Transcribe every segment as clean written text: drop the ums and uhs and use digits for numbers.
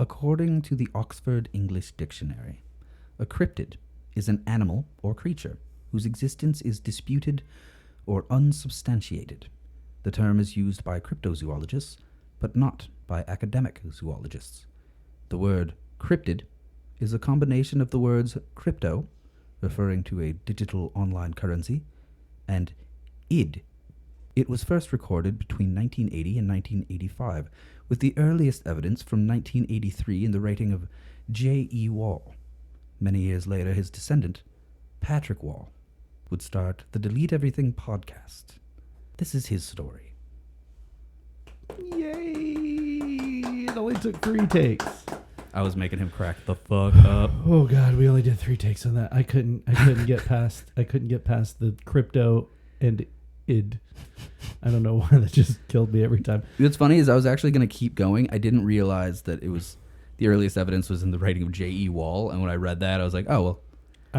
According to the Oxford English Dictionary, a cryptid is an animal or creature whose existence is disputed or unsubstantiated. The term is used by cryptozoologists, but not by academic zoologists. The word cryptid is a combination of the words crypto, referring to a digital online currency, and id. It was first recorded between 1980 and 1985, with the earliest evidence from 1983 in the writing of J.E. Wall. Many years later, his descendant, Patrick Wall, would start the Delete Everything podcast. This is his story. Yay! It only took 3 takes. I was making him crack the fuck up. Oh God, we only did 3 takes on that. I couldn't get past the crypto and id. I don't know why that just killed me every time. What's funny is I was actually going to keep going. I didn't realize that it was the earliest evidence was in the writing of J.E. Wall, and when I read that, I was like, oh well.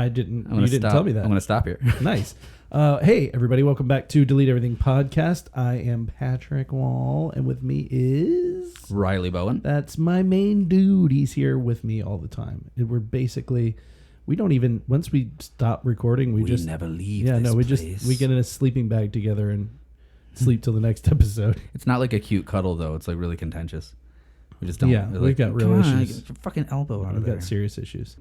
You didn't tell me that. I'm going to stop here. Nice. Hey, everybody. Welcome back to Delete Everything Podcast. I am Patrick Wall, and with me is... Riley Bowen. That's my main dude. He's here with me all the time. And we're basically... We don't even... Once we stop recording, we just... never leave place. We get in a sleeping bag together and sleep till the next episode. It's not like a cute cuddle, though. It's like really contentious. We just don't... Yeah, we've got real issues. Get your fucking elbow out of there. We've got serious issues.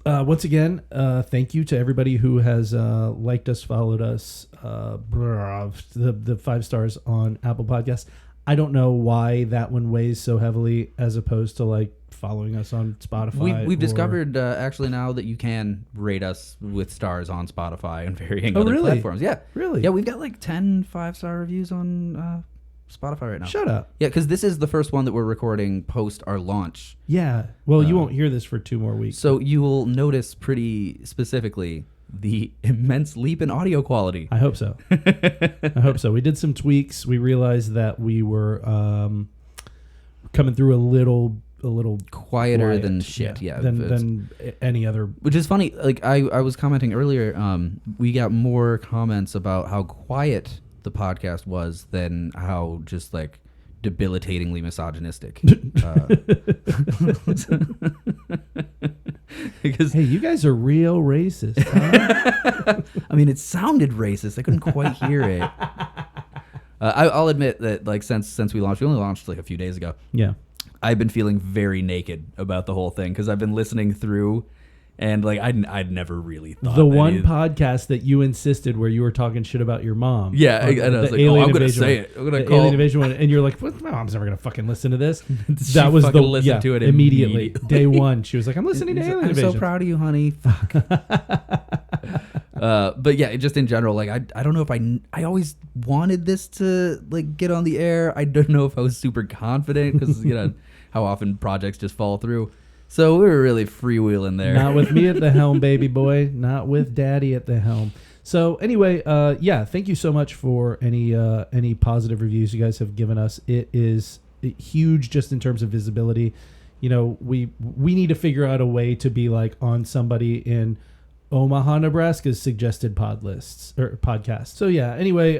Once again, thank you to everybody who has liked us, followed us, the 5 stars on Apple Podcasts. I don't know why that one weighs so heavily as opposed to like following us on Spotify. We've discovered actually now that you can rate us with stars on Spotify and varying other platforms. Yeah. Really? Yeah, we've got like 10 5-star reviews on Spotify right now. Shut up. Yeah, because this is the first one that we're recording post our launch. Yeah. Well, you won't hear this for 2 more weeks. So you will notice pretty specifically the immense leap in audio quality. I hope so. I hope so. We did some tweaks. We realized that we were coming through a little quieter than shit. Yeah. Than any other. Which is funny. Like I was commenting earlier, we got more comments about how quiet the podcast was than how just like debilitatingly misogynistic. Because hey, you guys are real racist. Huh? I mean, it sounded racist. I couldn't quite hear it. I'll admit that like since we launched, we only launched like a few days ago. Yeah, I've been feeling very naked about the whole thing because I've been listening through. And like I'd never really thought the one podcast that you insisted where you were talking shit about your mom. Yeah, and I was like, I'm gonna say it. I'm gonna call Alien Invasion one, and you're like, "What? My mom's never gonna fucking listen to this." That was the listen to it immediately. Day one, she was like, "I'm listening to Alien Invasion." I'm so proud of you, honey. Fuck. But yeah, just in general, like I don't know if I always wanted this to like get on the air. I don't know if I was super confident because you know how often projects just fall through. So we were really freewheeling there. Not with me at the helm, baby boy. Not with daddy at the helm. So anyway, yeah, thank you so much for any positive reviews you guys have given us. It is huge just in terms of visibility. You know, we need to figure out a way to be like on somebody in Omaha, Nebraska's suggested pod lists or podcasts. So yeah, anyway,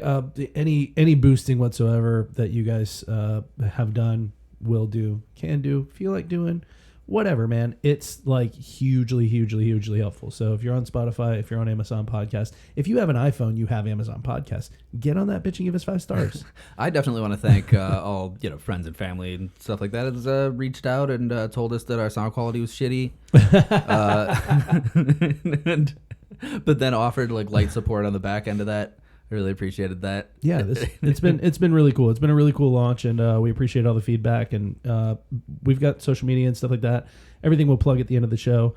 any boosting whatsoever that you guys have done, will do, can do, feel like doing, whatever, man. It's like hugely helpful. So if you're on Spotify, if you're on Amazon Podcast, if you have an iPhone, you have Amazon Podcast, get on that bitch and give us 5 stars. I definitely want to thank all friends and family and stuff like that has reached out and told us that our sound quality was shitty, but then offered like light support on the back end of that. I really appreciated that. Yeah, it's been really cool. It's been a really cool launch, and we appreciate all the feedback. And we've got social media and stuff like that. Everything we'll plug at the end of the show.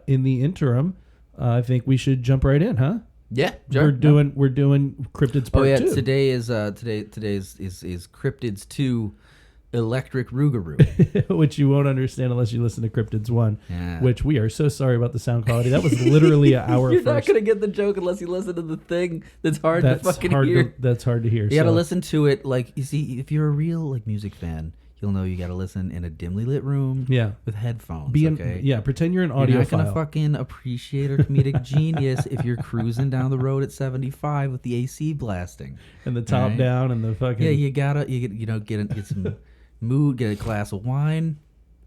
In the interim, I think we should jump right in, huh? Yeah, sure. We're doing Cryptids Part 2. Today is Cryptids 2. Electric Rougarou. Which you won't understand unless you listen to Cryptids 1, which we are so sorry about the sound quality. That was literally an hour You're first. Not going to get the joke unless you listen to the thing that's hard to fucking hear. That's hard to hear. You got to listen to it. Like, you see, if you're a real like music fan, you'll know you got to listen in a dimly lit room with headphones. Pretend you're an audiophile. You're not going to fucking appreciate our comedic genius if you're cruising down the road at 75 with the AC blasting. And the top down and the fucking... Yeah, you got to, get some... mood, get a glass of wine,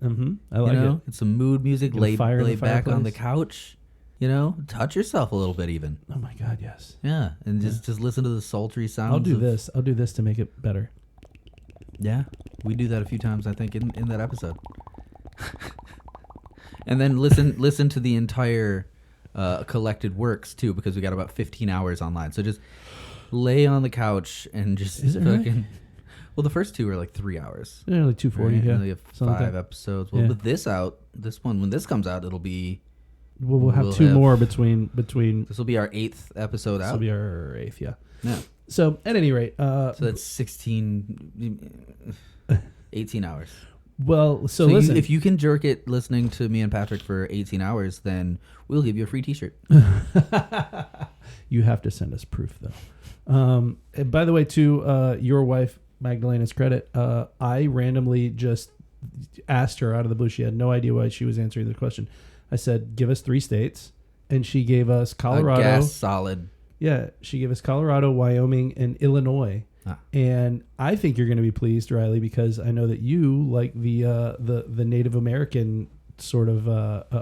I like it. It's some mood music, Get a lay fire in the back on the fireplace. couch. Touch yourself a little bit even. Oh my God, yes. Yeah, and just listen to the sultry sounds. I'll do this. I'll do this to make it better. Yeah, we do that a few times, I think, in that episode. And then listen to the entire collected works too, because we got about 15 hours online. So just lay on the couch and just Is it fucking. really? Well, the first two are like 3 hours. Yeah, like 240. Right? Yeah, And they have something like 5 that. episodes. Well, Yeah. with this one, when this comes out, it'll be. We'll have two more between. This will be our 8th episode This out. will be our 8th. Yeah. Yeah. So at any rate, So that's 18 hours. well, so So listen. if you can jerk it listening to me and Patrick for 18 hours, then we'll give you a free T-shirt. You have to send us proof, though. And by the way, to your wife, Magdalena's credit, I randomly just asked her out of the blue. She had no idea why she was answering the question. I said, give us 3 states. And she gave us Colorado. A gas solid. Yeah, she gave us Colorado, Wyoming, and Illinois. Ah. And I think you're going to be pleased, Riley, because I know that you like the Native American sort of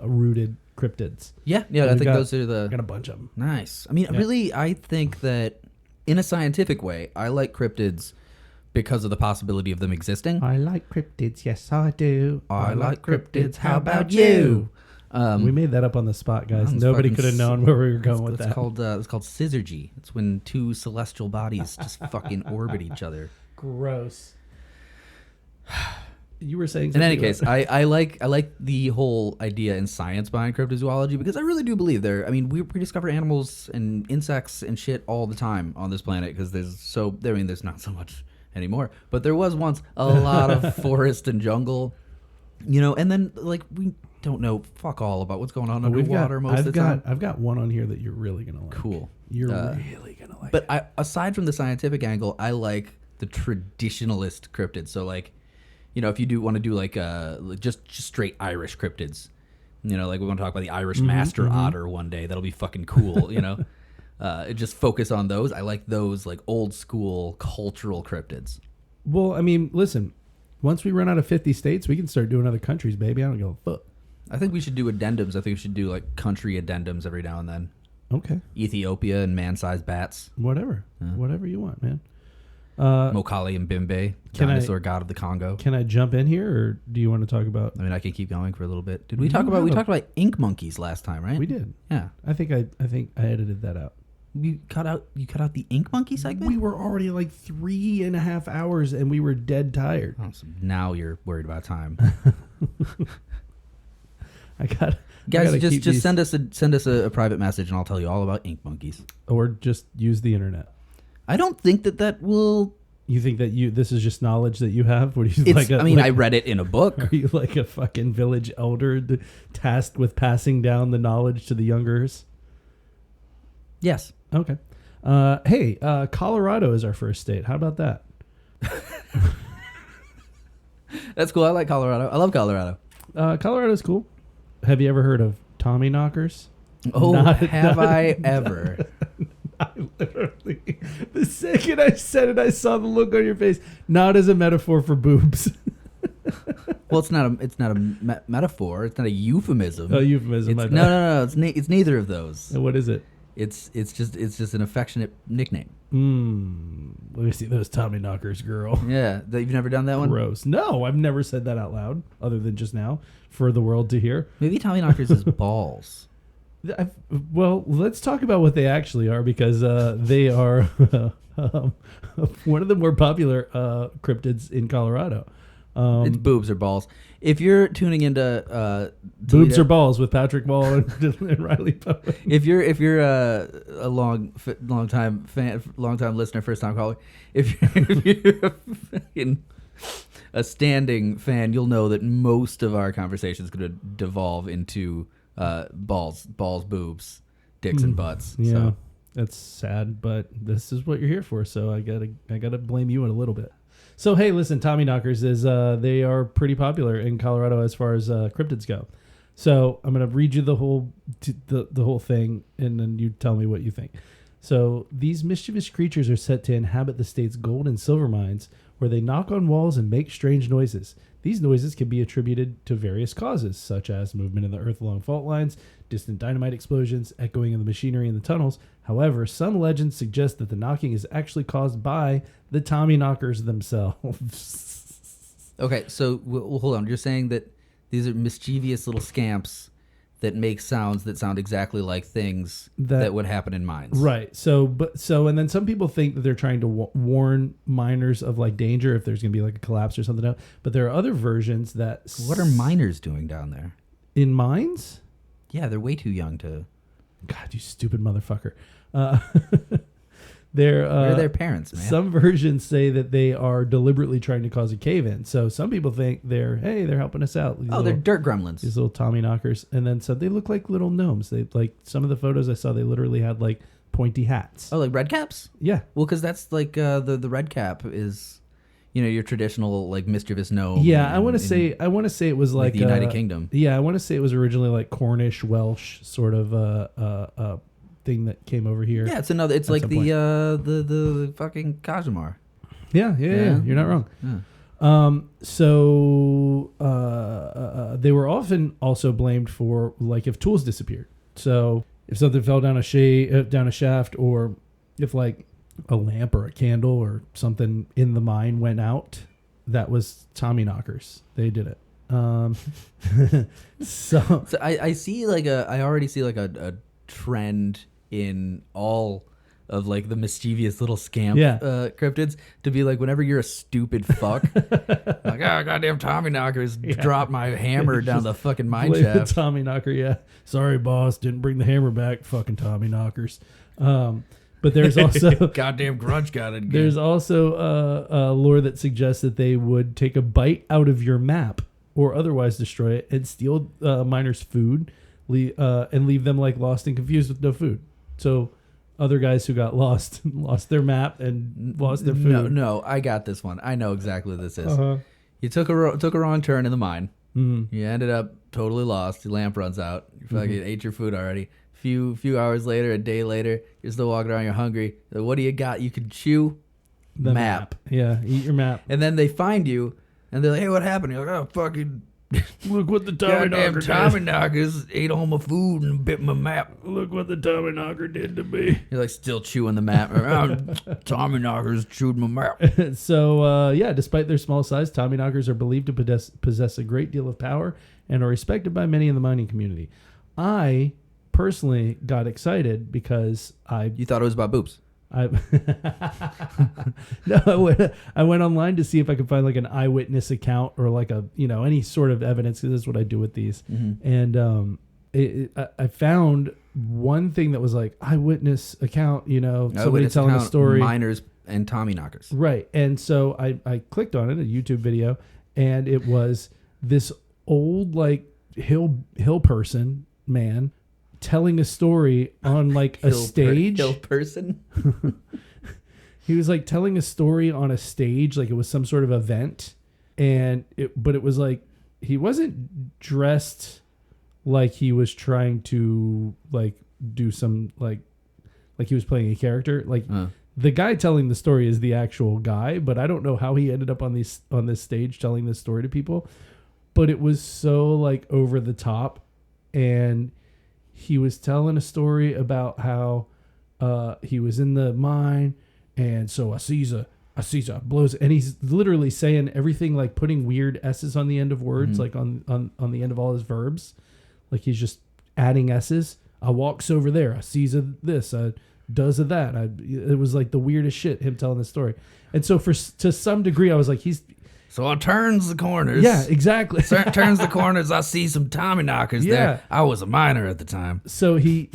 rooted cryptids. Yeah. I think those are I the... got a bunch of them. Nice. I mean, Yeah. really, I think that in a scientific way, I like cryptids because of the possibility of them existing. I like cryptids, yes I do. I like cryptids. How about you? We made that up on the spot, guys. Sounds Nobody fucking could have known where we were going with It's that. called syzygy. It's when 2 celestial bodies just fucking orbit each other. Gross. You were saying In something any about- case, I like the whole idea and science behind cryptozoology because I really do believe there. I mean, we discover animals and insects and shit all the time on this planet because there's not so much anymore, but there was once a lot of forest and jungle, and then like we don't know fuck all about what's going on underwater most of the time. I've got one on here that you're really gonna like. Cool. You're really gonna like. But aside from the scientific angle, I like the traditionalist cryptids. So like, if you do want to do like just straight Irish cryptids, like we want to talk about the Irish master otter one day. That'll be fucking cool. Just focus on those. I like those like old school cultural cryptids. Well, I mean, listen. Once we run out of 50 states, we can start doing other countries, baby. I don't give a fuck. I think we should do addendums. I think we should do like country addendums every now and then. Okay. Ethiopia and man-sized bats. Whatever you want, man. Mokali and Bimbe, Can I- dinosaur god of the Congo. Can I jump in here, or do you want to talk about? I mean, I could keep going for a little bit. Did we talk about? We talked about ink monkeys last time, right? We did. Yeah. I think I edited that out. You cut out the ink monkey segment. We were already like 3.5 hours, and we were dead tired. Oh, so now you're worried about time, Guys, just send us a private message, and I'll tell you all about ink monkeys. or just use the internet. I don't think that will. You think that this is just knowledge that you have? What do you It's, I read it in a book. Are you like a fucking village elder tasked with passing down the knowledge to the youngers? Yes. Okay. Hey, Colorado is our first state. How about that? That's cool. I like Colorado. I love Colorado. Colorado's cool. Have you ever heard of Tommy knockers? Oh, have I ever? I literally, the second I said it, I saw the look on your face. Not as a metaphor for boobs. Well, it's not a metaphor. It's not a euphemism. Oh, euphemism. It's, no. It's neither of those. What is it? It's just an affectionate nickname. Let me see those Tommy knockers, girl. Yeah, you've never done that one. Gross. No, I've never said that out loud, other than just now for the world to hear. Maybe Tommy knockers is balls. Well, let's talk about what they actually are, because they are one of the more popular cryptids in Colorado. It's boobs or balls. If you're tuning into Boobs or balls with Patrick Ball and Riley Poe. if you're a long time fan, long time listener, first time caller, if you're a standing fan, you'll know that most of our conversation is going to devolve into balls, boobs, dicks, and butts. Yeah, So. that's sad, but this is what you're here for. So I gotta blame you in a little bit. So hey, listen, Tommy knockers is they are pretty popular in Colorado as far as cryptids go. So I'm gonna read you the whole thing, and then you tell me what you think. So these mischievous creatures are set to inhabit the state's gold and silver mines, where they knock on walls and make strange noises. These noises can be attributed to various causes, such as movement in the earth along fault lines, distant dynamite explosions, echoing of the machinery in the tunnels. However, some legends suggest that the knocking is actually caused by the Tommyknockers themselves. Okay, so hold on. You're saying that these are mischievous little scamps that make sounds that sound exactly like things that would happen in mines. Right. So, and then some people think that they're trying to warn miners of like danger if there's going to be like a collapse or something else. But there are other versions that... What are miners doing down there? In mines? Yeah, they're way too young to... God, you stupid motherfucker. Where are their parents, man? Some versions say that they are deliberately trying to cause a cave-in. So some people think they're helping us out. They're dirt gremlins. These little Tommyknockers. And then they look like little gnomes. They like some of the photos I saw, they literally had like pointy hats. Oh, like red caps? Yeah. Well, because that's like the red cap is, your traditional like mischievous gnome. Yeah, I want to say it was like the United Kingdom. Yeah, I want to say it was originally like Cornish, Welsh sort of thing that came over here. Yeah, it's like the fucking Kajimar. Yeah, you're not wrong. Yeah. They were often also blamed for like if tools disappeared. So if something fell down a shaft, or if like a lamp or a candle or something in the mine went out, that was Tommyknockers. They did it. So I see I already see like a trend in all of like the mischievous little scamp cryptids to be like, whenever you're a stupid fuck, like, oh, goddamn Tommyknockers dropped my hammer down the fucking mine shaft. Tommyknocker, yeah. Sorry, boss, didn't bring the hammer back. Fucking Tommyknockers. But there's also goddamn grudge got it. There's also lore that suggests that they would take a bite out of your map or otherwise destroy it and steal miners' food, and leave them like lost and confused with no food. So other guys who got lost their map and lost their food. No, I got this one. I know exactly what this is. You took a wrong turn in the mine. Mm-hmm. You ended up totally lost. Your lamp runs out. You fucking ate your food already. Few hours later, a day later, you're still walking around. You're hungry. So what do you got? You can chew the map. Yeah, eat your map. And then they find you, and they're like, "Hey, what happened?" You're like, "Oh, fucking." Look what the Tommyknockers ate all my food and bit my map. Look what the Tommyknocker did to me. You're like still chewing the map. Tommyknockers chewed my map. So, despite their small size, Tommyknockers are believed to possess a great deal of power and are respected by many in the mining community. I personally got excited because You thought it was about boobs. I went online to see if I could find like an eyewitness account or like any sort of evidence, because this is what I do with these. Mm-hmm. And I found one thing that was like eyewitness account, somebody telling a story, miners and Tommyknockers. Right. And so I clicked on it, a YouTube video, and it was this old like hill person man telling a story on like a stage. Hill person. He was like telling a story on a stage, like it was some sort of event, but it was like he wasn't dressed like he was trying to like do some like he was playing a character. Like the guy telling the story is the actual guy, but I don't know how he ended up on this stage telling this story to people. But it was so like over the top, and he was telling a story about how he was in the mine, and so a Caesar blows, and he's literally saying everything like putting weird S's on the end of words, like on the end of all his verbs, like he's just adding S's. I walks over there. I sees this. I does of that. It was like the weirdest shit. Him telling the story, and so to some degree, I was like, So I turns the corners. Yeah, exactly. Turns the corners. I see some Tommyknockers there. I was a miner at the time. So he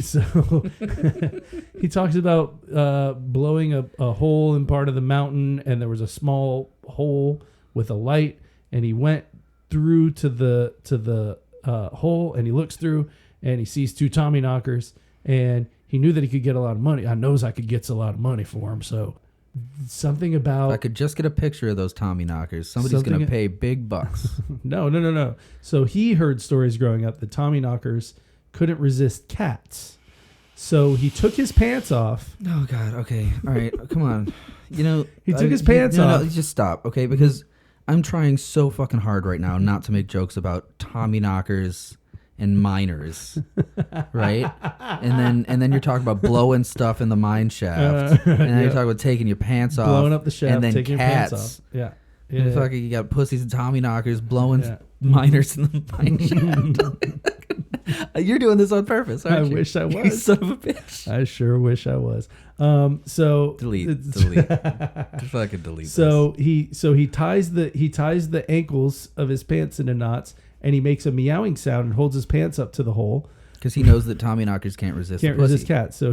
talks about blowing a hole in part of the mountain, and there was a small hole with a light, and he went through to the hole, and he looks through, and he sees two Tommyknockers, and he knew that he could get a lot of money. I knows I could get a lot of money for him, so. Something about... If I could just get a picture of those Tommyknockers. Somebody's going to pay big bucks. No. So he heard stories growing up that Tommyknockers couldn't resist cats. So he took his pants off. Oh, God. Okay. All right. Come on. He took his pants off. No, just stop. Okay. Because I'm trying so fucking hard right now not to make jokes about Tommy knockers and miners, right? And then you're talking about blowing stuff in the mine shaft, and then you're talking about taking your pants off, blowing up the shaft, and then taking cats. your pants off. Yeah. And fucking you got pussies and Tommy knockers blowing miners in the mine shaft. You're doing this on purpose, aren't you? I wish I was. You son of a bitch. I sure wish I was. So delete. Fucking delete. So he ties the ankles of his pants into knots, and he makes a meowing sound and holds his pants up to the hole because he knows that Tommy knockers can't resist cats.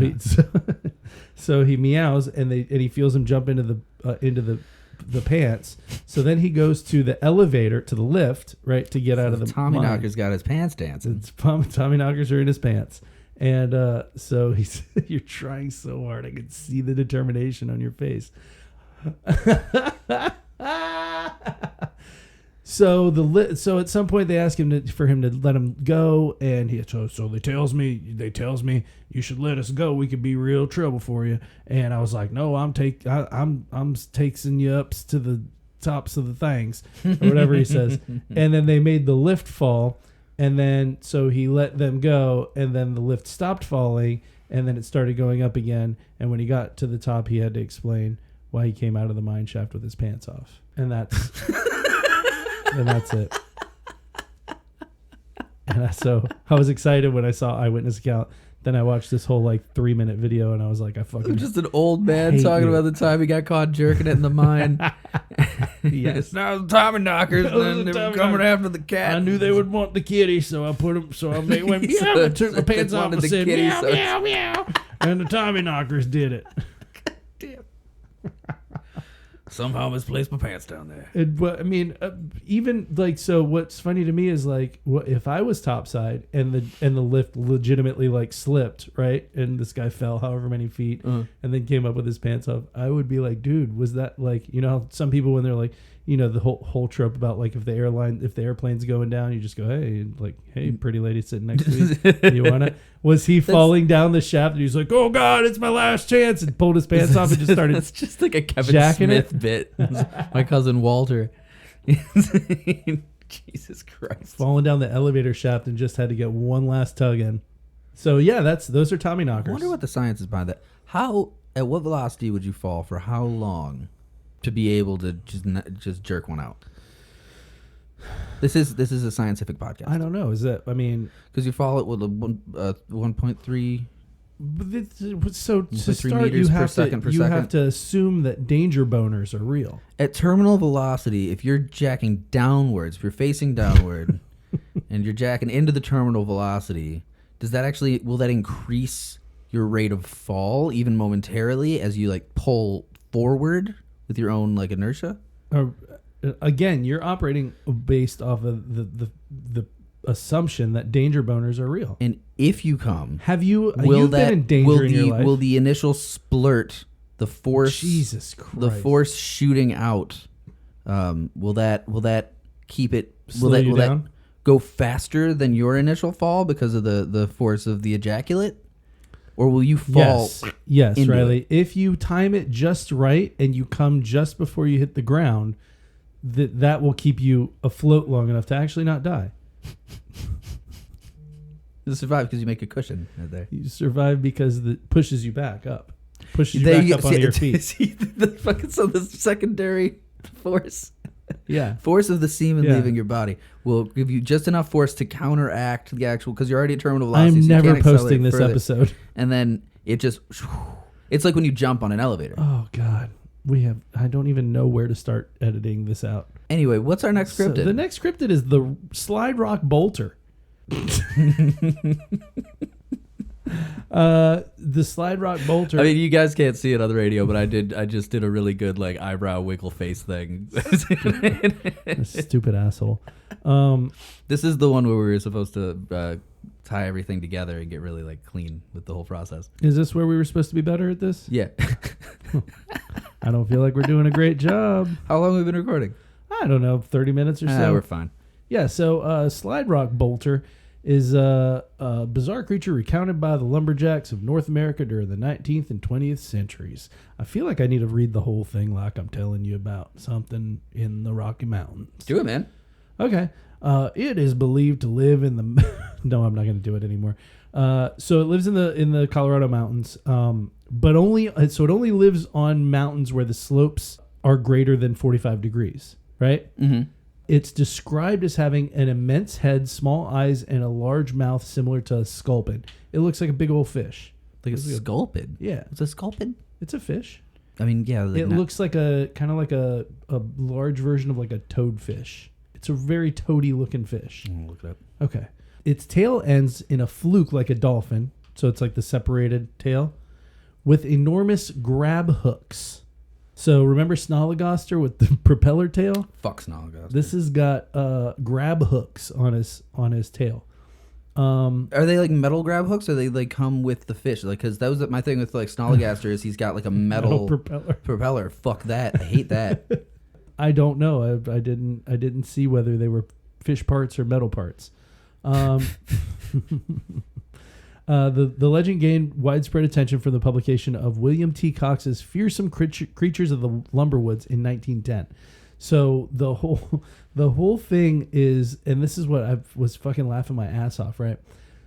So he meows, and he feels him jump into the pants. So then he goes to the elevator, to the lift, right, to get out of the Tommy mine. knockers got his pants dancing. Tommy knockers are in his pants. And so you're trying so hard. I can see the determination on your face. So at some point they ask him for him to let him go, and they tells me you should let us go. We could be real trouble for you. And I was like, no, I'm taking you up to the tops of the things, or whatever he says. And then they made the lift fall, and then so he let them go, and then the lift stopped falling, and then it started going up again. And when he got to the top, he had to explain why he came out of the mine shaft with his pants off, and that's. And that's it. And so I was excited when I saw Eyewitness Account. Then I watched this whole 3-minute video, and I was like, I fucking just an old man talking about the time he got caught jerking it in the mine. Yes. Now the Tommy knockers, and then they were coming after the cat. I knew they would want the kitty, so I put him. So I went meow, and took my pants off and said meow, meow, meow, and the Tommy knockers did it. Damn. Somehow misplaced my pants down there. So what's funny to me is what if I was topside and the lift legitimately slipped, right, and this guy fell however many feet and then came up with his pants off, I would be like, dude, was that how some people when they're the whole trope about if the airplane's going down, you just go, hey, pretty lady sitting next to me, you wanna? Was he falling down the shaft and he's like, oh God, it's my last chance, and pulled his pants off and just started. It's just like a Kevin Smith bit. My cousin Walter. Jesus Christ, falling down the elevator shaft and just had to get one last tug in. So yeah, those are Tommy knockers. I wonder what the science is behind that. At what velocity would you fall for how long to be able to just jerk one out? This is a scientific podcast. I don't know. Is that? Because you fall it with a 1.3. So to start, meters per second. You have to assume that danger boners are real. At terminal velocity, if you're jacking downwards, if you're facing downward, and you're jacking into the terminal velocity, will that increase your rate of fall even momentarily as you pull forward with your own inertia? Again, you're operating based off of the assumption that danger boners are real. And if you come, you've been in danger in your life? Will the initial splurt, the force, Jesus Christ, the force shooting out, will that keep it? Will that go faster than your initial fall because of the force of the ejaculate? Or will you fall? Yes, Riley. If you time it just right and you come just before you hit the ground, that will keep you afloat long enough to actually not die. You survive because you make a cushion right there. You survive because it pushes you back up. Pushes you back up onto your feet. The secondary force. Yeah. Force of the semen leaving your body will give you just enough force to counteract the actual, because you're already at terminal velocity. I'm never posting this episode. And then it just, it's like when you jump on an elevator. Oh, God. I don't even know where to start editing this out. Anyway, what's our next cryptid? So the next cryptid is the slide rock bolter. The slide rock bolter. I mean, you guys can't see it on the radio, but I just did a really good eyebrow wiggle face thing. Stupid asshole. This is the one where we were supposed to tie everything together and get really clean with the whole process. Is this where we were supposed to be better at this? Yeah. I don't feel like we're doing a great job. How long have we been recording? I don't know, 30 minutes or so. We're fine. Yeah, so slide rock bolter is a bizarre creature recounted by the lumberjacks of North America during the 19th and 20th centuries. I feel like I need to read the whole thing like I'm telling you about something in the Rocky Mountains. Do it, man. Okay. It is believed to live in the... No, I'm not going to do it anymore. So it lives in the Colorado mountains, but it only lives on mountains where the slopes are greater than 45 degrees, right? Mm-hmm. It's described as having an immense head, small eyes, and a large mouth similar to a sculpin. It looks like a big old fish. Like a sculpin? Yeah. It's a sculpin? It's a fish. I mean, yeah. It looks like a large version of like a toadfish. It's a very toady looking fish. I'll look it up. Okay. Its tail ends in a fluke like a dolphin, so it's like the separated tail, with enormous grab hooks. So remember Snallygaster with the propeller tail? Fuck Snallygaster. This has got grab hooks on his tail. Are they like metal grab hooks, or they like come with the fish? Like, because that was my thing with like Snallygaster is he's got like a metal propeller. Fuck that. I hate that. I don't know. I didn't see whether they were fish parts or metal parts. The legend gained widespread attention from the publication of William T. Cox's Fearsome Creatures of the Lumberwoods in 1910. So the whole thing is, and this is what I was fucking laughing my ass off, right?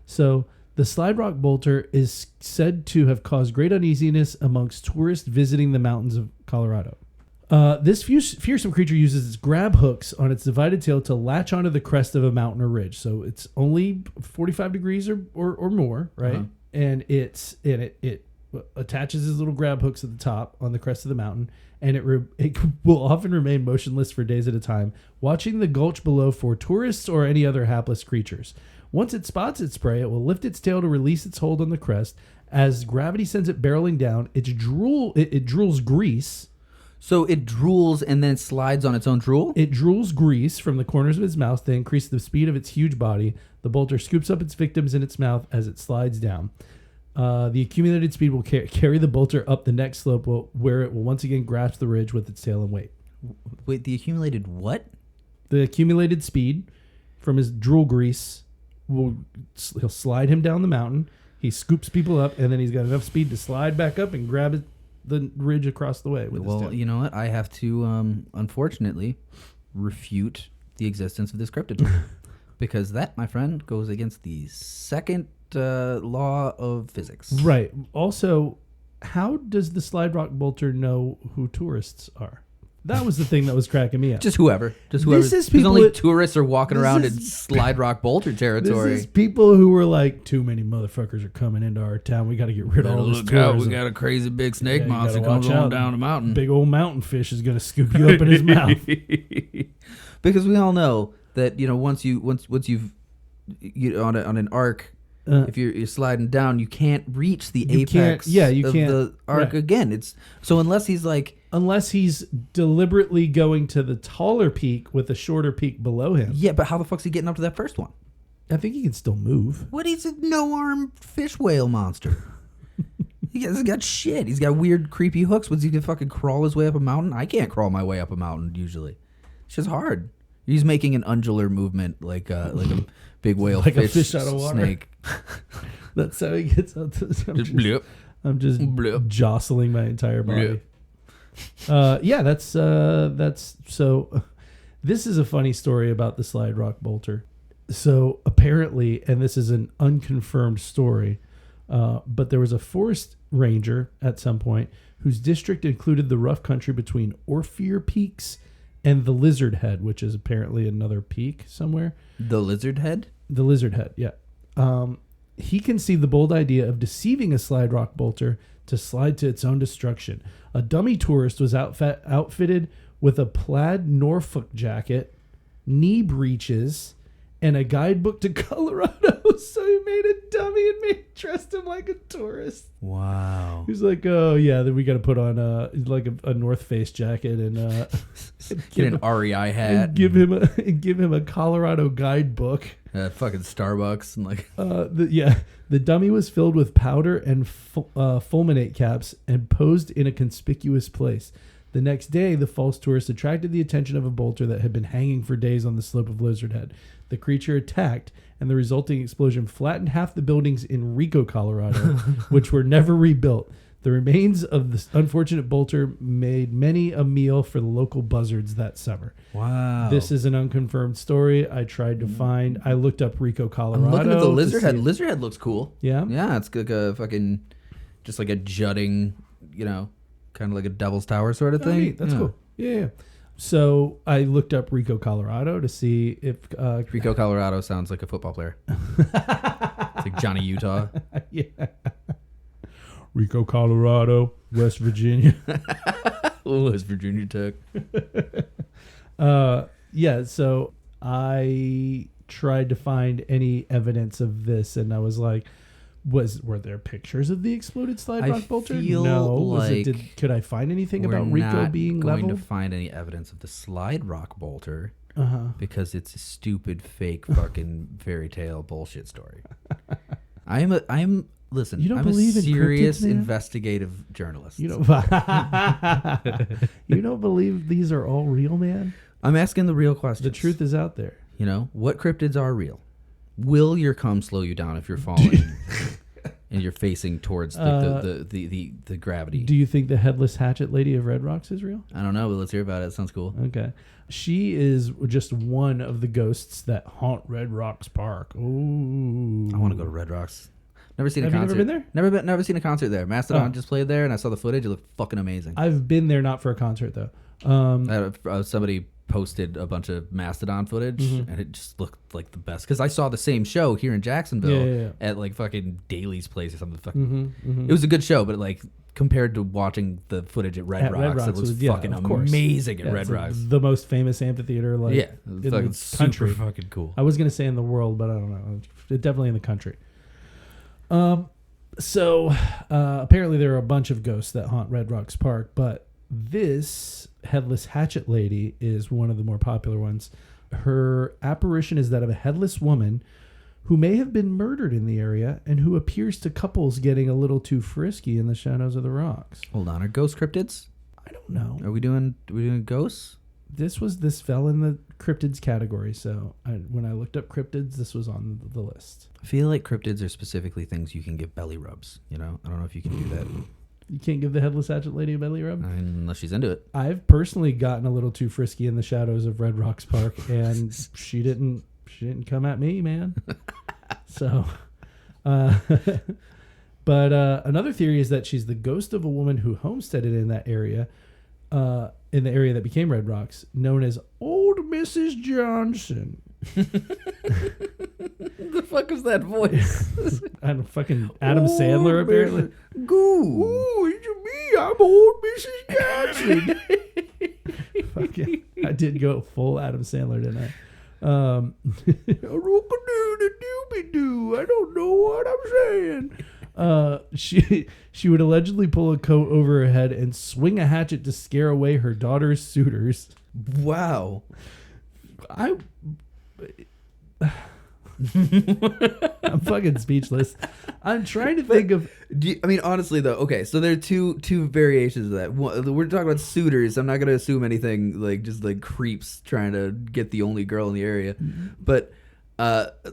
So the slide rock bolter is said to have caused great uneasiness amongst tourists visiting the mountains of Colorado. This fearsome creature uses its grab hooks on its divided tail to latch onto the crest of a mountain or ridge. So it's only 45 degrees or more, right? Uh-huh. And it attaches its little grab hooks at the top on the crest of the mountain, and it will often remain motionless for days at a time, watching the gulch below for tourists or any other hapless creatures. Once it spots its prey, it will lift its tail to release its hold on the crest. As gravity sends it barreling down, it drools grease. So it drools and then slides on its own drool? It drools grease from the corners of its mouth to increase the speed of its huge body. The bolter scoops up its victims in its mouth as it slides down. The accumulated speed will carry the bolter up the next slope where it will once again grasp the ridge with its tail and weight. Wait, the accumulated what? The accumulated speed from his drool grease he'll slide him down the mountain. He scoops people up, and then he's got enough speed to slide back up and grab the ridge across the way with his tail. Well, you know what? I have to, unfortunately, refute the existence of this cryptid. Because that, my friend, goes against the second law of physics. Right. Also, how does the slide rock bolter know who tourists are? That was the thing that was cracking me up. Just whoever. Because only tourists are walking around in slide rock bolter territory. This is people who were like, too many motherfuckers are coming into our town. We got to get rid of all this tourism. Look out, we got a crazy big snake monster coming on down the mountain. Big old mountain fish is going to scoop you up in his mouth. Because we all know that, once you've on an arc, if you're sliding down, you can't reach the apex of the arc again. It's so unless he's deliberately going to the taller peak with a shorter peak below him. Yeah, but how the fuck's he getting up to that first one? I think he can still move. What? He's a no-arm fish whale monster. He's got shit. He's got weird, creepy hooks. He can fucking crawl his way up a mountain? I can't crawl my way up a mountain usually. It's just hard. He's making an undulator movement like a big whale like a fish out of water. Snake. That's how he gets out to the I'm just jostling my entire body. That's so. This is a funny story about the slide rock bolter. So apparently, and this is an unconfirmed story, but there was a forest ranger at some point whose district included the rough country between Orpheer Peaks and the Lizard Head, which is apparently another peak somewhere. The Lizard Head? The Lizard Head, yeah. He conceived the bold idea of deceiving a slide rock bolter to slide to its own destruction. A dummy tourist was outfitted with a plaid Norfolk jacket, knee breeches, and a guidebook to Colorado. So he made a dummy and dressed him like a tourist. Wow. He's like, oh yeah, then we got to put on a North Face jacket and get an REI hat and give him a Colorado guidebook. Fucking Starbucks and like. The dummy was filled with powder and fulminate caps and posed in a conspicuous place. The next day, the false tourist attracted the attention of a bolter that had been hanging for days on the slope of Lizard Head. The creature attacked, and the resulting explosion flattened half the buildings in Rico, Colorado, which were never rebuilt. The remains of this unfortunate bolter made many a meal for the local buzzards that summer. Wow. This is an unconfirmed story. I tried to find. I looked up Rico, Colorado. I'm looking at the lizard head. Lizard head looks cool. Yeah? Yeah, it's like a fucking, just like a jutting, kind of like a Devil's Tower sort of thing. Neat. That's cool. Yeah. So I looked up Rico, Colorado to see if... Rico, Colorado sounds like a football player. It's like Johnny Utah. Yeah. Rico, Colorado, West Virginia. West Virginia Tech. Yeah, so I tried to find any evidence of this, and I was like, were there pictures of the exploded slide rock bolter? No. Like could I find anything about Rico being leveled? We're not going to find any evidence of the slide rock bolter because it's a stupid, fake, fucking fairy tale bullshit story. Listen, you don't I'm believe a in serious cryptids, man? investigative journalist. You don't believe these are all real, man? I'm asking the real questions. The truth is out there. What cryptids are real? Will your cum slow you down if you're falling and you're facing towards the gravity? Do you think the headless hatchet lady of Red Rocks is real? I don't know, but let's hear about it. It sounds cool. Okay. She is just one of the ghosts that haunt Red Rocks Park. Ooh. I want to go to Red Rocks. Never seen a concert. Have you never been there? Never seen a concert there. Mastodon just played there, and I saw the footage. It looked fucking amazing. I've been there, not for a concert though. Somebody posted a bunch of Mastodon footage, and it just looked like the best. Because I saw the same show here in Jacksonville at like fucking Daly's place or something. It was a good show, but like compared to watching the footage at Red Rocks, it was fucking amazing at Red Rocks. The most famous amphitheater, like in the country. Super fucking cool. I was gonna say in the world, but I don't know. It's definitely in the country. So apparently there are a bunch of ghosts that haunt Red Rocks Park, but this headless hatchet lady is one of the more popular ones. Her apparition is that of a headless woman who may have been murdered in the area and who appears to couples getting a little too frisky in the shadows of the rocks. Hold on, are ghost cryptids? I don't know. Are we doing ghosts? This fell in the cryptids category, so when I looked up cryptids, this was on the list. I feel like cryptids are specifically things you can give belly rubs. I don't know if you can do that. You can't give the headless hatchet lady a belly rub? Unless she's into it. I've personally gotten a little too frisky in the shadows of Red Rocks Park, and she didn't come at me, man. So, but another theory is that she's the ghost of a woman who homesteaded in that area, in the area that became Red Rocks, known as Old Mrs. Johnson. The fuck is that voice? I don't fucking Adam Sandler apparently. Goo. Ooh, it's me. I'm Old Mrs. Johnson. Fuck yeah. I did go full Adam Sandler, didn't I? Rook-a-doo-da-dooby-doo. I don't know what I'm saying. She would allegedly pull a coat over her head and swing a hatchet to scare away her daughter's suitors. Wow. I'm fucking speechless. I'm trying to think of. Honestly though, okay, so there are two variations of that. We're talking about suitors. I'm not gonna assume anything like just like creeps trying to get the only girl in the area, but.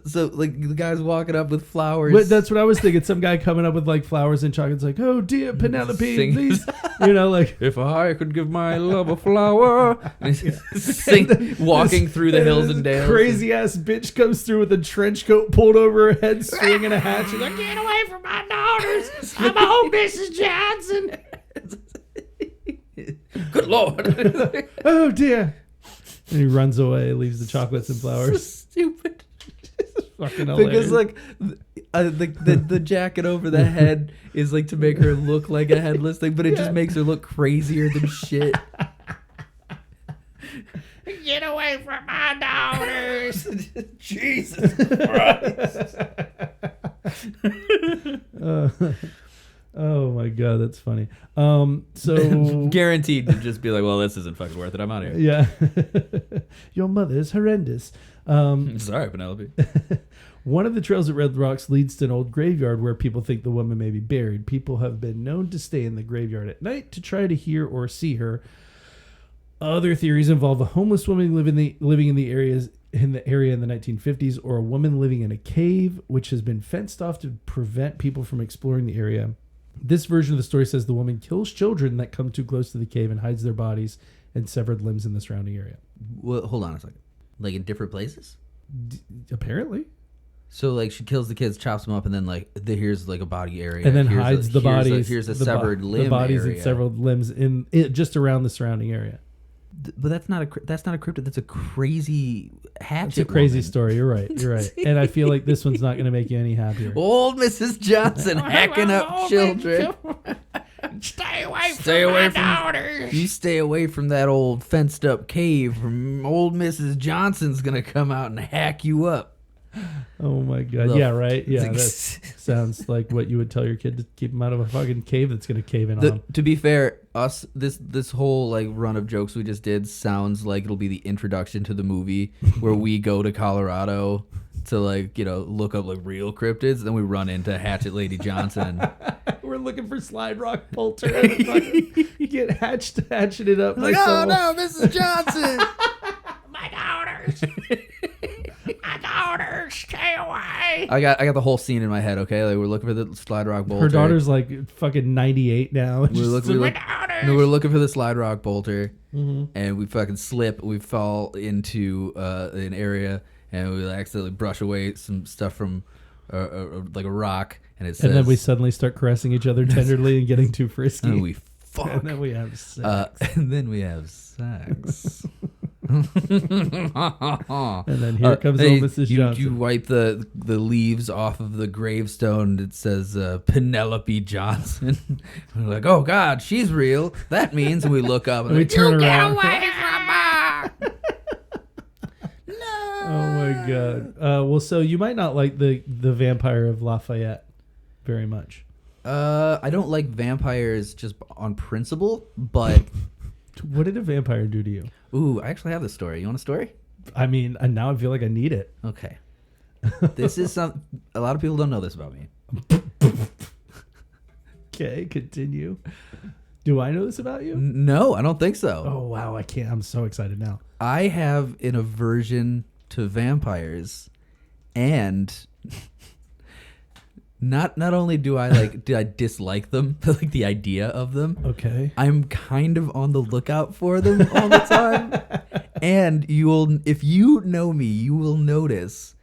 So like the guy's walking up with flowers. But that's what I was thinking. Some guy coming up with like flowers and chocolates, like, "Oh dear, Penelope, please," like if I could give my love a flower. Walking through the hills and dales. Crazy ass bitch comes through with a trench coat pulled over her head, swinging a hatchet. Like, get away from my daughters! I'm old Mrs. Johnson. Good Lord! Oh dear! And he runs away, leaves the chocolates and flowers. So stupid. Fucking hilarious. Because like the jacket over the head is like to make her look like a headless thing, but it just makes her look crazier than shit. Get away from my daughters! Jesus Christ! Oh my god, that's funny. So guaranteed to just be like, well, this isn't fucking worth it. I'm out of here. Yeah. Your mother is horrendous. Sorry, Penelope. One of the trails at Red Rocks leads to an old graveyard where people think the woman may be buried. People have been known to stay in the graveyard at night to try to hear or see her. Other theories involve a homeless woman living in the in the area in the 1950s, or a woman living in a cave which has been fenced off to prevent people from exploring the area. This version of the story says the woman kills children that come too close to the cave and hides their bodies and severed limbs in the surrounding area. Well, hold on a second. Like in different places? Apparently. So like she kills the kids, chops them up, and then like here's like a body area, and then hides the bodies. Here's a severed limb. The bodies area. and severed limbs in it, just around the surrounding area. But that's not a cryptid. That's a crazy hatchet. It's a crazy woman. story. You're right. You're right. And I feel like this one's not going to make you any happier. Old Mrs. Johnson hacking up children. Stay away from my daughters. You stay away from that old fenced up cave. From old Mrs. Johnson's gonna come out and hack you up. Oh my god! Look, yeah, right. Yeah, that sounds like what you would tell your kid to keep him out of a fucking cave that's gonna cave in on him. To be fair, this whole like run of jokes we just did sounds like it'll be the introduction to the movie where we go to Colorado to like look up like real cryptids. Then we run into Hatchet Lady Johnson. We're looking for Slide Rock Polter. You get hatcheted up. Like, oh no, Mrs. Johnson. My daughters. My daughters, stay away. I got the whole scene in my head. Okay, like we're looking for the Slide Rock Bolter. Her daughter's like fucking 98 now. We're looking for the Slide Rock Bolter, and we fucking slip. We fall into an area, and we accidentally brush away some stuff from like a rock, and it says. And then we suddenly start caressing each other tenderly and getting too frisky. And we fuck. And then we have sex. And then we have sex. And then here comes old Mrs. Johnson. You wipe the leaves off of the gravestone. It says Penelope Johnson. We're like, oh God, she's real. That means, and we look up and we turn around. Get away from her. No. Oh my god. Well, so you might not like the Vampire of Lafayette very much. I don't like vampires just on principle, but what did a vampire do to you? Ooh, I actually have this story. You want a story? I mean, now I feel like I need it. Okay. This is a lot of people don't know this about me. Okay, continue. Do I know this about you? No, I don't think so. Oh wow, I can't. I'm so excited now. I have an aversion to vampires, and not only do I dislike them, but like the idea of them. Okay. I'm kind of on the lookout for them all the time. And if you know me, you will notice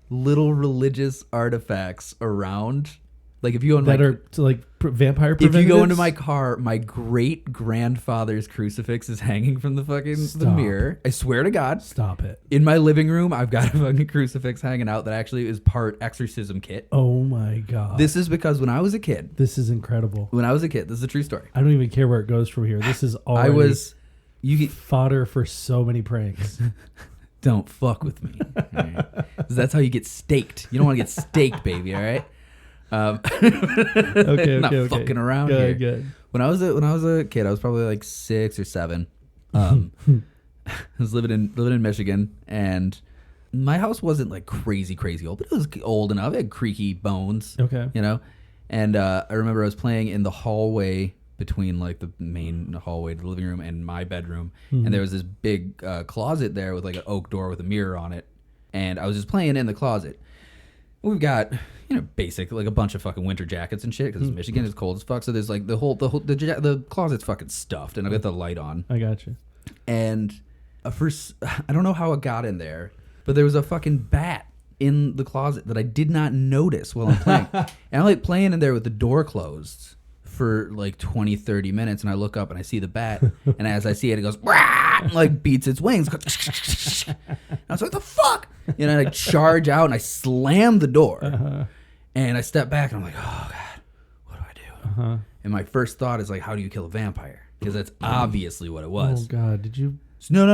little religious artifacts around. Like if you own that are like vampire preventatives? If you go into my car, my great grandfather's crucifix is hanging from the mirror. I swear to God. Stop it. In my living room, I've got a fucking crucifix hanging out that actually is part exorcism kit. Oh my God. This is because when I was a kid. This is incredible. When I was a kid, this is a true story. I don't even care where it goes from here. This is already fodder for so many pranks. Don't fuck with me. Right? 'Cause that's how you get staked. You don't want to get staked, baby, all right? Okay, not fucking around here. Good. When I was a kid, I was probably like 6 or 7. I was living in Michigan, and my house wasn't like crazy old, but it was old enough. It had creaky bones. Okay, And I remember I was playing in the hallway between like the main hallway to the living room and my bedroom, and there was this big closet there with like an oak door with a mirror on it, and I was just playing in the closet. We've got, basic, like a bunch of fucking winter jackets and shit because Michigan is cold as fuck. So there's like the closet's fucking stuffed, and I've got the light on. I got you. And first, I don't know how it got in there, but there was a fucking bat in the closet that I did not notice while I'm playing. And I'm like playing in there with the door closed for like 20, 30 minutes, and I look up and I see the bat, and as I see it, it goes, and like beats its wings. And I was like, the fuck? And I charge out and I slam the door, and I step back and I'm like, oh God, what do I do? And my first thought is like, how do you kill a vampire? Because that's obviously what it was. Oh God, did you? No.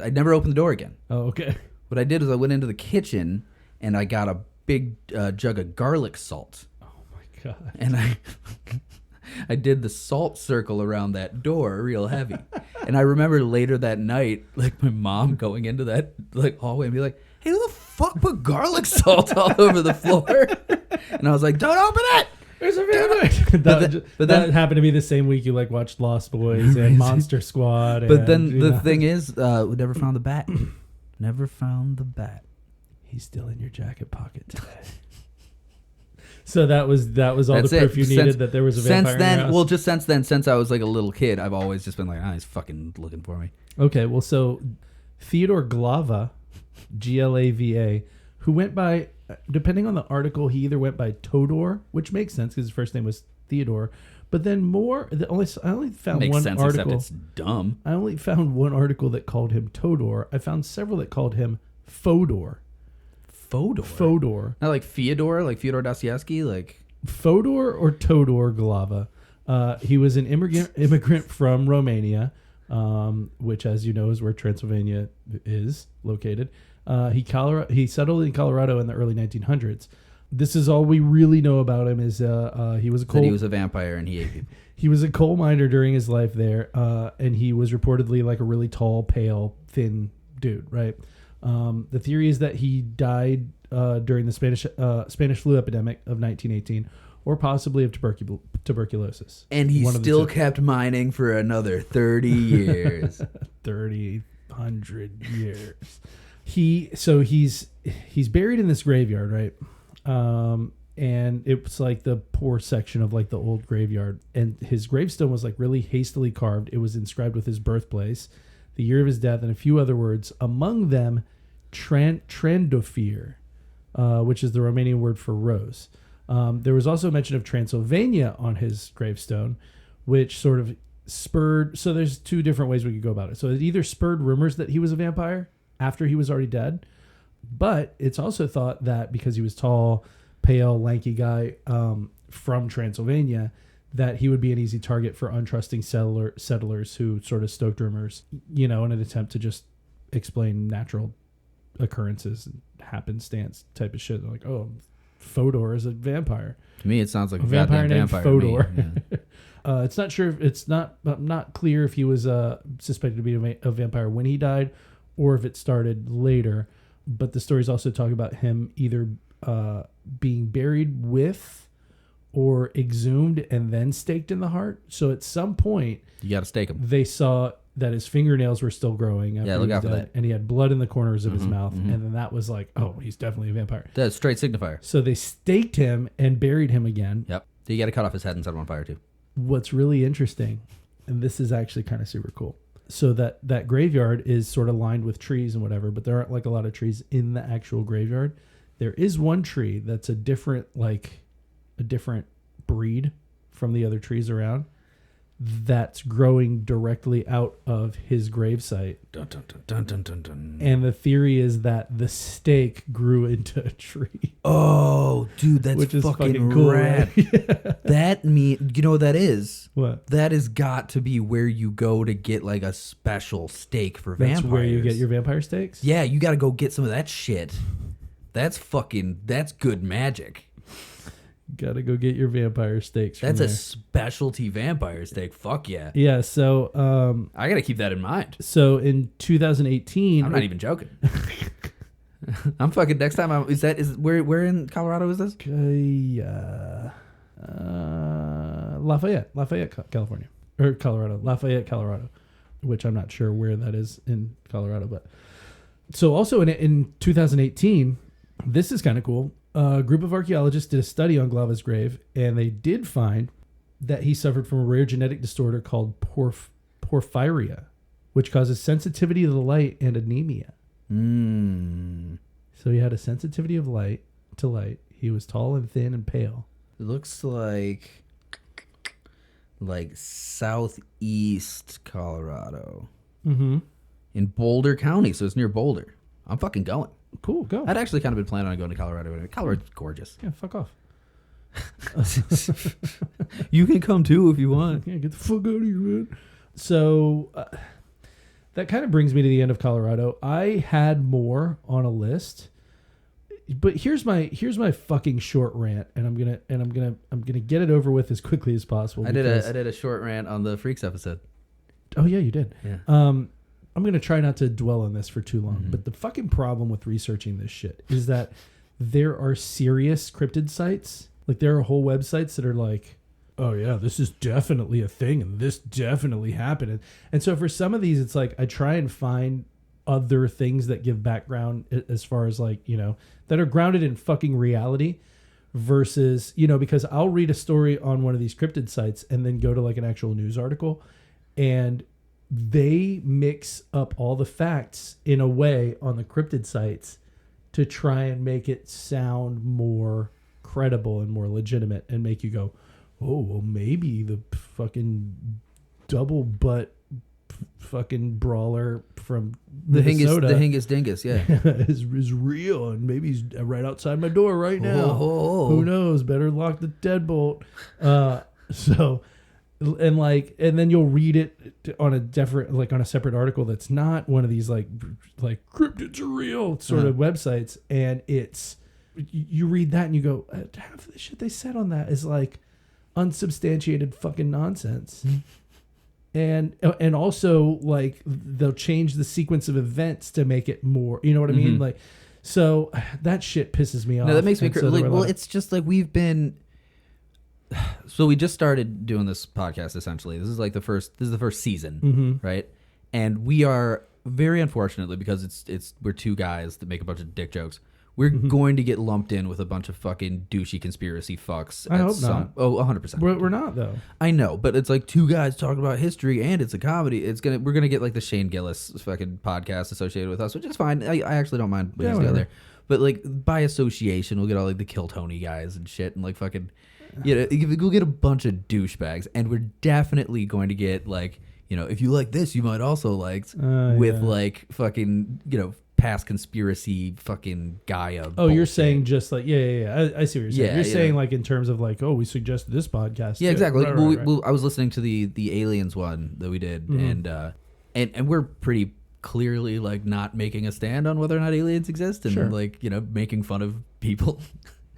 I never opened the door again. Oh, okay. What I did is I went into the kitchen and I got a big jug of garlic salt. Oh my God. And I did the salt circle around that door real heavy. And I remember later that night, like my mom going into that like hallway and be like, hey, who the fuck put garlic salt all over the floor? And I was like, don't open it. There's a vampire. But that happened to be the same week you like watched Lost Boys and Monster Squad. But then the thing is, we never found the bat. never found the bat. He's still in your jacket pocket today. So that was all That's the proof you needed that there was a vampire Since then, in your house? well, just since then, since I was like a little kid, I've always just been like, he's fucking looking for me. Okay, well, so Theodore Glava, Glava, who went by, depending on the article, he either went by Todor, which makes sense because his first name was Theodore, but then I only found Makes one sense, article. except it's dumb. I only found one article that called him Todor. I found several that called him Fodor. Fodor. Not like Fyodor, like Fyodor Dostoevsky, like Fodor or Todor Glava. He was an immigrant from Romania, which, as you know, is where Transylvania is located. He settled in Colorado in the early 1900s. This is all we really know about him. Is he was a vampire and he ate people. He was a coal miner during his life there, and he was reportedly like a really tall, pale, thin dude. Right. The theory is that he died during the Spanish flu epidemic of 1918, or possibly of tuberculosis. And he still kept mining for another 30 years. 100 years. He's buried in this graveyard, right? And it's like the poor section of like the old graveyard. And his gravestone was like really hastily carved. It was inscribed with his birthplace, the year of his death, and a few other words. Among them, Trandafir, which is the Romanian word for rose. There was also a mention of Transylvania on his gravestone, which sort of spurred... So there's two different ways we could go about it. So it either spurred rumors that he was a vampire after he was already dead, but it's also thought that because he was tall, pale, lanky guy from Transylvania, that he would be an easy target for untrusting settlers who sort of stoked rumors, in an attempt to just explain natural occurrences and happenstance type of shit. They're like, oh, Fodor is a vampire. To me, it sounds like a vampire named Fodor. Yeah. It's not sure. It's not clear if he was suspected to be a vampire when he died, or if it started later. But the stories also talk about him either being buried with or exhumed and then staked in the heart. So at some point, you got to stake him. They saw that his fingernails were still growing. Yeah, look out for that. And he had blood in the corners of his mouth. Mm-hmm. And then that was like, oh, he's definitely a vampire. That's straight signifier. So they staked him and buried him again. Yep. So you got to cut off his head and set him on fire too. What's really interesting, and this is actually kind of super cool. So that graveyard is sort of lined with trees and whatever, but there aren't like a lot of trees in the actual graveyard. There is one tree that's a different breed from the other trees around, that's growing directly out of his gravesite. Dun, dun, dun, dun, dun, dun. And the theory is that the stake grew into a tree. Oh, dude, that's fucking cool, rad. Right? Yeah. That you know what that is? What? That has got to be where you go to get like a special steak for vampires. That's where you get your vampire steaks? Yeah, you got to go get some of that shit. That's good magic. Gotta go get your vampire steaks. That's a specialty vampire steak. Fuck yeah. Yeah, so... I gotta keep that in mind. So in 2018... I'm not even joking. I'm fucking... Next time, where in Colorado is this? Lafayette, California. Or Colorado. Lafayette, Colorado. Which I'm not sure where that is in Colorado, but... So also in 2018, this is kind of cool. A group of archaeologists did a study on Glava's grave, and they did find that he suffered from a rare genetic disorder called porphyria, which causes sensitivity to the light and anemia. So he had a sensitivity to light. He was tall and thin and pale. It looks like southeast Colorado. Mm-hmm. In Boulder County, so it's near Boulder. I'm fucking going. Cool, go. I'd actually kind of been planning on going to Colorado. Colorado's gorgeous. Yeah, fuck off. You can come too if you want. Yeah, get the fuck out of here, man. So that kind of brings me to the end of Colorado. I had more on a list, but here's my fucking short rant, and I'm gonna get it over with as quickly as possible. I did a short rant on the Freaks episode. Oh yeah, you did. Yeah. I'm going to try not to dwell on this for too long, but the fucking problem with researching this shit is that there are serious cryptid sites. Like, there are whole websites that are like, oh yeah, this is definitely a thing and this definitely happened. And so for some of these, it's like I try and find other things that give background as far as like, that are grounded in fucking reality versus, because I'll read a story on one of these cryptid sites and then go to like an actual news article, and they mix up all the facts in a way on the cryptid sites to try and make it sound more credible and more legitimate and make you go, oh, well, maybe the fucking double butt fucking brawler from Minnesota, the Hingus Dingus, yeah, is real, and maybe he's right outside my door right now. Oh. Who knows? Better lock the deadbolt. And then you'll read it on a different, like on a separate article that's not one of these like cryptids are real sort of websites, and it's you read that and you go, half of the shit they said on that is like unsubstantiated fucking nonsense. And also like they'll change the sequence of events to make it more, you know what I mean? Like, so that shit pisses me off. No, that makes me so like, well, it's just like so we just started doing this podcast essentially. This is the first season, right? And we are very unfortunately, because we're two guys that make a bunch of dick jokes. We're going to get lumped in with a bunch of fucking douchey conspiracy fucks. I hope not. Oh, 100%. We're not though. I know, but it's like two guys talking about history and it's a comedy. We're gonna get like the Shane Gillis fucking podcast associated with us, which is fine. I actually don't mind putting together. But like by association, we'll get all like the Kill Tony guys and shit, and like fucking we'll get a bunch of douchebags, and we're definitely going to get like, if you like this, you might also like like fucking past conspiracy fucking Gaia. Oh, you're saying just like I see what you're saying. Yeah, you're saying like in terms of like, oh, we suggested this podcast. Yeah, too. exactly. Right. I was listening to the aliens one that we did, and we're pretty clearly like not making a stand on whether or not aliens exist, and like making fun of people.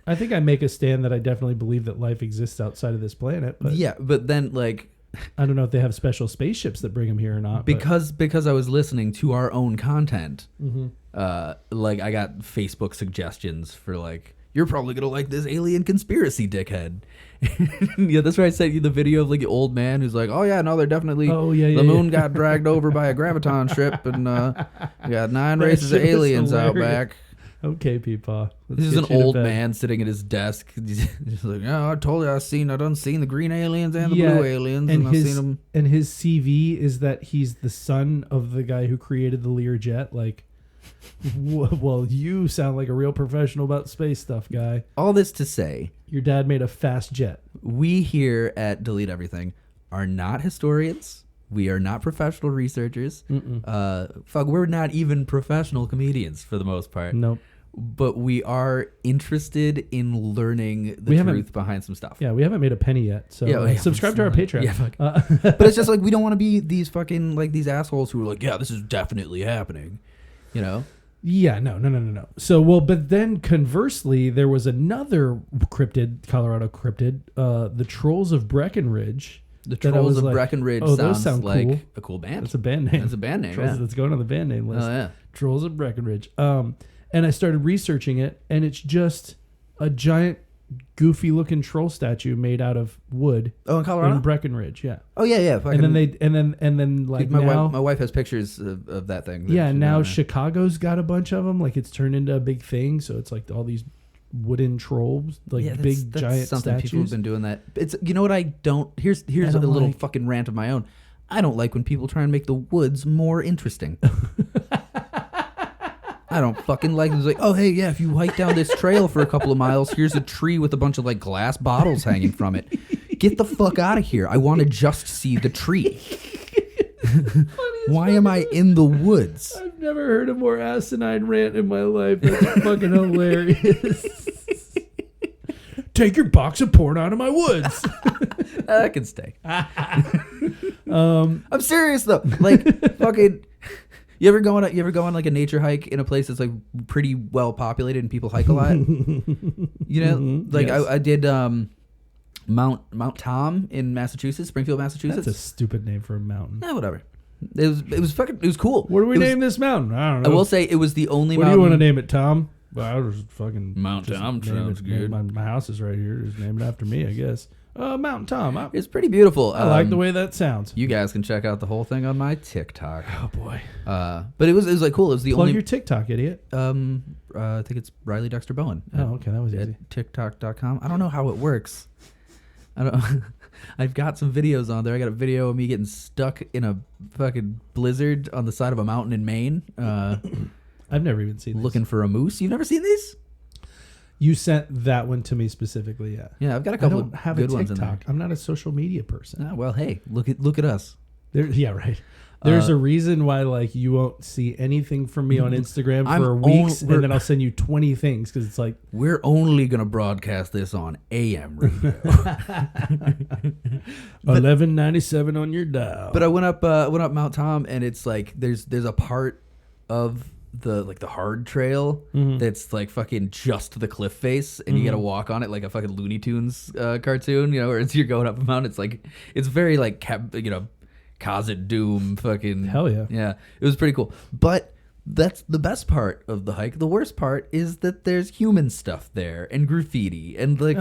I think I make a stand that I definitely believe that life exists outside of this planet. But but then like, I don't know if they have special spaceships that bring them here or not. Because I was listening to our own content, like I got Facebook suggestions for like, you're probably gonna like this alien conspiracy, dickhead. Yeah, that's why I sent you the video of like the old man who's like, oh yeah, no, they're definitely the moon got dragged over by a graviton ship, and we got 9 races of aliens out back. Okay, Peepaw. This is an old man sitting at his desk. He's just like, yeah, I told you I done seen the green aliens and the blue aliens, and I've seen them. And his CV is that he's the son of the guy who created the Learjet. Like, well, you sound like a real professional about space stuff, guy. All this to say, your dad made a fast jet. We here at Delete Everything are not historians. We are not professional researchers. We're not even professional comedians for the most part. Nope. But we are interested in learning the truth behind some stuff. Yeah, we haven't made a penny yet. So subscribe to our Patreon. Yeah, but it's just like, we don't want to be these fucking like these assholes who are like, yeah, this is definitely happening. Yeah, no. So, but then conversely, there was another cryptid, Colorado cryptid, the Trolls of Breckenridge. The Trolls of Breckenridge sound like cool. A cool band. It's a band name. It's a band name, Trolls, that's going on the band name list. Oh, yeah. Trolls of Breckenridge. And I started researching it, and it's just a giant, goofy-looking troll statue made out of wood. Oh, in Colorado? In Breckenridge, yeah. Oh, yeah. And then like my now... my wife has pictures of that thing. Yeah, now Chicago's got a bunch of them. Like, it's turned into a big thing, so it's like all these wooden trolls, like big giant something statues. People have been doing that. It's, you know what I don't... Here's a little fucking rant of my own. I don't like when people try and make the woods more interesting. I don't fucking like it. It's like, oh, hey, yeah, if you hike down this trail for a couple of miles, here's a tree with a bunch of like glass bottles hanging from it. Get the fuck out of here. I want to just see the tree. Why am I in the woods? I've never heard a more asinine rant in my life. That's fucking hilarious. Take your box of porn out of my woods. That can stay. I'm serious though. Like fucking... You ever go on like a nature hike in a place that's like pretty well populated and people hike a lot? Like yes. I did Mount Tom in Massachusetts, Springfield, Massachusetts. That's a stupid name for a mountain. Yeah, whatever. It was cool. What do we name this mountain? I don't know. I will say it was the only mountain. What do you want to name it, Tom? Well, I was fucking Mount Tom sounds good. My house is right here. Just named after me, I guess. Mountain Tom. It's pretty beautiful. I like the way that sounds. You guys can check out the whole thing on my TikTok. Oh boy. But it was like cool. It was the Plug only your TikTok, idiot. I think it's Riley Dexter Bowen. Oh, okay, that was easy. At TikTok.com. I don't know how it works. I don't. I've got some videos on there. I got a video of me getting stuck in a fucking blizzard on the side of a mountain in Maine. I've never even seen this. Looking for a moose. You've never seen these? You sent that one to me specifically, yeah. Yeah, I've got a I couple don't have good a ones in there. TikTok. I'm not a social media person. Well, hey, look at us. Yeah, right. There's a reason why like you won't see anything from me on Instagram for weeks, and then I'll send you 20 things because it's like we're only gonna broadcast this on AM radio. 1197 on your dial. But I went up Mount Tom, and it's like there's a part of the hard trail that's like fucking just the cliff face, and you gotta walk on it like a fucking Looney Tunes cartoon, where you're going up a mountain. It's like it's very like Khazad Doom fucking hell yeah. Yeah, it was pretty cool. But that's the best part of the hike. The worst part is that there's human stuff there and graffiti and like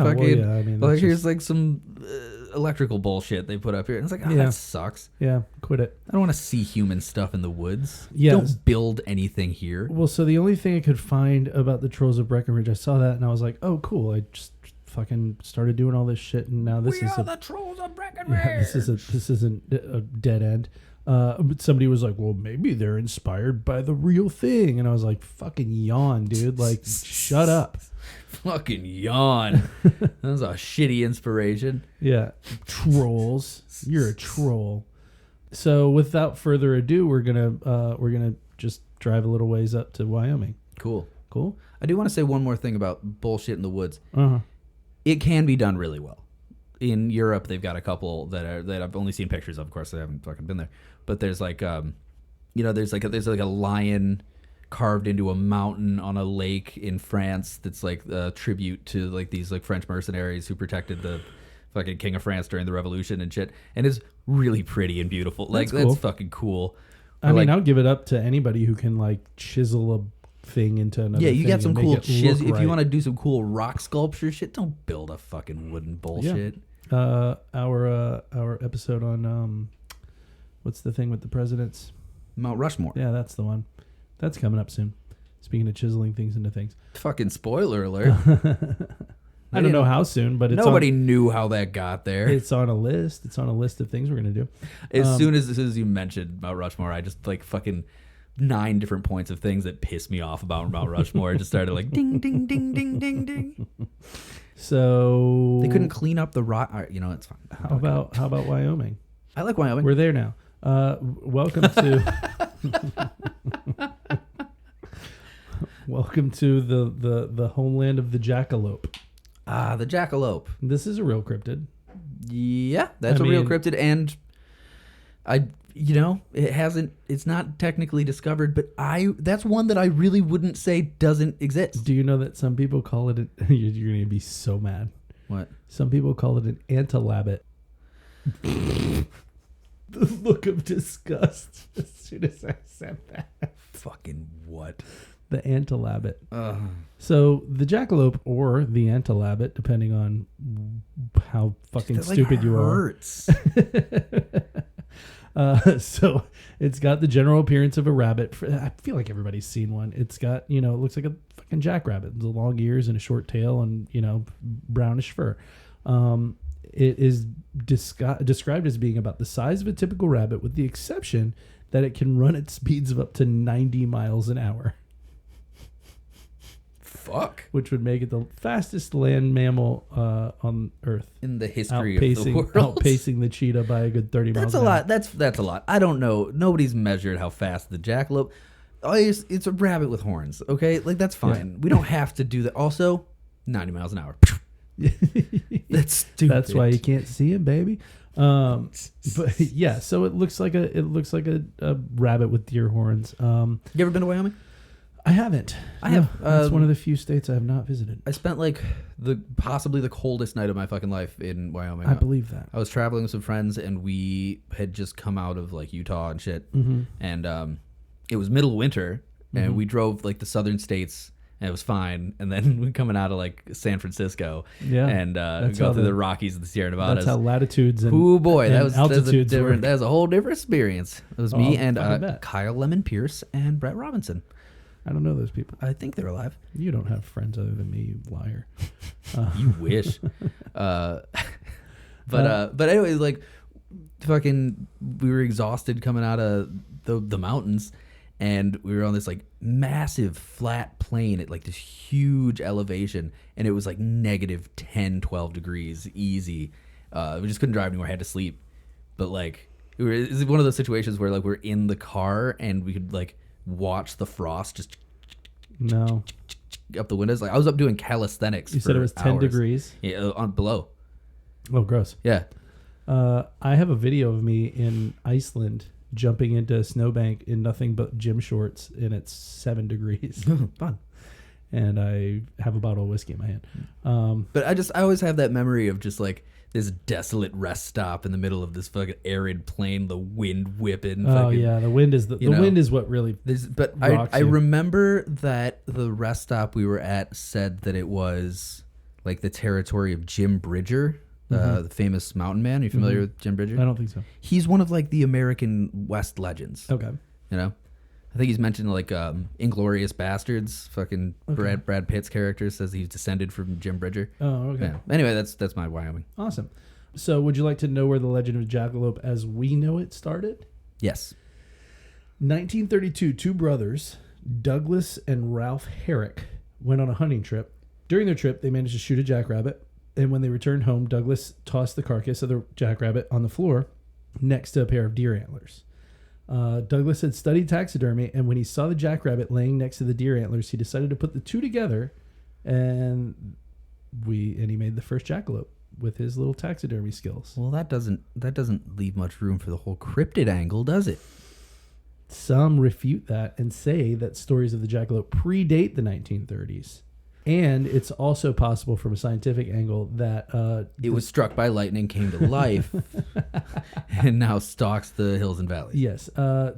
here's like some electrical bullshit they put up here. And it's like, that sucks. Yeah, quit it. I don't want to see human stuff in the woods. Yeah. Don't build anything here. Well, so the only thing I could find about the Trolls of Breckenridge, I saw that and I was like, oh, cool. I just fucking started doing all this shit, and now this is the Trolls of Breckenridge. Yeah, this isn't a dead end. But somebody was like, well, maybe they're inspired by the real thing. And I was like, fucking yawn, dude. Like, shut up. Fucking yawn. That was a shitty inspiration. Yeah. Trolls. You're a troll. So without further ado, we're gonna just drive a little ways up to Wyoming. Cool. Cool. I do want to say one more thing about bullshit in the woods. Uh-huh. It can be done really well. In Europe, they've got a couple that I've only seen pictures of. Of course, I haven't fucking been there. But there's like, there's like a lion carved into a mountain on a lake in France. That's like a tribute to like these like French mercenaries who protected the fucking King of France during the Revolution and shit. And it's really pretty and beautiful. Like that's fucking cool. I mean, I'll give it up to anybody who can like chisel a thing into another. Yeah, you got some cool chisel. If right. you want to do some cool rock sculpture shit, don't build a fucking wooden bullshit. Yeah. Our episode on what's the thing with the presidents? Mount Rushmore. Yeah, that's the one. That's coming up soon. Speaking of chiseling things into things. Fucking spoiler alert. I don't know how soon, but nobody knew how that got there. It's on a list. It's on a list of things we're gonna do. As soon as you mentioned Mount Rushmore, I just like fucking 9 different points of things that pissed me off about Mount Rushmore. It just started like ding, ding, ding, ding, ding, ding. So they couldn't clean up the rock. It's fine. How about Wyoming? I like Wyoming. We're there now. Welcome to welcome to the homeland of the jackalope. The jackalope. This is a real cryptid. Yeah, that's a real cryptid, and it's not technically discovered, but that's one that I really wouldn't say doesn't exist. Do you know that some people call it you're going to be so mad. What? Some people call it an antilabbit. The look of disgust as soon as I said that. Fucking what? The antilabbit. So the jackalope or the antilabbit, depending on how fucking stupid you are. So it's got the general appearance of a rabbit. I feel like everybody's seen one. It's got, it looks like a fucking jackrabbit. The long ears and a short tail and, brownish fur. It is described as being about the size of a typical rabbit, with the exception that it can run at speeds of up to 90 miles an hour. Fuck. Which would make it the fastest land mammal on Earth. In the history of the world. Outpacing the cheetah by a good 30 miles an hour. That's a lot. I don't know. Nobody's measured how fast the jackalope. It's a rabbit with horns, okay? Like, that's fine. Yeah. We don't have to do that. Also, 90 miles an hour. That's stupid. That's why you can't see him, baby. But yeah, so it looks like a rabbit with deer horns. You ever been to Wyoming? I haven't. I have. It's one of the few states I have not visited. I spent like possibly the coldest night of my fucking life in Wyoming. I believe that. I was traveling with some friends, and we had just come out of like Utah and shit, and it was middle winter, and we drove like the southern states and it was fine. And then we're coming out of like San Francisco, Yeah, and go through the Rockies and the Sierra Nevadas. That's how latitudes and oh boy, and that was altitudes different. work. That was a whole different experience. It was me and bet. Kyle Lemon Pierce and Brett Robinson. I don't know those people. I think they're alive. You don't have friends other than me, you liar. You wish. But anyways, like fucking, we were exhausted coming out of the mountains, and we were on this like massive flat plain at like this huge elevation, and it was like negative 10, 12 degrees easy. We just couldn't drive anymore. I had to sleep. But like, it was one of those situations where like we're in the car and we could like watch the frost just up the windows. Like I was up doing calisthenics. You said it was 10 degrees? Yeah, on below. Oh, gross. Yeah. I have a video of me in Iceland jumping into a snowbank in nothing but gym shorts, and it's 7 degrees. Fun. And I have a bottle of whiskey in my hand. But I always have that memory of just like this desolate rest stop in the middle of this fucking arid plain, the wind whipping. Oh yeah, the wind is wind is what really. But I remember that the rest stop we were at said that it was like the territory of Jim Bridger, the famous mountain man. Are you familiar with Jim Bridger? I don't think so. He's one of like the American West legends. Okay. You know, I think he's mentioned like Inglorious Bastards. Fucking Brad Pitt's character says he's descended from Jim Bridger. Oh, okay. Yeah. Anyway, that's my Wyoming. Awesome. So, would you like to know where the legend of Jackalope as we know it started? Yes. 1932, two brothers, Douglas and Ralph Herrick, went on a hunting trip. During their trip, they managed to shoot a jackrabbit, and when they returned home, Douglas tossed the carcass of the jackrabbit on the floor next to a pair of deer antlers. Douglas had studied taxidermy, and when he saw the jackrabbit laying next to the deer antlers, he decided to put the two together, and he made the first jackalope with his little taxidermy skills. Well, that doesn't leave much room for the whole cryptid angle, does it? Some refute that and say that stories of the jackalope predate the 1930s. And it's also possible from a scientific angle that it was struck by lightning, came to life, and now stalks the hills and valleys. Yes.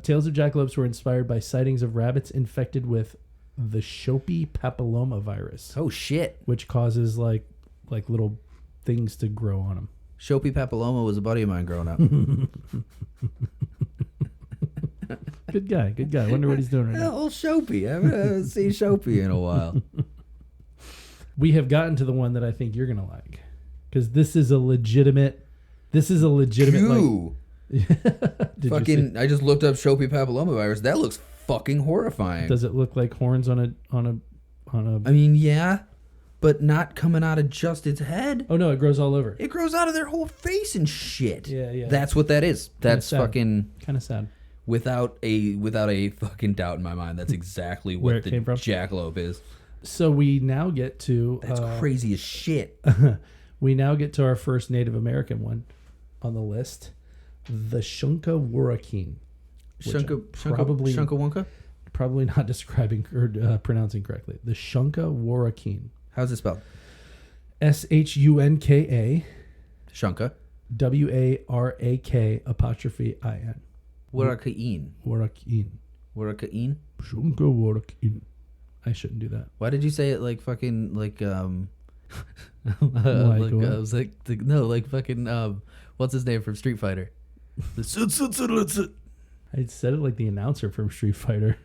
Tales of jackalopes were inspired by sightings of rabbits infected with the Shopee papilloma virus. Oh, shit. Which causes like little things to grow on them. Shopee papilloma was a buddy of mine growing up. Good guy. Wonder what he's doing right now. Old Shopee. I haven't seen Shopee in a while. We have gotten to the one that I think you're gonna like, because this is a legitimate. Ew. Fucking! I just looked up Shopee papillomavirus. That looks fucking horrifying. Does it look like horns on a? I mean, yeah, but not coming out of just its head. Oh no, it grows all over. It grows out of their whole face and shit. Yeah. That's what that is. That's fucking kind of sad. Without a fucking doubt in my mind, that's exactly what the jackalope is. So we now get to... That's crazy as shit. We now get to our first Native American one on the list. The Shunka Wurakeen. Shunka? Probably not describing or pronouncing correctly. The Shunka Wurakeen. How's it spelled? Shunka. Shunka. Warak''IN. Wurakeen. Wurakeen? Shunka Wurakeen. I shouldn't do that. Why did you say it like fucking like like fucking what's his name from Street Fighter? I said it like the announcer from Street Fighter.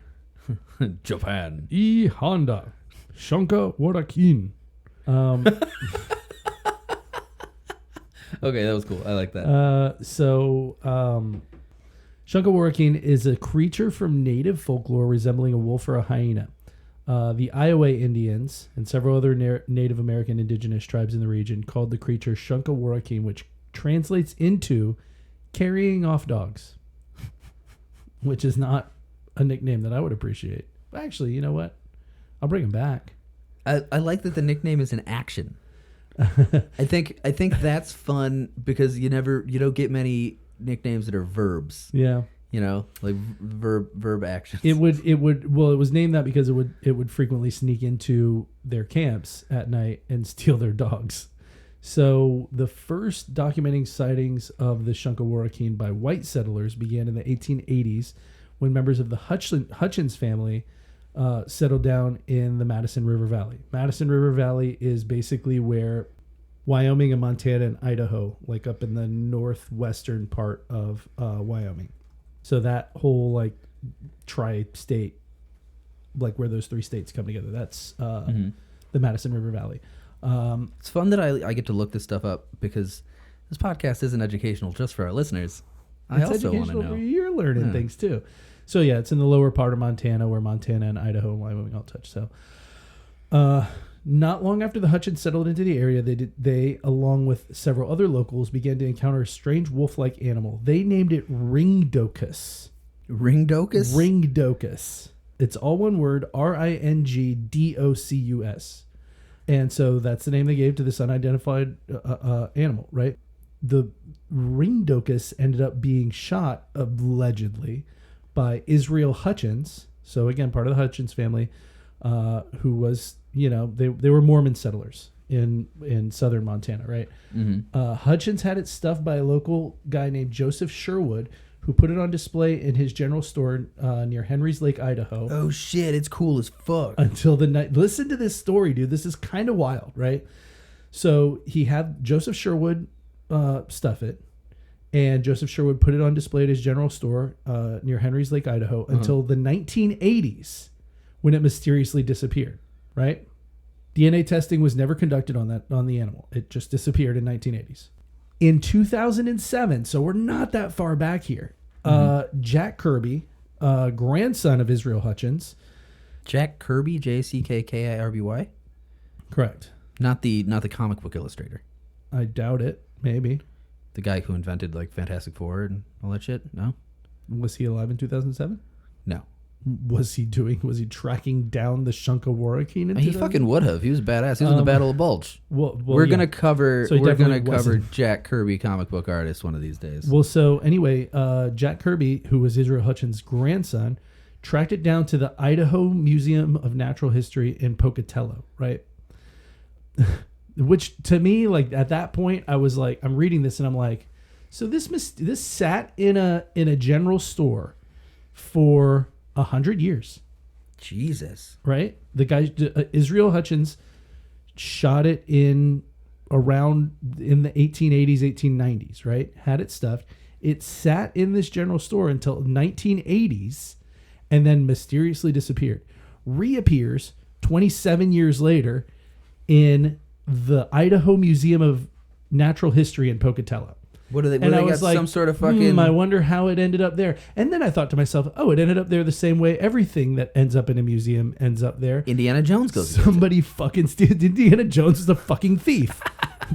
Japan. Honda. Shunka Wurakeen. Okay, that was cool. I like that. Shunka Wurakeen is a creature from native folklore resembling a wolf or a hyena. The Iowa Indians and several other Native American indigenous tribes in the region called the creature Shunka Wurakeen, which translates into carrying off dogs, which is not a nickname that I would appreciate. But actually, you know what? I'll bring him back. I like that the nickname is an action. I think that's fun because you don't get many nicknames that are verbs. Yeah. You know, like verb action. It was named that because it would frequently sneak into their camps at night and steal their dogs. So the first documenting sightings of the Shunka Wurakeen by white settlers began in the 1880s when members of the Hutchins family settled down in the Madison River Valley. Madison River Valley is basically where Wyoming and Montana and Idaho, like up in the northwestern part of Wyoming. So that whole like tri-state, like where those 3 states come together, that's the Madison River Valley. It's fun that I get to look this stuff up because this podcast isn't educational just for our listeners. I also want to know. You're learning things too. So yeah, it's in the lower part of Montana where Montana and Idaho and Wyoming all touch. So not long after the Hutchins settled into the area, they, along with several other locals, began to encounter a strange wolf-like animal. They named it ringdocus. Ringdocus? Ringdocus. It's all one word, Ringdocus. And so that's the name they gave to this unidentified animal, right? The ringdocus ended up being shot, allegedly, by Israel Hutchins. So again, part of the Hutchins family, who was, they were Mormon settlers in southern Montana, right? Mm-hmm. Hutchins had it stuffed by a local guy named Joseph Sherwood, who put it on display in his general store near Henry's Lake, Idaho. Oh shit, it's cool as fuck. Until the night. Listen to this story, dude. This is kind of wild, right? So he had Joseph Sherwood stuff it, and Joseph Sherwood put it on display at his general store near Henry's Lake, Idaho, until the 1980s, when it mysteriously disappeared, right? DNA testing was never conducted on the animal. It just disappeared in 1980s. In 2007, so we're not that far back here, Jack Kirby, grandson of Israel Hutchins. Jack Kirby, J-C-K-K-I-R-B-Y? Correct. Not the comic book illustrator. I doubt it. Maybe. The guy who invented like Fantastic Four and all that shit? No? Was he alive in 2007? No. Was he tracking down the Shunkaworakin? He fucking would have. He was badass. He was in the Battle of Bulge. We're gonna cover. So we're gonna cover Jack Kirby, comic book artist, one of these days. Well, so anyway, Jack Kirby, who was Israel Hutchins' grandson, tracked it down to the Idaho Museum of Natural History in Pocatello, right? Which to me, like at that point, I was like, I'm reading this and I'm like, so this sat in a general store for 100 years. Jesus. Right? The guy, Israel Hutchins, shot it in the 1880s, 1890s, right? Had it stuffed. It sat in this general store until 1980s and then mysteriously disappeared. Reappears 27 years later in the Idaho Museum of Natural History in Pocatello. What do they? And I was like, some sort of fucking. I wonder how it ended up there. And then I thought to myself, oh, it ended up there the same way everything that ends up in a museum ends up there. Indiana Jones goes. Somebody fucking Indiana Jones is a fucking thief.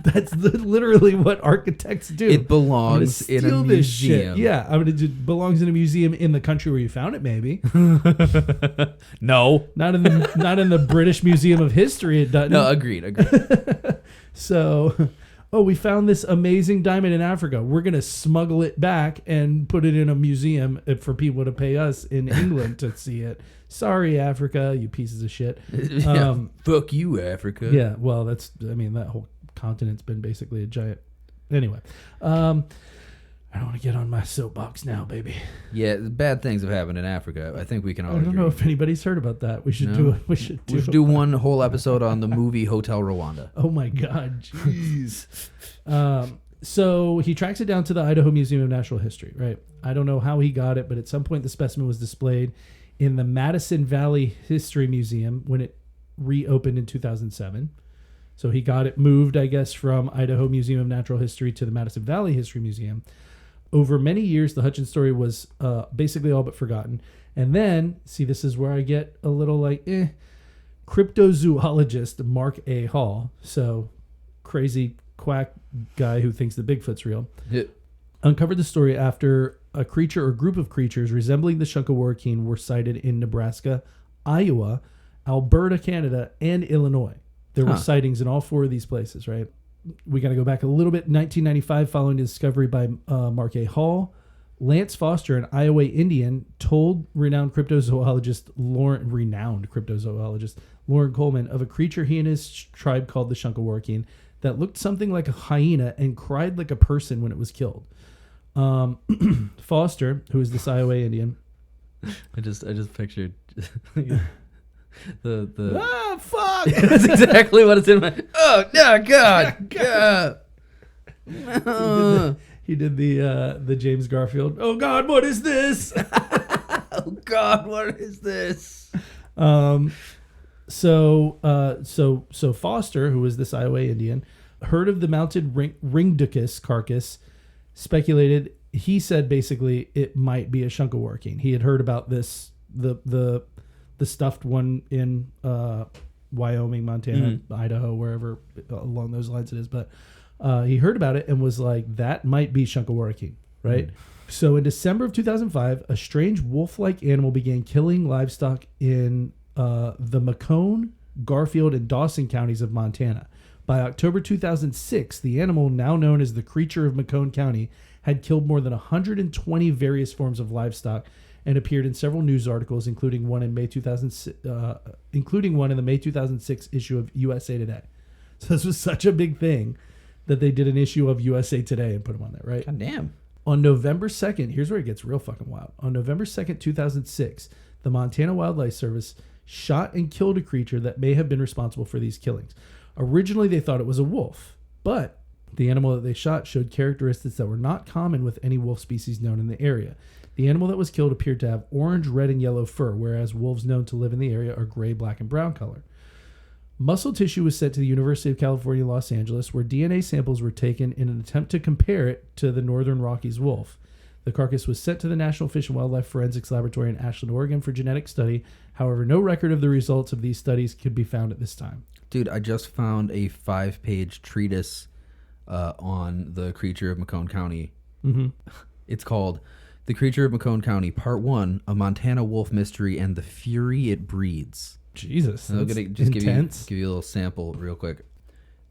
That's literally what architects do. It belongs in a museum. Yeah, it belongs in a museum in the country where you found it. Maybe. No, not in the British Museum of History. It doesn't. No, agreed. So. Oh, we found this amazing diamond in Africa. We're going to smuggle it back and put it in a museum for people to pay us in England to see it. Sorry, Africa, you pieces of shit. Fuck you, Africa. Yeah, well, that whole continent's been basically a giant. Anyway, I don't want to get on my soapbox now, baby. Yeah, bad things have happened in Africa. I think we can all agree. I don't know if anybody's heard about that. We should do one whole episode on the movie Hotel Rwanda. Oh my God, jeez. So he tracks it down to the Idaho Museum of Natural History, right? I don't know how he got it, but at some point the specimen was displayed in the Madison Valley History Museum when it reopened in 2007. So he got it moved, I guess, from Idaho Museum of Natural History to the Madison Valley History Museum. Over many years, the Hutchins story was basically all but forgotten. And then, see, this is where I get a little like, cryptozoologist Mark A. Hall, so crazy quack guy who thinks that Bigfoot's real, uncovered the story after a creature or group of creatures resembling the Shunkaworakin were sighted in Nebraska, Iowa, Alberta, Canada, and Illinois. There were sightings in all 4 of these places, right? We got to go back a little bit. 1995, following the discovery by Mark A. Hall, Lance Foster, an Iowa Indian, told renowned cryptozoologist Lauren Coleman of a creature he and his tribe called the Shunkaworakin that looked something like a hyena and cried like a person when it was killed. Foster, who is this Iowa Indian, I just pictured Ah, fuck! That's exactly what it's in my. Oh no, God, God. He did the James Garfield. Oh God, what is this? Oh God, what is this? So Foster, who was this Iowa Indian, heard of the mounted ringdicus carcass, speculated. He said basically it might be a Shunkaworking. He had heard about this the stuffed one in Wyoming, Montana, Idaho, wherever along those lines it is. But he heard about it and was like, that might be Shunkaworking, right? So in December of 2005, a strange wolf-like animal began killing livestock in the Macomb, Garfield, and Dawson counties of Montana. By October 2006, the animal, now known as the Creature of Macomb County, had killed more than 120 various forms of livestock and appeared in several news articles, including one in the May 2006 issue of USA Today. So this was such a big thing that they did an issue of USA Today and put him on there, right? God damn. On November 2nd, here's where it gets real fucking wild. On November 2nd, 2006, the Montana Wildlife Service shot and killed a creature that may have been responsible for these killings. Originally, they thought it was a wolf, but the animal that they shot showed characteristics that were not common with any wolf species known in the area. The animal that was killed appeared to have orange, red, and yellow fur, whereas wolves known to live in the area are gray, black, and brown color. Muscle tissue was sent to the University of California, Los Angeles, where DNA samples were taken in an attempt to compare it to the Northern Rockies wolf. The carcass was sent to the National Fish and Wildlife Forensics Laboratory in Ashland, Oregon for genetic study. However, no record of the results of these studies could be found at this time. Dude, I just found a 5-page treatise on the Creature of Macomb County. Mm-hmm. It's called The Creature of Macomb County, Part 1, A Montana Wolf Mystery and the Fury It Breeds. Jesus, So I'm that's going to just intense. give you a little sample real quick.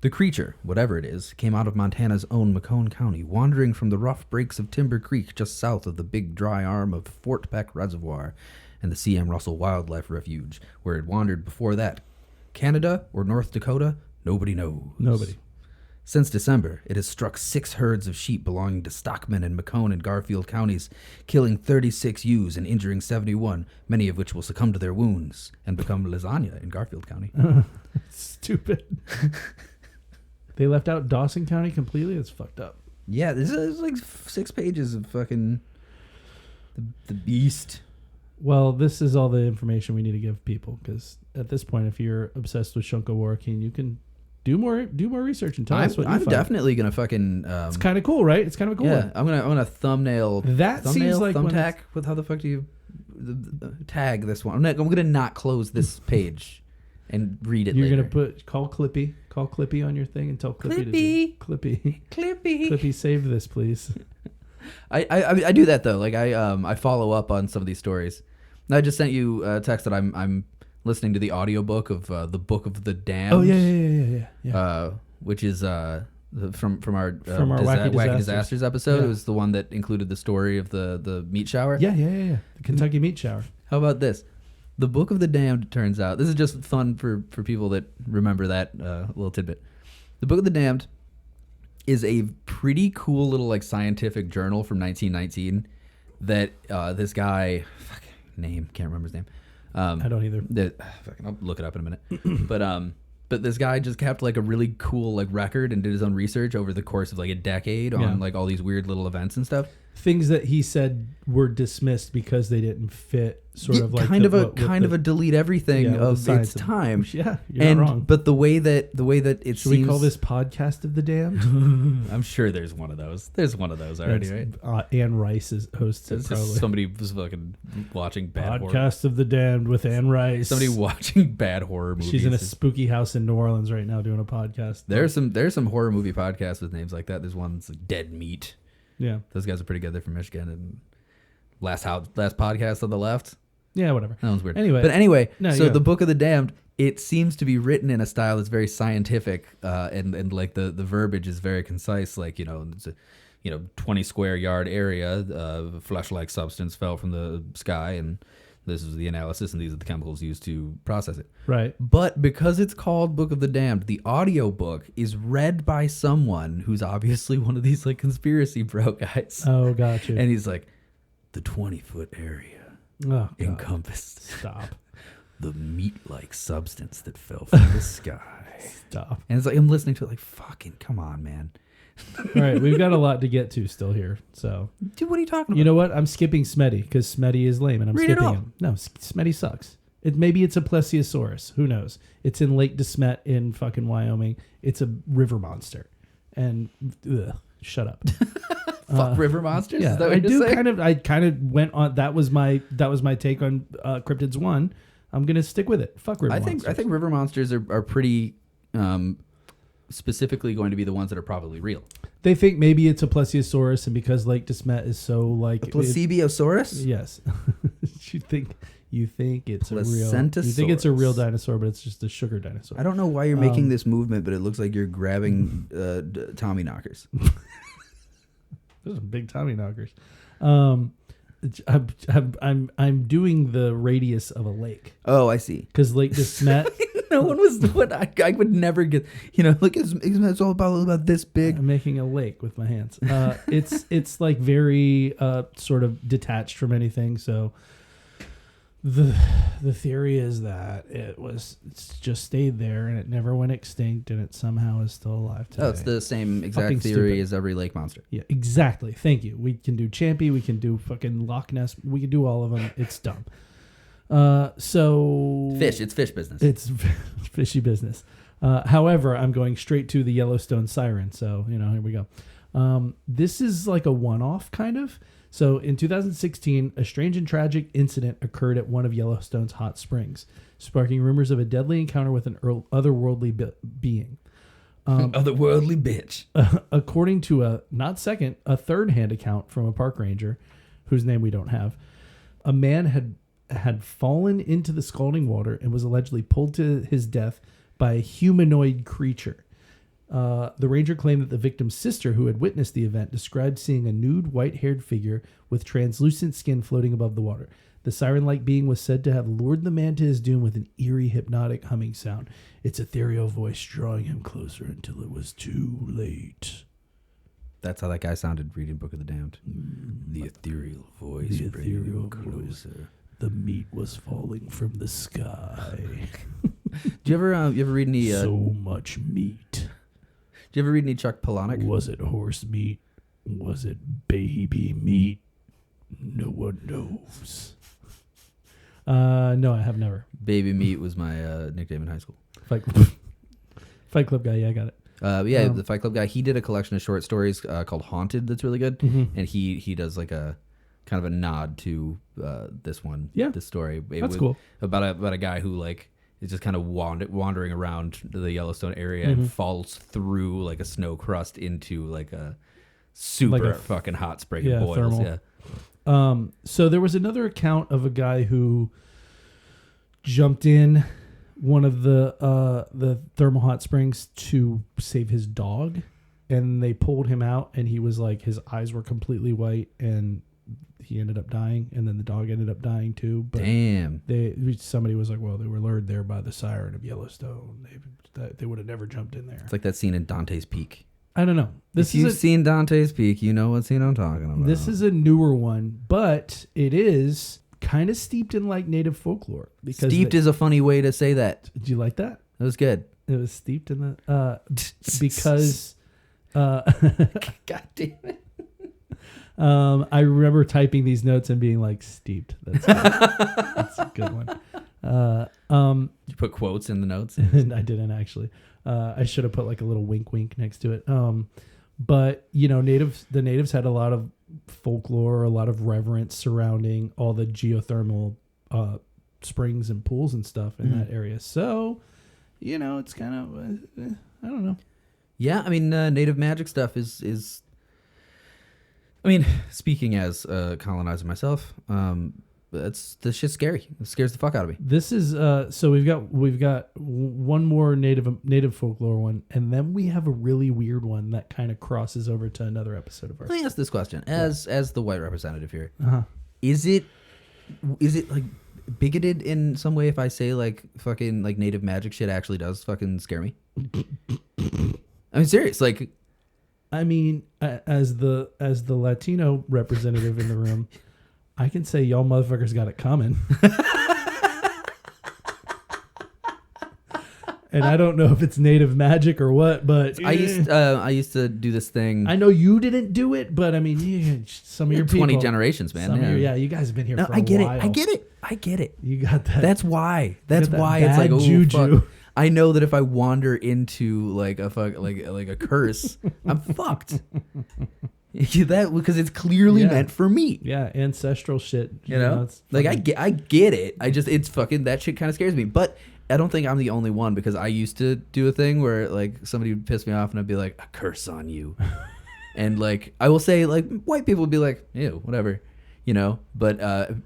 The creature, whatever it is, came out of Montana's own Macomb County, wandering from the rough breaks of Timber Creek just south of the big dry arm of Fort Peck Reservoir and the C.M. Russell Wildlife Refuge, where it wandered before that. Canada or North Dakota? Nobody knows. Nobody. Since December, it has struck 6 herds of sheep belonging to stockmen in Macomb and Garfield counties, killing 36 ewes and injuring 71, many of which will succumb to their wounds and become lasagna in Garfield County. Stupid. They left out Dawson County completely? That's fucked up. Yeah, this is like 6 pages of fucking the beast. Well, this is all the information we need to give people, because at this point, if you're obsessed with Shunkaworking, you can do more research and tell us what you I'm find. definitely gonna fucking. It's kind of cool, right? It's kind of a cool Yeah, one. I'm gonna thumbnail. That seems like when thumbtack. With how the fuck do you tag this one? I'm gonna not close this page and read it. You're later. gonna call Clippy on your thing and tell Clippy to do Clippy. Clippy, save this, please. I do that though. Like I follow up on some of these stories. And I just sent you a text that I'm listening to the audiobook of the Book of the Damned. Oh yeah. Which is from our Wacky Disasters episode. Yeah. It was the one that included the story of the meat shower. Yeah. The Kentucky meat shower. How about this? The Book of the Damned, turns out, this is just fun for people that remember that little tidbit. The Book of the Damned is a pretty cool little like scientific journal from 1919 that this guy, can't remember his name. I don't either. I'll look it up in a minute. But this guy just kept like a really cool like record and did his own research over the course of like a decade on like all these weird little events and stuff. Things that he said were dismissed because they didn't fit kind of a delete everything of its time. Yeah, you're not wrong. But the way that it Should we call this Podcast of the Damned? I'm sure there's one of those. There's one of those already, right? Anne Rice hosts it, It's probably. just somebody was fucking watching bad horror. Podcast of the Damned with Anne Rice. Somebody watching bad horror movies. She's in a spooky house in New Orleans right now doing a podcast. There's some horror movie podcasts with names like that. There's one that's like Dead Meat. Yeah, those guys are pretty good. They're from Michigan. And last podcast on the left. Yeah, whatever. That one's weird. Anyway, the Book of the Damned, it seems to be written in a style that's very scientific, and like the verbiage is very concise. Like it's a 20 square yard area, flesh-like substance fell from the sky, and this is the analysis, and these are the chemicals used to process it. Right. But because it's called Book of the Damned, the audio book is read by someone who's obviously one of these like conspiracy bro guys. Oh, gotcha. And he's like, the 20-foot area encompassed. Stop. the meat-like substance that fell from the sky. Stop. And it's like I'm listening to it like, fucking come on, man. All right, we've got a lot to get to still here. So, Dude, what are you talking about? you know what? I'm skipping Smetty because Smetty is lame, and I'm Read it skipping all. him. No, Smetty sucks. Maybe it's a plesiosaurus. Who knows? It's in Lake DeSmet in fucking Wyoming. It's a river monster. And shut up. Fuck river monsters? Yeah, Is that what I you're do saying? I kind of went on. That was my take on Cryptids 1. I'm gonna stick with it. Fuck river monsters. I think river monsters are pretty specifically going to be the ones that are probably real. They think maybe it's a plesiosaurus, and because Lake DeSmet is so like A placebiosaurus? yes, you think it's a real. You Placentasaurus. think it's a real dinosaur, but it's just a sugar dinosaur. I don't know why you're making this movement, but it looks like you're grabbing Tommy knockers. Those are big Tommy knockers. I'm doing the radius of a lake Oh, I see. because Lake DeSmet. No one was. What I would never get. Look, it's all about this big. I'm making a lake with my hands. It's like very sort of detached from anything. So the theory is that it's just stayed there and it never went extinct and it somehow is still alive today. Oh, it's the same exact Fucking theory stupid. as every lake monster. Yeah, exactly. Thank you. We can do Champy. We can do fucking Loch Ness. We can do all of them. It's dumb. So Fish. It's fish business. it's fishy business. However, I'm going straight to the Yellowstone siren. So, here we go. This is like a one-off kind of. So in 2016, a strange and tragic incident occurred at one of Yellowstone's hot springs, sparking rumors of a deadly encounter with an otherworldly being. Otherworldly bitch. According to a third-hand account from a park ranger, whose name we don't have, a man had fallen into the scalding water and was allegedly pulled to his death by a humanoid creature. The ranger claimed that the victim's sister, who had witnessed the event, described seeing a nude, white-haired figure with translucent skin floating above the water. The siren-like being was said to have lured the man to his doom with an eerie, hypnotic humming sound, its ethereal voice drawing him closer until it was too late. That's how that guy sounded reading Book of the Damned. The ethereal voice bringing you closer. The meat was falling from the sky. Do you ever read any? So much meat. Do you ever read any Chuck Palahniuk? Was it horse meat? Was it baby meat? No one knows. No, I have never. Baby Meat was my nickname in high school. Fight Club guy, yeah, I got it. The Fight Club guy. He did a collection of short stories called Haunted. That's really good, and he does like a kind of a nod to this one. Yeah, this story. That's cool. About a guy who like is just kind of wandering around the Yellowstone area and falls through like a snow crust into like a super fucking hot spring and boils. Thermal. Yeah. So there was another account of a guy who jumped in one of the thermal hot springs to save his dog, and they pulled him out, and he was like, his eyes were completely white, and he ended up dying, and then the dog ended up dying too. But damn. Somebody was like, well, they were lured there by the siren of Yellowstone. They would have never jumped in there. It's like that scene in Dante's Peak. I don't know. If you've seen Dante's Peak, you know what scene I'm talking about. This is a newer one, but it is kind of steeped in like native folklore. Because steeped is a funny way to say that. Did you like that? That was good. It was steeped in the because God damn it. I remember typing these notes and being like, steeped. That's a good one. You put quotes in the notes? I didn't actually. I should have put like a little wink next to it. But the natives had a lot of folklore, a lot of reverence surrounding all the geothermal springs and pools and stuff in that area. So, it's kind of I don't know. Yeah, I mean, native magic stuff is. I mean, speaking as a colonizer myself, this shit's scary. It scares the fuck out of me. This is so we've got one more native folklore one, and then we have a really weird one that kind of crosses over to another episode of ours. Let me ask this question as the white representative here. Uh-huh. Is it like bigoted in some way if I say like fucking like native magic shit actually does fucking scare me? I mean, serious. Like, I mean, as the Latino representative in the room, I can say y'all motherfuckers got it coming. And I don't know if it's native magic or what, but I used to do this thing. I know you didn't do it, but I mean, some of your people. 20 generations, man. Some of you guys have been here for a while. I get it. You got that. That's why. That's that why it's bad like, oh, juju. fuck. I know that if I wander into like a curse, I'm fucked. That because it's clearly meant for me. Yeah, ancestral shit. You know, it's like I get it. It's fucking that shit kind of scares me. But I don't think I'm the only one because I used to do a thing where like somebody would piss me off and I'd be like, a curse on you. And like I will say like white people would be like, ew, whatever. You know, but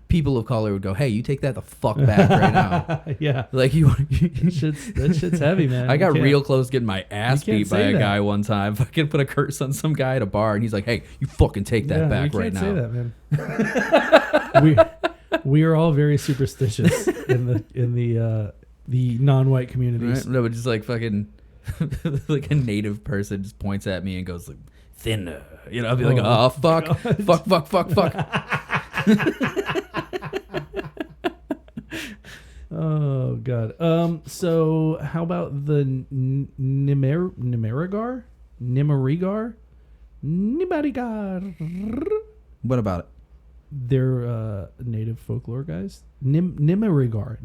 people of color would go, "Hey, you take that the fuck back right now." Yeah, like that shit's heavy, man. I got real close getting my ass beat by a that. guy one time. Fucking put a curse on some guy at a bar, and he's like, "Hey, you fucking take that back right now." You can't say that, man. we are all very superstitious in the non-white communities. Right? No, but just like fucking like a native person just points at me and goes like, "Thinner," you know. I'll be like, "Oh fuck, God. fuck." Oh god. So how about the Nimerigar? What about it? They're native folklore guys. Nimerigar.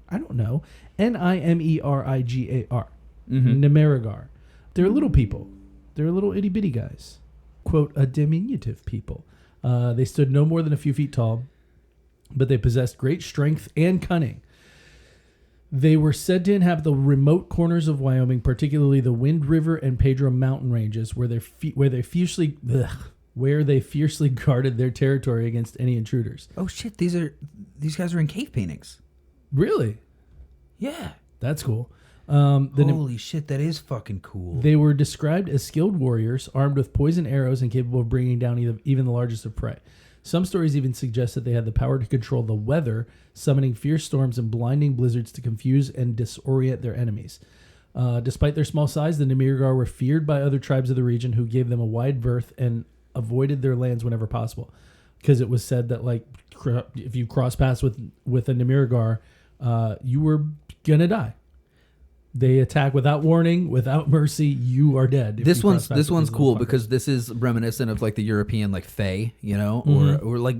I don't know. Nimerigar. Nimerigar. They're little people. They're little itty bitty guys. Quote, a diminutive people. They stood no more than a few feet tall, but they possessed great strength and cunning. They were said to inhabit the remote corners of Wyoming, particularly the Wind River and Pedro mountain ranges, where they fiercely guarded their territory against any intruders. Oh shit! These guys are in cave paintings. Really? Yeah, that's cool. Holy shit, that is fucking cool. They were described as skilled warriors, armed with poison arrows and capable of bringing down even the largest of prey. Some stories even suggest that they had the power to control the weather, summoning fierce storms and blinding blizzards to confuse and disorient their enemies. Despite their small size, the Nimerigar were feared by other tribes of the region who gave them a wide berth and avoided their lands whenever possible. Because it was said that like if you cross paths with a Nimerigar, you were going to die. They attack without warning, without mercy. You are dead. This one's cool because this is reminiscent of like the European like fae, you know, or like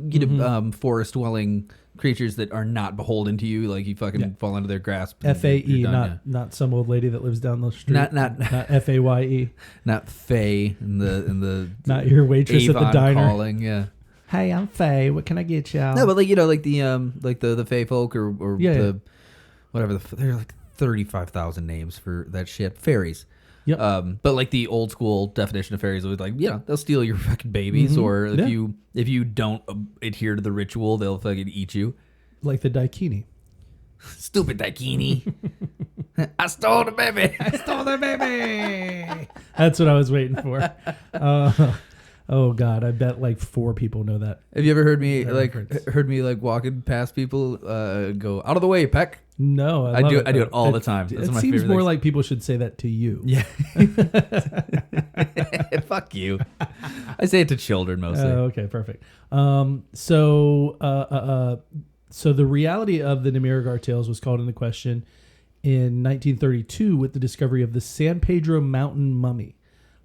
forest dwelling creatures that are not beholden to you. Like you fucking fall into their grasp. FAE, not some old lady that lives down the street. Not FAYE. Not fae in the not your waitress Avon at the diner. Calling, yeah. Hey, I'm Faye. What can I get y'all? No, but like like the fae folk or whatever. They're like 35,000 names for that shit. Fairies. Yep. But like the old school definition of fairies was like, they'll steal your fucking babies, or if you don't adhere to the ritual, they'll fucking eat you. Like the Daikini. Stupid Daikini. I stole the baby. That's what I was waiting for. Oh God, I bet like 4 people know that. Have you ever heard me like walking past people go, out of the way, Peck? No, I do it all the time. That's it my seems favorite more things. like people should say that to you. Yeah. Fuck you. I say it to children mostly. Okay, perfect. So the reality of the Nimerigar tales was called into question in 1932 with the discovery of the San Pedro Mountain mummy.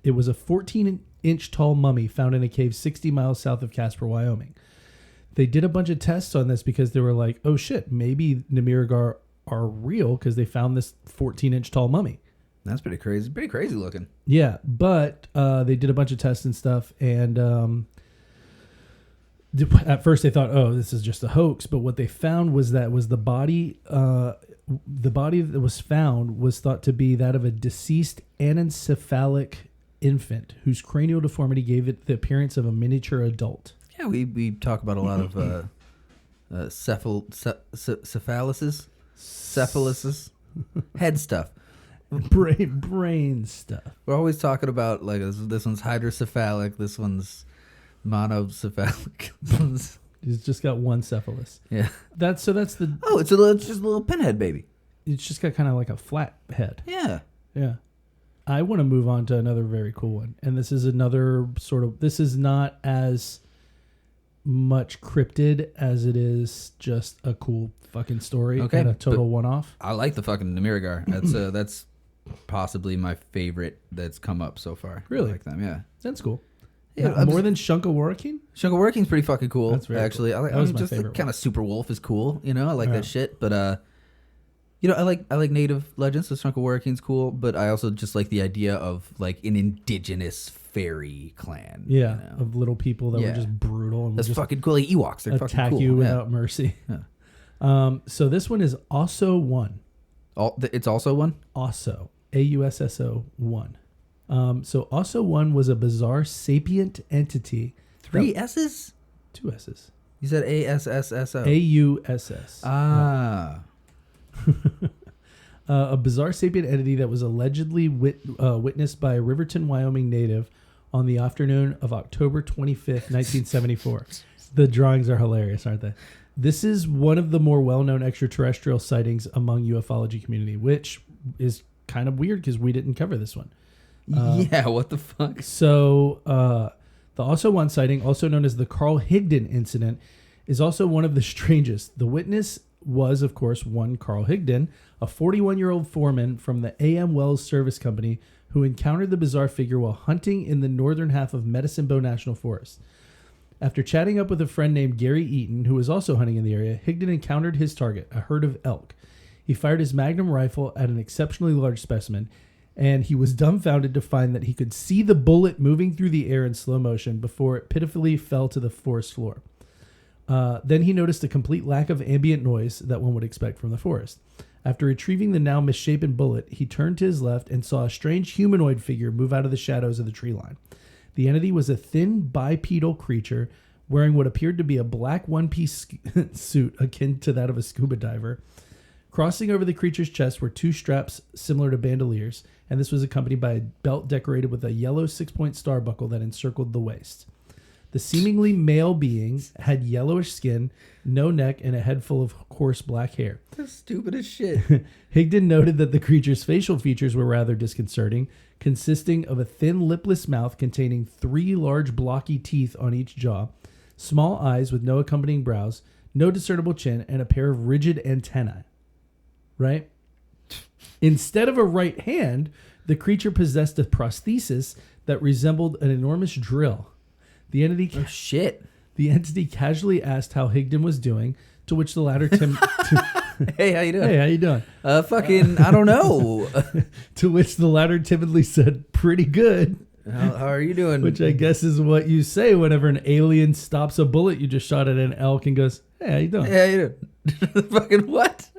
It was a 14-inch tall mummy found in a cave 60 miles south of Casper, Wyoming. They did a bunch of tests on this because they were like, oh shit, maybe Nimerigar are real because they found this 14-inch tall mummy. That's pretty crazy. Pretty crazy looking. Yeah, but they did a bunch of tests and stuff, and at first they thought, oh, this is just a hoax. But what they found was that the body that was found was thought to be that of a deceased anencephalic infant whose cranial deformity gave it the appearance of a miniature adult. Yeah, we talk about a lot of cephalases, head stuff, brain stuff. We're always talking about like this one's hydrocephalic, this one's monocephalic. He's just got one cephalus. Yeah, that's the. Oh, it's just a little pinhead baby. It's just got kind of like a flat head. Yeah. I want to move on to another very cool one, and this is another sort of. This is not as much cryptid as it is just a cool fucking story Okay, and a total one-off. I like the fucking Namirigar. That's possibly my favorite that's come up so far. Really? I like them, yeah. That's cool. Yeah, More than Shunka-Warakin? Shunka-Warakin's pretty fucking cool. That's very actually. cool. I That was mean, my just favorite kind of Super Wolf is cool. You know, I like Yeah. that shit. But you know, I like native legends. So Shunka-Warakin's cool. But I also just like the idea of like an indigenous fairy clan. Yeah, you know? of little people that were Yeah. just brutal and would That's just fucking cool. Like Ewoks, they're fucking attack cool. you Yeah. without mercy. Yeah. So this one is also one. It's also one. Also, AUSSO 1. So also one was a bizarre sapient entity. 3 S's. 2 S's. You said ASSSO. AUSS. Ah. A bizarre sapient entity that was allegedly witnessed by a Riverton, Wyoming native on the afternoon of October 25th, 1974. The drawings are hilarious, aren't they? This is one of the more well-known extraterrestrial sightings among ufology community, which is kind of weird because we didn't cover this one. Yeah. What the fuck? So the also one sighting, also known as the Carl Higdon incident, is also one of the strangest. The witness was, of course, one Carl Higdon, a 41-year-old foreman from the A.M. Wells Service Company who encountered the bizarre figure while hunting in the northern half of Medicine Bow National Forest. After chatting up with a friend named Gary Eaton, who was also hunting in the area, Higdon encountered his target, a herd of elk. He fired his magnum rifle at an exceptionally large specimen, and he was dumbfounded to find that he could see the bullet moving through the air in slow motion before it pitifully fell to the forest floor. Then he noticed a complete lack of ambient noise that one would expect from the forest. After retrieving the now misshapen bullet, he turned to his left and saw a strange humanoid figure move out of the shadows of the tree line. The entity was a thin bipedal creature wearing what appeared to be a black one-piece suit akin to that of a scuba diver. Crossing over the creature's chest were 2 straps similar to bandoliers, and this was accompanied by a belt decorated with a yellow 6-point star buckle that encircled the waist. The seemingly male being had yellowish skin, no neck, and a head full of coarse black hair. That's stupid as shit. Higdon noted that the creature's facial features were rather disconcerting, consisting of a thin lipless mouth containing 3 large blocky teeth on each jaw, small eyes with no accompanying brows, no discernible chin, and a pair of rigid antennae. Right? Instead of a right hand, the creature possessed a prosthesis that resembled an enormous drill. The entity Oh shit. The entity casually asked how Higdon was doing, to which the latter Hey, how you doing? Hey, how you doing? Fucking, I don't know. To which the latter timidly said, pretty good. How are you doing? Which I guess is what you say whenever an alien stops a bullet you just shot at an elk and goes, hey, how you doing? Hey, how you doing? Fucking what?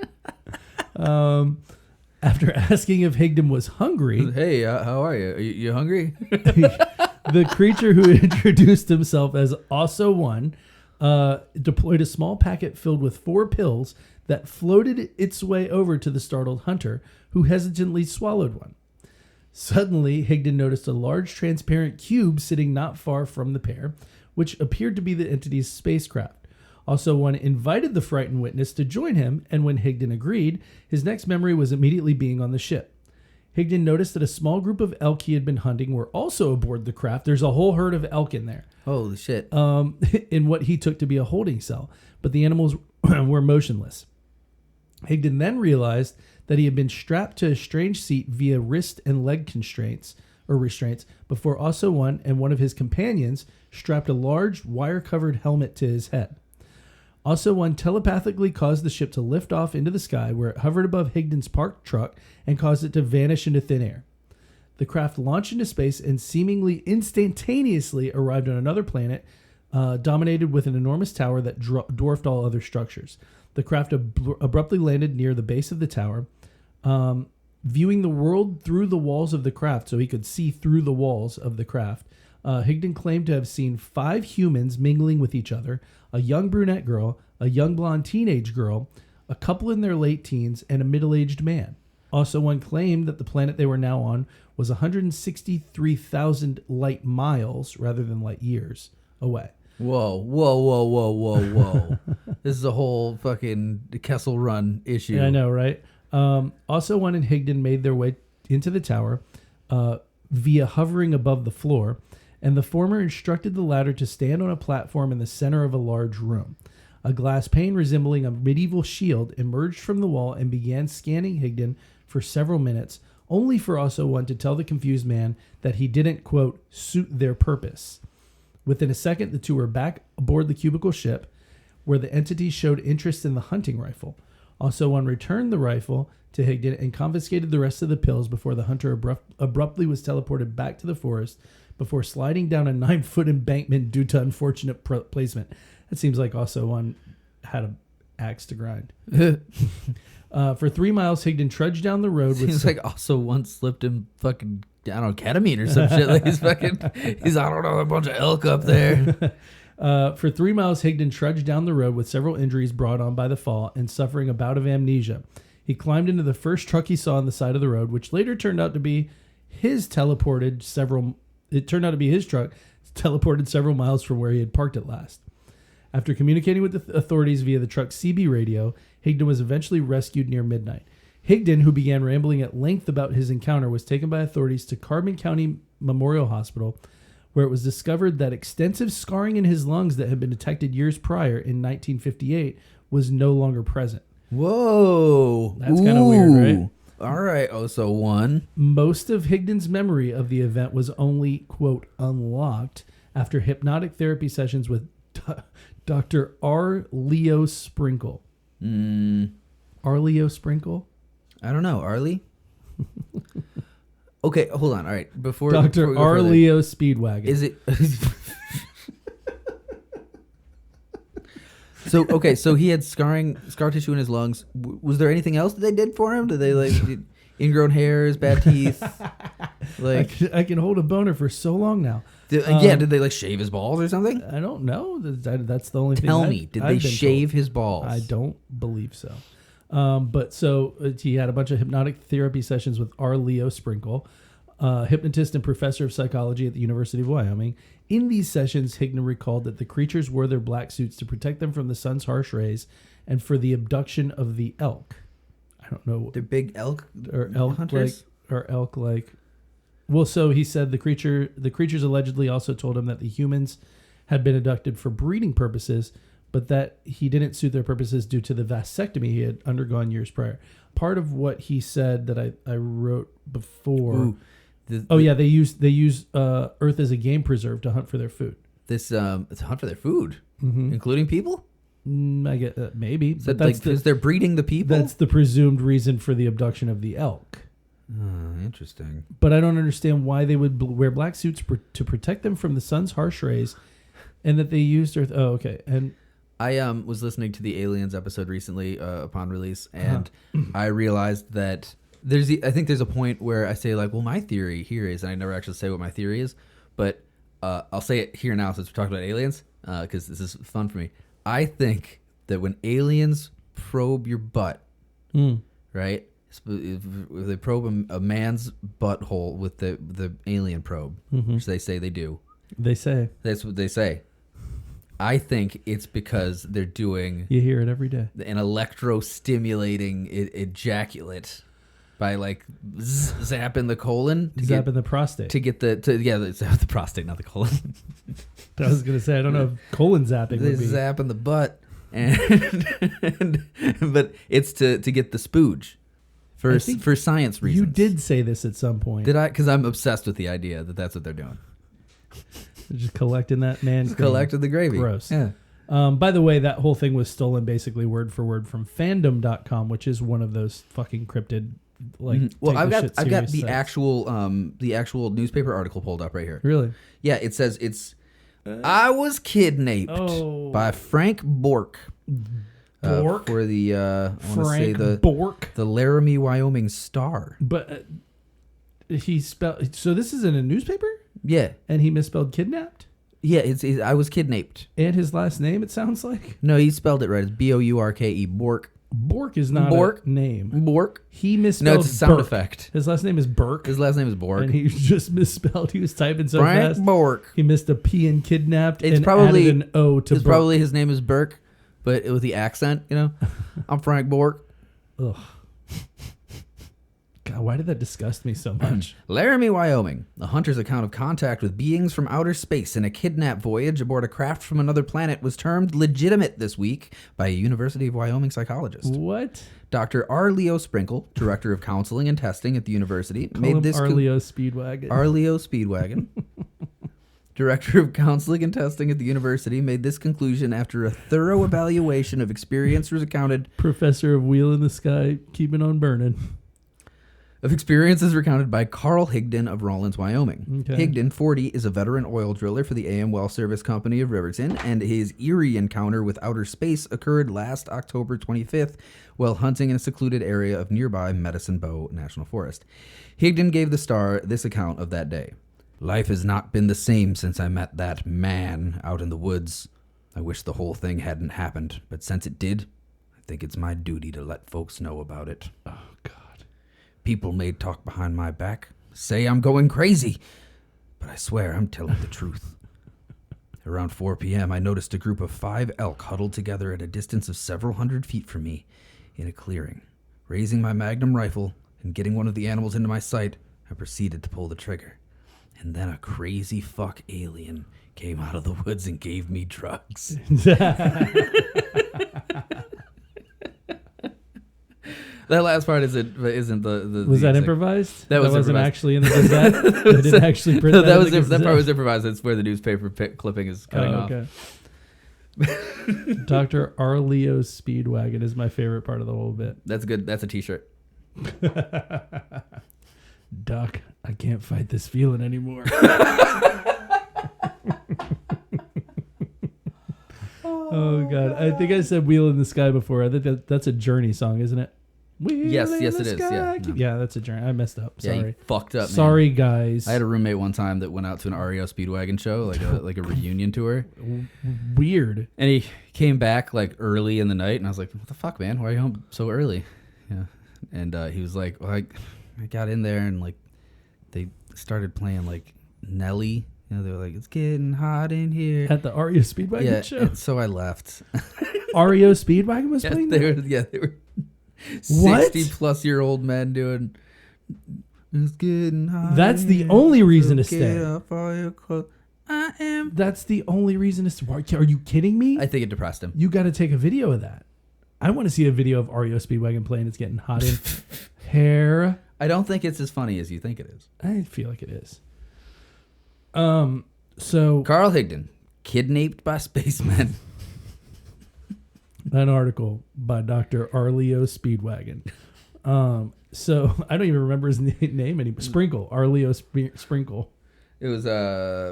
After asking if Higdon was hungry, Hey, how are you? You hungry? the creature who introduced himself as also one deployed a small packet filled with 4 pills that floated its way over to the startled hunter, who hesitantly swallowed one. Suddenly, Higdon noticed a large transparent cube sitting not far from the pair, which appeared to be the entity's spacecraft. Also, one invited the frightened witness to join him, and when Higdon agreed, his next memory was immediately being on the ship. Higdon noticed that a small group of elk he had been hunting were also aboard the craft. There's a whole herd of elk in there. Holy shit. In what he took to be a holding cell, but the animals were motionless. Higdon then realized that he had been strapped to a strange seat via wrist and leg restraints before also one and one of his companions strapped a large wire-covered helmet to his head. Also one telepathically caused the ship to lift off into the sky where it hovered above Higdon's parked truck and caused it to vanish into thin air. The craft launched into space and seemingly instantaneously arrived on another planet dominated with an enormous tower that dwarfed all other structures. The craft abruptly landed near the base of the tower, viewing the world through the walls of the craft so he could see through the walls of the craft. Higdon claimed to have seen 5 humans mingling with each other, a young brunette girl, a young blonde teenage girl, a couple in their late teens, and a middle-aged man. Also, one claimed that the planet they were now on was 163,000 light miles, rather than light years, away. Whoa. This is a whole fucking Kessel Run issue. Yeah, I know, right? Also, one and Higdon made their way into the tower via hovering above the floor, and the former instructed the latter to stand on a platform in the center of a large room. A glass pane resembling a medieval shield emerged from the wall and began scanning Higdon for several minutes, only for also one to tell the confused man that he didn't, quote, suit their purpose. Within a second, the two were back aboard the cubicle ship, where the entity showed interest in the hunting rifle. Also, one returned the rifle to Higdon and confiscated the rest of the pills before the hunter abruptly was teleported back to the forest before sliding down a 9-foot embankment due to unfortunate placement. That seems like also one had an axe to grind. For 3 miles, Higdon trudged down the road. Seems like also one slipped him fucking, I don't know, ketamine or some shit. Like he's I don't know, a bunch of elk up there. For 3 miles, Higdon trudged down the road with several injuries brought on by the fall and suffering a bout of amnesia. He climbed into the first truck he saw on the side of the road, which later turned out to be his truck, teleported several miles from where he had parked it last. After communicating with the authorities via the truck's CB radio, Higdon was eventually rescued near midnight. Higdon, who began rambling at length about his encounter, was taken by authorities to Carbon County Memorial Hospital, where it was discovered that extensive scarring in his lungs that had been detected years prior in 1958 was no longer present. Whoa. That's kind of weird, right? All right, so one. Most of Higdon's memory of the event was only, quote, unlocked after hypnotic therapy sessions with Dr. R. Leo Sprinkle. R. Leo Sprinkle? I don't know. Arlie? Okay, hold on. All right. Before Dr. R. Leo Speedwagon. Is it... So he had scar tissue in his lungs. Was there anything else that they did for him? Did they ingrown hairs, bad teeth? I can hold a boner for so long now. Did they shave his balls or something? I don't know. That's the only thing. Tell me, did they shave his balls? I don't believe so. But he had a bunch of hypnotic therapy sessions with R. Leo Sprinkle, hypnotist and professor of psychology at the University of Wyoming. In these sessions, Higdon recalled that the creatures wore their black suits to protect them from the sun's harsh rays and for the abduction of the elk. I don't know. They're big elk or elk hunters? elk like. Well, so he said the creatures allegedly also told him that the humans had been abducted for breeding purposes, but that he didn't suit their purposes due to the vasectomy he had undergone years prior. Part of what he said that I wrote before. Ooh. They use Earth as a game preserve to hunt for their food. It's a hunt for their food, Mm-hmm. including people. I get maybe, but that's because they're breeding the people. That's the presumed reason for the abduction of the elk. Interesting. But I don't understand why they would wear black suits to protect them from the sun's harsh rays, and that they used Earth. Oh, okay. And I was listening to the Aliens episode recently upon release, and I realized that I think there's a point where I say like, well, my theory here is, and I never actually say what my theory is, but I'll say it here now since we're talking about aliens, because this is fun for me. I think that when aliens probe your butt, right? If they probe a man's butthole with the alien probe, which they say they do. They say. That's what they say. I think it's because they're doing... You hear it every day. An electro-stimulating ejaculate by like zapping the colon. Zapping the prostate. To get the prostate, not the colon. I was going to say, I don't know if colon zapping They're would be. Zapping the butt. But it's to get the spooge. For science reasons. You did say this at some point. Did I? Because I'm obsessed with the idea that that's what they're doing. Just collecting that man's gravy. Collecting the gravy. Gross. Yeah. By the way, that whole thing was stolen basically word for word from fandom.com, which is one of those fucking cryptid Well, I've got the actual newspaper article pulled up right here. Really? Yeah, it says I was kidnapped by Frank Bork. Bork? For the I want to say Bork. The Laramie, Wyoming Star. But he spelled. So this is in a newspaper? Yeah. And he misspelled kidnapped? Yeah, I was kidnapped. And his last name, it sounds like? No, he spelled it right. It's Bourke. Bork. Bork is not a name. Bork? He misspelled. No, it's a sound Burke. Effect. His last name is Burke. His last name is Bork. And he just misspelled. He was typing so Frank fast. Bork. He missed a P in kidnapped It's and probably added an O to Burke. Probably his name is Burke, but with the accent, I'm Frank Bork. Ugh. God, why did that disgust me so much? Laramie, Wyoming. A hunter's account of contact with beings from outer space in a kidnap voyage aboard a craft from another planet was termed legitimate this week by a University of Wyoming psychologist. What? Dr. R. Leo Sprinkle, director of counseling and testing at the university, made this Leo Speedwagon. R. Leo Speedwagon. Director of counseling and testing at the university made this conclusion after a thorough evaluation of experiences recounted. Professor of Wheel in the Sky, keeping on burning. Of experiences recounted by Carl Higdon of Rawlins, Wyoming. Okay. Higdon, 40, is a veteran oil driller for the AM Well Service Company of Riverton, and his eerie encounter with outer space occurred last October 25th while hunting in a secluded area of nearby Medicine Bow National Forest. Higdon gave the Star this account of that day. Life has not been the same since I met that man out in the woods. I wish the whole thing hadn't happened, but since it did, I think it's my duty to let folks know about it. Oh, God. People may talk behind my back, say I'm going crazy, but I swear I'm telling the truth. Around 4 p.m., I noticed a group of 5 elk huddled together at a distance of several hundred feet from me in a clearing. Raising my Magnum rifle and getting one of the animals into my sight, I proceeded to pull the trigger. And then a crazy fuck alien came out of the woods and gave me drugs. That last part isn't the was that exact, improvised? That wasn't improvised. Actually in the Gazette. They didn't actually print that part was improvised. That's where the newspaper clipping is cutting off. Dr. R. Leo Speedwagon is my favorite part of the whole bit. That's good. That's a t-shirt. Doc, I can't fight this feeling anymore. Oh, God. I think I said Wheel in the Sky before. I think that's a Journey song, isn't it? Yes, it is. Yeah, no. Yeah, that's a Journey. I messed up. Sorry. Yeah, you fucked up, man. Sorry, guys. I had a roommate one time that went out to an REO Speedwagon show, like a reunion tour. Weird. And he came back like early in the night, and I was like, "What the fuck, man? Why are you home so early?" Yeah, and he was like, "Well, I got in there and like they started playing like Nelly." You know, they were like, "It's getting hot in here." At the REO Speedwagon show? And so I left. REO Speedwagon was playing they that? were What? 60-plus-year-old men doing, "It's getting hot." That's the in only here, reason to so stay. get up all your clothes. I am. That's the only reason to stay. Are you kidding me? I think it depressed him. You got to take a video of that. I want to see a video of REO Speedwagon playing It's Getting Hot in Hair. I don't think it's as funny as you think it is. I feel like it is. So Carl Higdon, kidnapped by spacemen. an article by Dr. R. Leo Speedwagon. So I don't even remember his name anymore. Sprinkle. R. Leo Sprinkle. It was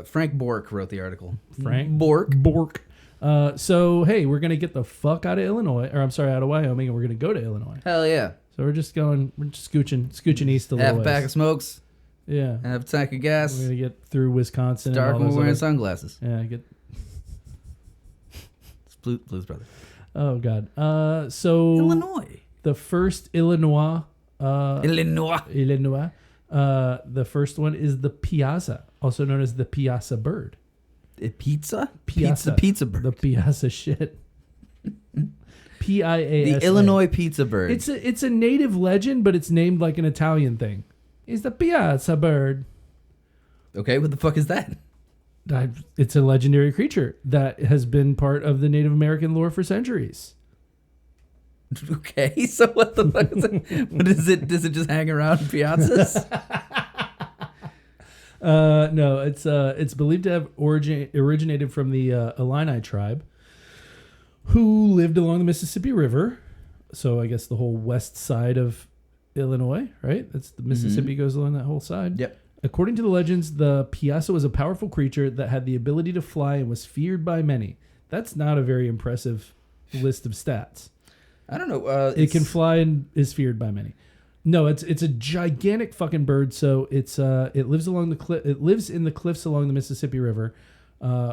Frank Bork wrote the article. Frank Bork. So hey, we're gonna get the fuck out of Illinois, or I'm sorry, out of Wyoming, and we're gonna go to Illinois. Hell yeah. So we're just scooching east a little Half a ways. pack of smokes. Yeah. Half a tank of gas. We're gonna get through Wisconsin. It's dark and when all we're wearing those other, sunglasses. yeah. It's Blues Brothers. Oh God. So Illinois. the first Illinois. Illinois. The first one is the piazza, also known as the piazza bird. Pizza? Piazza. Pizza bird. The piazza shit. P-I-A-S-A. The Illinois pizza bird. It's a native legend, but it's named like an Italian thing. It's the piazza bird. Okay, what the fuck is that? It's a legendary creature that has been part of the Native American lore for centuries. Okay, so what the fuck is it? What is it? Does it just hang around in piazzas? No, it's believed to have originated from the Illini tribe, who lived along the Mississippi River. So I guess the whole west side of Illinois, right? That's the Mississippi goes along that whole side. Yep. According to the legends, the piazza was a powerful creature that had the ability to fly and was feared by many. That's not a very impressive list of stats. I don't know. It can fly and is feared by many. No, it's a gigantic fucking bird. So it lives along the cliff. It lives in the cliffs along the Mississippi River,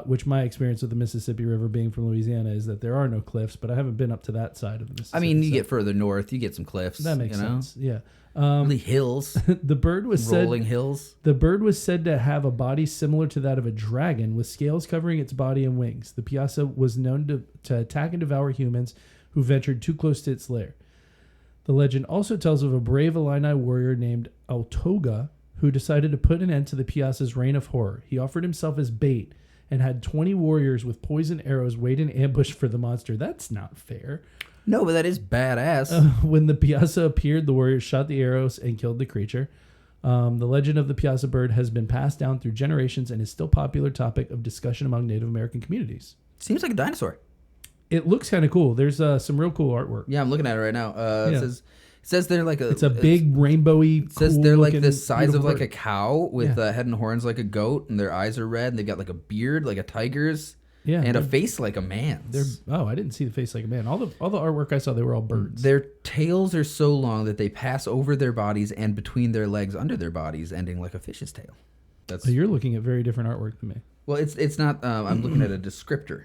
which my experience with the Mississippi River being from Louisiana is that there are no cliffs, but I haven't been up to that side of the Mississippi. I mean, you get further north, you get some cliffs. That makes sense. Yeah. The hills. The bird was rolling hills. The bird was said to have a body similar to that of a dragon, with scales covering its body and wings. The piazza was known to attack and devour humans who ventured too close to its lair. The legend also tells of a brave Illini warrior named Autoga who decided to put an end to the Piazza's reign of horror. He offered himself as bait and had 20 warriors with poison arrows wait in ambush for the monster. That's not fair. No, but that is badass. When the Piazza appeared, the warriors shot the arrows and killed the creature. The legend of the Piazza bird has been passed down through generations and is still a popular topic of discussion among Native American communities. Seems like a dinosaur. It looks kind of cool. There's some real cool artwork. Yeah, I'm looking at it right now. It says they're like it's a big rainbowy. It says they're like the size of like bird. a cow with a head and horns like a goat, and their eyes are red, and they've got like a beard like a tiger's, and a face like a man's. I didn't see the face like a man. All the artwork I saw, they were all birds. Their tails are so long that they pass over their bodies and between their legs under their bodies, ending like a fish's tail. So you're looking at very different artwork than me. Well, it's not. I'm looking at a descriptor.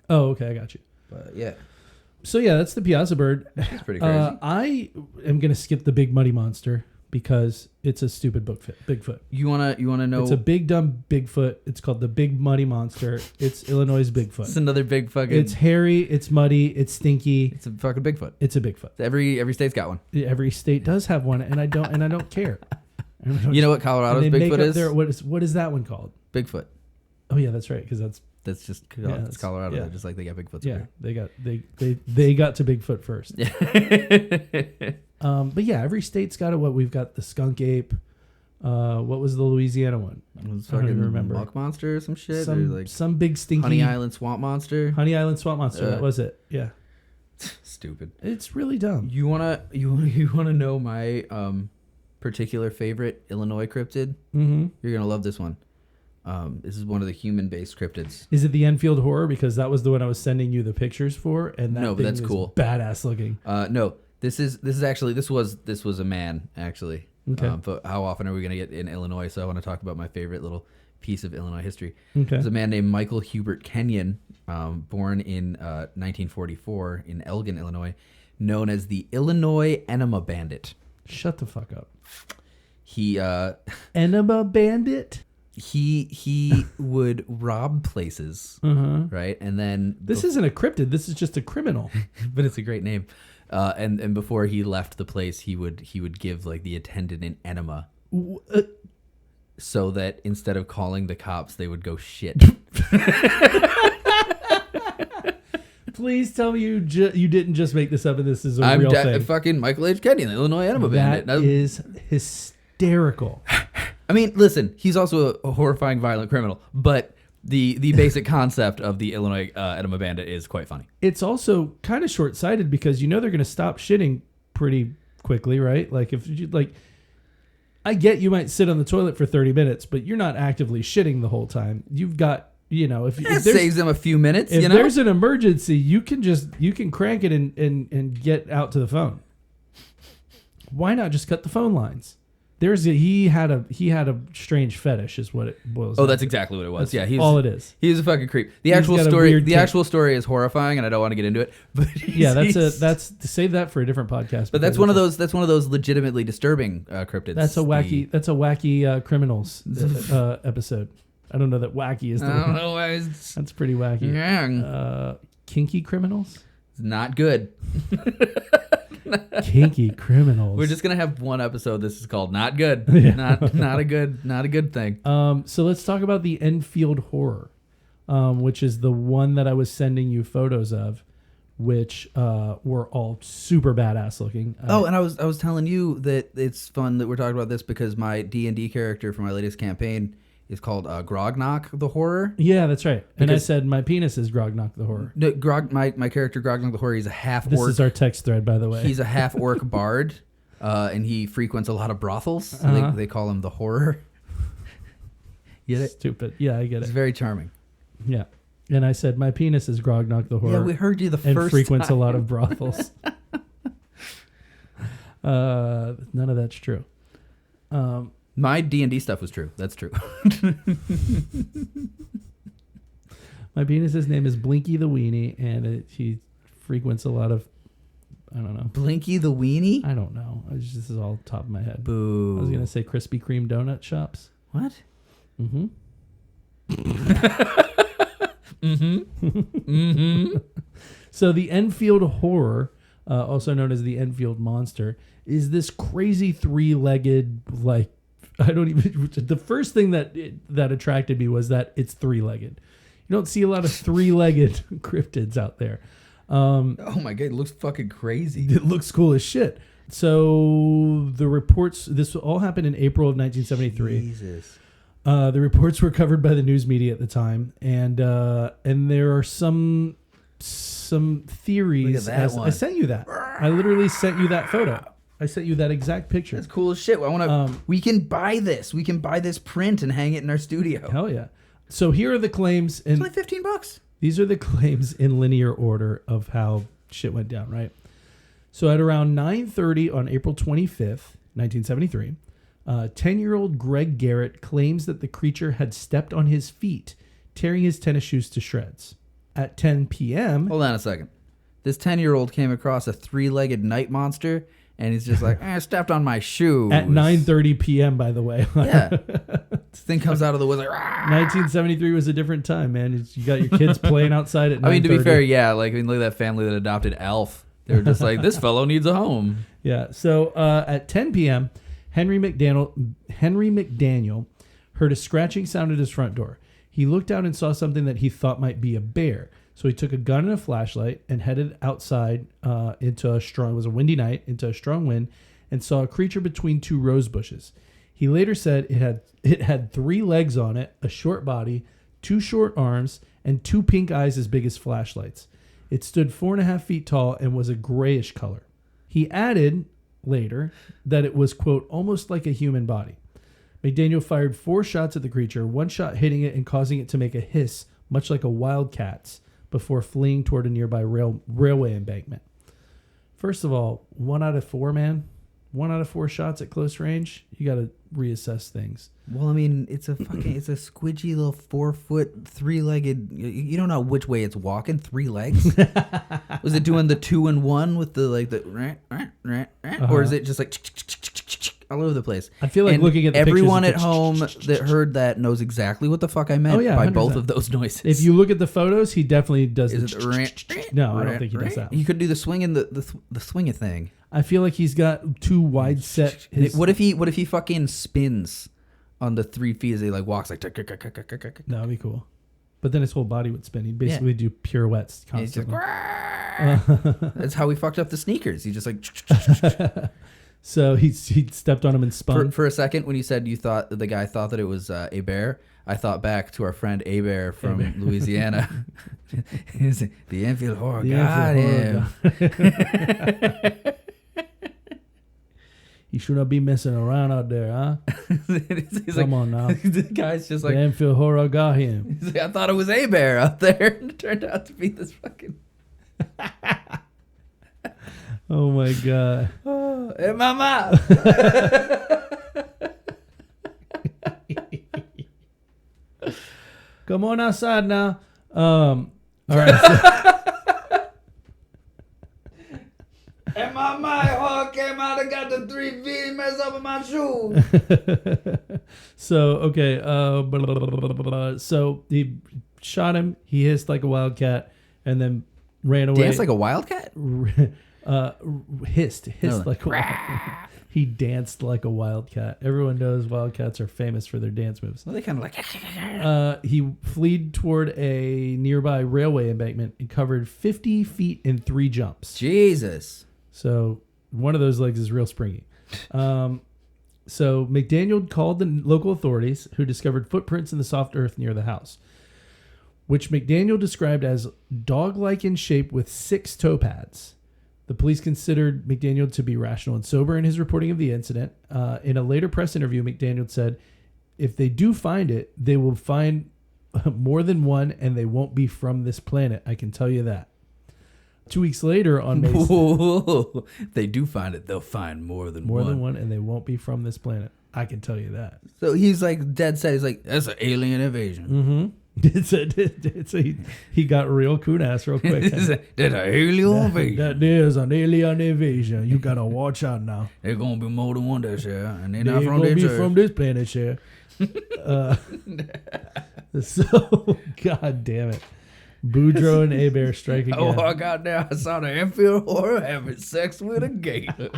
Oh, okay, I got you. But yeah. So yeah, that's the Piazza bird. It's pretty crazy. I am gonna skip the big muddy monster because it's a stupid Bigfoot. You wanna know? It's a big dumb Bigfoot. It's called the Big Muddy Monster. It's Illinois' Bigfoot. It's another big fucking. It's hairy. It's muddy. It's stinky. It's a fucking Bigfoot. It's a Bigfoot. Every state's got one. Every state does have one, and I don't care. You know what Colorado's Bigfoot is? What is that one called? Bigfoot. Oh yeah, that's right. Because that's just it's Colorado. Yeah. Just like they got Bigfoots. Yeah, they got to Bigfoot first. Yeah. But yeah, every state's got it. We've got the skunk ape. What was the Louisiana one? I don't even remember. Muck monster or some shit. Some big stinky Honey Island swamp monster. Honey Island swamp monster. That was it. Yeah. Stupid. It's really dumb. You wanna know my particular favorite Illinois cryptid? Mm-hmm. You're gonna love this one. This is one of the human-based cryptids. Is it the Enfield Horror? Because that was the one I was sending you the pictures for, and that but that's cool. Badass looking. No, this was a man actually. Okay. But how often are we gonna get in Illinois? So I want to talk about my favorite little piece of Illinois history. Okay. There's a man named Michael Hubert Kenyon, born in 1944 in Elgin, Illinois, known as the Illinois Enema Bandit. Shut the fuck up. He Enema Bandit. He would rob places, right? And then this isn't a cryptid. This is just a criminal. But it's a great name. And before he left the place, he would give like the attendant an enema, so that instead of calling the cops, they would go shit. Please tell me you didn't just make this up and this is a real thing. Fucking Michael H. Kenyon, the Illinois Enema Bandit. That is hysterical. I mean, listen, he's also a horrifying, violent criminal, but the basic concept of the Illinois Enema Bandit is quite funny. It's also kind of short-sighted because they're going to stop shitting pretty quickly, right? Like if you I get you might sit on the toilet for 30 minutes, but you're not actively shitting the whole time. You've got, if saves them a few minutes. If there's an emergency, you can crank it and get out to the phone. Why not just cut the phone lines? He had a strange fetish, is what it boils down that's to. exactly what it was. That's he's all it is. He's a fucking creep. The actual story is horrifying, and I don't want to get into it. But that's to save that for a different podcast. But that's one of those legitimately disturbing cryptids. That's a wacky criminals episode. I don't know that wacky is. I don't know. That's pretty wacky. Yeah. Kinky criminals. It's not good. Kinky criminals. We're just gonna have one episode. This is called "Not Good." Yeah. Not a good thing. So let's talk about the Enfield Horror, which is the one that I was sending you photos of, which were all super badass looking. And I was telling you that it's fun that we're talking about this because my D&D character for my latest campaign is called Grognock the Horror. Yeah, that's right. And I said my penis is Grognock the Horror. No, my character Grognock the Horror, he's a half orc. This is our text thread, by the way. He's a half orc bard, and he frequents a lot of brothels. So they call him the Horror. Get it? Stupid. Yeah, I get it. It's very charming. Yeah. And I said my penis is Grognock the Horror. Yeah, we heard you the and first frequents time. a lot of brothels. None of that's true. My D&D stuff was true. That's true. My penis's name is Blinky the Weenie, and he frequents a lot of, I don't know. Blinky the Weenie? I don't know. This is all top of my head. Boo. I was going to say Krispy Kreme donut shops. What? Mm-hmm. Mm-hmm. Mm-hmm. So the Enfield Horror also known as the Enfield monster, is this crazy three-legged, like, I don't even, the first thing that attracted me was that it's three-legged. You don't see a lot of three-legged cryptids out there. Oh my God, it looks fucking crazy. It looks cool as shit. So the reports, this all happened in April of 1973. Jesus. The reports were covered by the news media at the time, and there are some theories. Look at that one. I sent you that. I literally sent you that photo. I sent you that exact picture. That's cool as shit. I want to. We can buy this. We can buy this print and hang it in our studio. Hell yeah! So here are the claims, and It's like $15. these are the claims in linear order of how shit went down. Right. So at around 9:30 on April 25th, 1973. 10-year-old Greg Garrett claims that the creature had stepped on his feet, tearing his tennis shoes to shreds. At 10 p.m. Hold on a second. This 10-year-old came across a three-legged night monster, and he's just like, I stepped on my shoe. At 9:30 p.m., by the way. Yeah. This thing comes out of the woods like, "Rah!" 1973 was a different time, man. You got your kids playing outside at 9:30. I mean, to be fair, yeah. Like, I mean, look at that family that adopted Alf. They were just like, this fellow needs a home. Yeah. So at 10 p.m., Henry McDaniel heard a scratching sound at his front door. He looked out and saw something that he thought might be a bear. So he took a gun and a flashlight and headed outside it was a windy night, into a strong wind, and saw a creature between two rose bushes. He later said it had 3 legs on it, a short body, 2 short arms, and 2 pink eyes as big as flashlights. It stood 4.5 feet tall and was a grayish color. He added later that it was, quote, almost like a human body. McDaniel fired 4 shots at the creature, 1 shot hitting it and causing it to make a hiss, much like a wildcat's, before fleeing toward a nearby railway embankment. First of all, 1 out of 4, man. 1 out of 4 shots at close range. You got to reassess things. Well, I mean, it's a squidgy little 4-foot, 3-legged. You don't know which way it's walking. 3 legs. Was it doing the 2 and 1 with the or is it just like all over the place? I feel like looking at the everyone at pictures, home that heard that knows exactly what the fuck I meant by 100%. both of those noises. If you look at the photos, he definitely does. Is it No, I don't think he does that. He could do the swinging the swinging thing. I feel like he's got 2 wide set. What if he fucking spins on the 3 feet as he like walks like? That would be cool. But then his whole body would spin. He'd basically do pirouettes constantly. That's how he fucked up the sneakers. He just like. So he stepped on him and spun. For a second, when you said the guy thought that it was a bear, I thought back to our friend A-Bear from Louisiana. The Enfield horror got him. You should not be messing around out there, huh? Come on now. The guy's just like, the Enfield horror got him. He's like, I thought it was A-Bear out there. And it turned out to be this fucking... Oh, my God. Oh, hey, mama. Come on outside now. All right. And my hawk came out and got the 3 feet messed up in my shoe. So, okay. So he shot him. He hissed like a wildcat and then ran away. Danced like a wildcat? Hissed like a wildcat. He danced like a wildcat. Everyone knows wildcats are famous for their dance moves. Well, they kind of like... He fled toward a nearby railway embankment and covered 50 feet in 3 jumps. Jesus. So one of those legs is real springy. So McDaniel called the local authorities, who discovered footprints in the soft earth near the house, which McDaniel described as dog-like in shape with 6 toe pads. The police considered McDaniel to be rational and sober in his reporting of the incident. In a later press interview, McDaniel said, if they do find it, they will find more than one, and they won't be from this planet. I can tell you that. 2 weeks later, on May... Whoa. They do find it, they'll find more than one. More than one, and they won't be from this planet. I can tell you that. So he's like dead set. He's like, that's an alien invasion. Mm-hmm. He got real coon-ass real quick. That's an alien invasion. That is an alien invasion. You got to watch out now. There's going to be more than one there, sir. And they're They not ain't from gonna this be earth. from this planet, sir. So, God damn it. Boudreaux and Hebert strike again. Oh, I got down. I saw the Enfield horror having sex with a gator.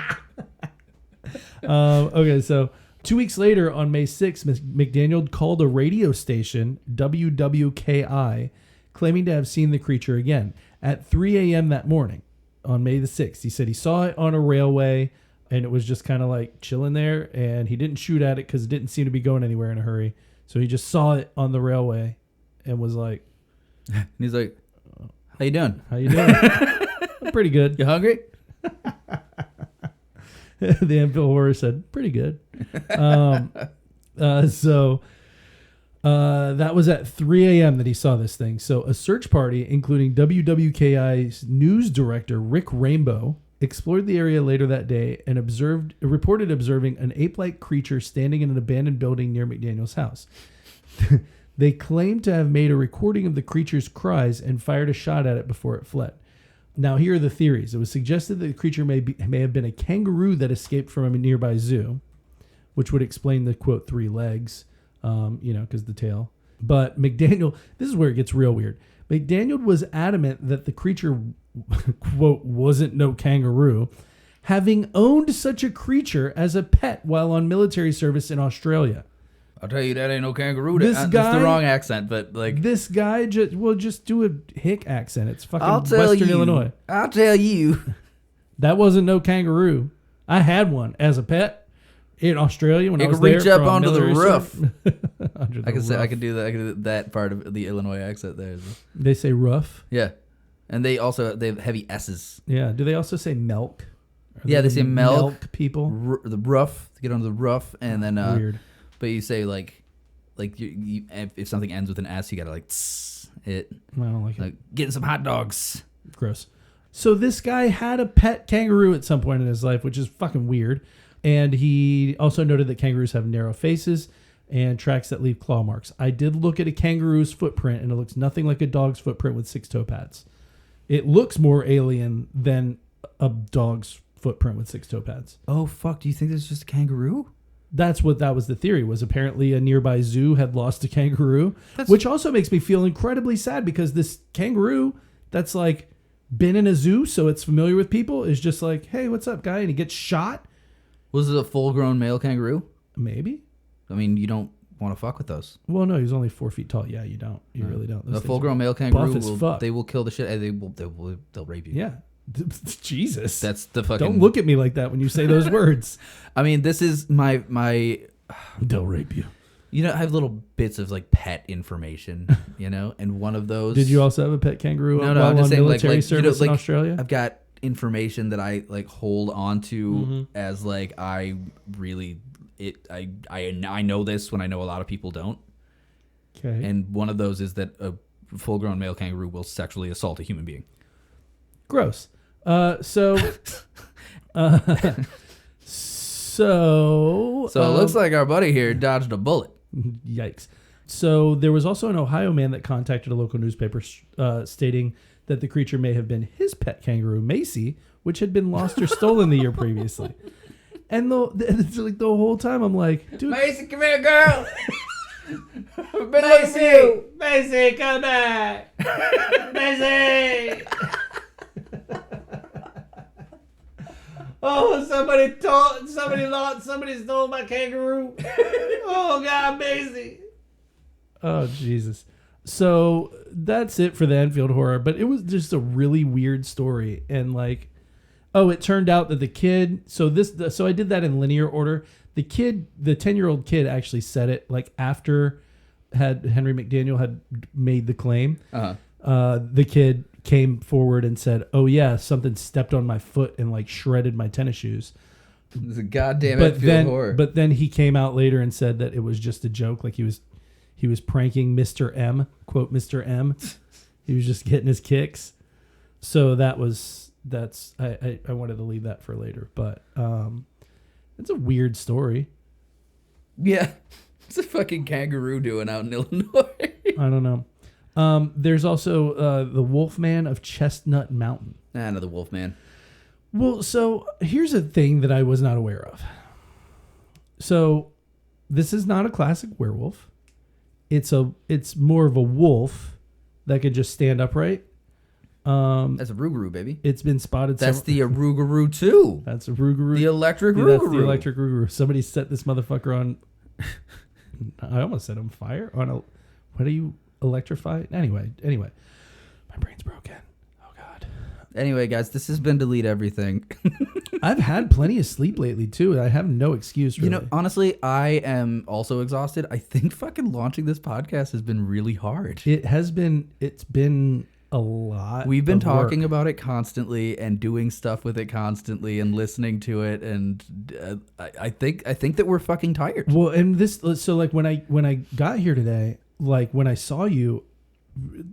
Okay, so 2 weeks later, on May 6th, McDaniel called a radio station, WWKI, claiming to have seen the creature again at 3 a.m. that morning on May the 6th. He said he saw it on a railway, and it was just kind of like chilling there, and he didn't shoot at it because it didn't seem to be going anywhere in a hurry. So he just saw it on the railway and was like... And he's like, how you doing? How you doing? Pretty good. You hungry? The Enfield Horror said, pretty good. So that was at 3 a.m. that he saw this thing. So a search party, including WWKI's news director, Rick Rainbow, explored the area later that day and reported observing an ape-like creature standing in an abandoned building near McDaniel's house. They claimed to have made a recording of the creature's cries and fired a shot at it before it fled. Now, here are the theories. It was suggested that the creature may have been a kangaroo that escaped from a nearby zoo, which would explain the, quote, 3 legs, because the tail. But McDaniel, this is where it gets real weird. McDaniel was adamant that the creature, quote, wasn't no kangaroo, having owned such a creature as a pet while on military service in Australia. I'll tell you, that ain't no kangaroo. That's the wrong accent, but like... This guy just do a hick accent. It's fucking Western Illinois. I'll tell you. That wasn't no kangaroo. I had one as a pet in Australia when I was there. It could reach up onto the roof. I could do that part of the Illinois accent there. They say rough. Yeah. And they have heavy S's. Yeah. Do they also say milk? Yeah, they say milk. Milk people. The rough, to get onto the rough, and then... Weird. But you say like you if something ends with an S, you gotta like it. I don't like it. Getting some hot dogs. Gross. So this guy had a pet kangaroo at some point in his life, which is fucking weird. And he also noted that kangaroos have narrow faces and tracks that leave claw marks. I did look at a kangaroo's footprint, and it looks nothing like a dog's footprint with 6 toe pads. It looks more alien than a dog's footprint with 6 toe pads. Oh fuck! Do you think it's just a kangaroo? That was the theory, was apparently a nearby zoo had lost a kangaroo, which also makes me feel incredibly sad because this kangaroo that's like been in a zoo, so it's familiar with people, is just like, hey, what's up, guy? And he gets shot. Was it a full-grown male kangaroo? Maybe. I mean, you don't want to fuck with those. Well, no, he's only 4 feet tall. Yeah, you don't. You really don't. A full-grown male kangaroo will kill the shit. They'll rape you. Yeah. Jesus. That's the fucking... Don't look at me like that when you say those words. I mean, this is my... They'll rape you. I have little bits of like pet information, and one of those... Did you also have a pet kangaroo No, I'm just saying military service in Australia? I've got information that I like hold on to as like I know this when I know a lot of people don't. Okay. And one of those is that a full-grown male kangaroo will sexually assault a human being. Gross. So it looks like our buddy here dodged a bullet. Yikes. So there was also an Ohio man that contacted a local newspaper stating that the creature may have been his pet kangaroo, Macy, which had been lost or stolen the year previously. And it's like the whole time I'm like, dude, Macy, come here, girl. Macy, come back. Macy. Oh, somebody stole my kangaroo. Oh, God, Macy. Oh, Jesus. So that's it for the Enfield Horror, but it was just a really weird story. And like, it turned out that the kid, so I did that in linear order. The 10-year-old kid actually said it like after Henry McDaniel had made the claim. The kid came forward and said, "Oh yeah, something stepped on my foot and like shredded my tennis shoes." It's a goddamn Enfield Horror. But then he came out later and said that it was just a joke, like he was pranking Mr. M, quote Mr. M. He was just getting his kicks. So I wanted to leave that for later, but it's a weird story. Yeah, what's a fucking kangaroo doing out in Illinois? I don't know. There's also the Wolfman of Chestnut Mountain. Another Wolfman. Well, so here's a thing that I was not aware of. So this is not a classic werewolf. It's more of a wolf that could just stand upright. That's a rougarou, baby. It's been spotted. That's the rougarou too. That's a rougarou. The electric Yeah, rougarou. that's the electric rougarou. Somebody set this motherfucker on. I almost set him fire on a. What do you electrify? Anyway, my brain's broken. Oh God. Anyway, guys, this has been Delete Everything. I've had plenty of sleep lately too. I have no excuse. Really. You know, honestly, I am also exhausted. I think fucking launching this podcast has been really hard. It has been. It's been a lot. We've been of talking work. about it constantly and doing stuff with it constantly and listening to it, and I think that we're fucking tired. Well, and this, so like when I got here today, like when I saw you,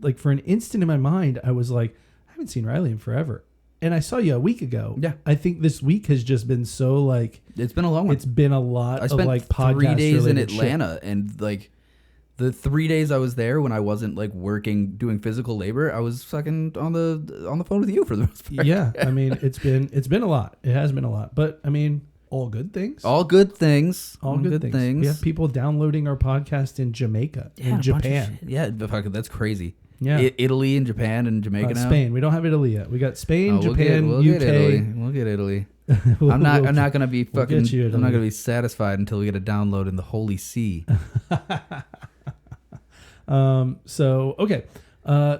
like for an instant in my mind, I was like, I haven't seen Riley in forever, and I saw you a week ago. Yeah, I think this week has just been so like it's been a long one. It's been a lot. I spent of like podcast 3 days in related Atlanta, shit. and like the 3 days I was there when I wasn't like working doing physical labor, I was fucking on the phone with you for the most part. Yeah, I mean it's been a lot. It has been a lot, but I mean all good things. All good things. All good things. We have people downloading our podcast in Jamaica, in Japan. Yeah, fucking that's crazy. Yeah, Italy and Japan and Jamaica now. Spain. We don't have Italy yet. We got Spain, Japan, we'll UK. get Italy. We'll get Italy. I'm not gonna be fucking. We'll get you I'm Italy. not gonna be satisfied until we get a download in the Holy See. So okay.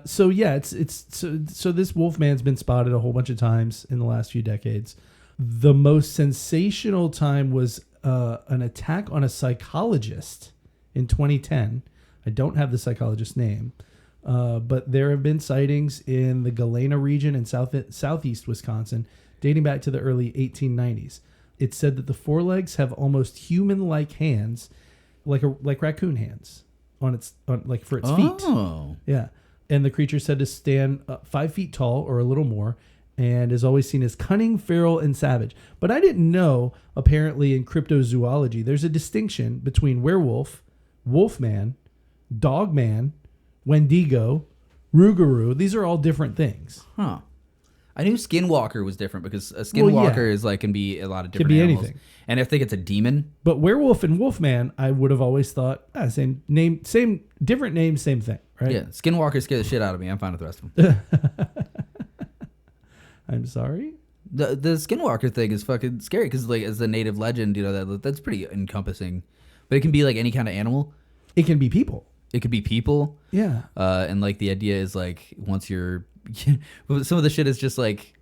So yeah, so this Wolfman's been spotted a whole bunch of times in the last few decades. The most sensational time was an attack on a psychologist in 2010. I don't have the psychologist's name, but there have been sightings in the Galena region in southeast Wisconsin dating back to the early 1890s. It's said that the forelegs have almost human-like hands, like raccoon hands on its for its feet. Oh, Yeah, and the creature said to stand 5 feet tall or a little more, and is always seen as cunning, feral, and savage. But I didn't know, apparently in cryptozoology, there's a distinction between werewolf, wolfman, dogman, wendigo, rougarou. These are all different things. huh. I knew Skinwalker was different because a Skinwalker is like can be a lot of different be animals. anything. And I think it's a demon. But werewolf and wolfman, I would have always thought, same name, same different name, same thing, right? Yeah, Skinwalker scared the shit out of me. I'm fine with the rest of them. I'm sorry? The Skinwalker thing is fucking scary because like as a native legend, you know that's pretty encompassing. But it can be like any kind of animal. It can be people. It could be people. Yeah. And like the idea is like once you're, some of the shit is just like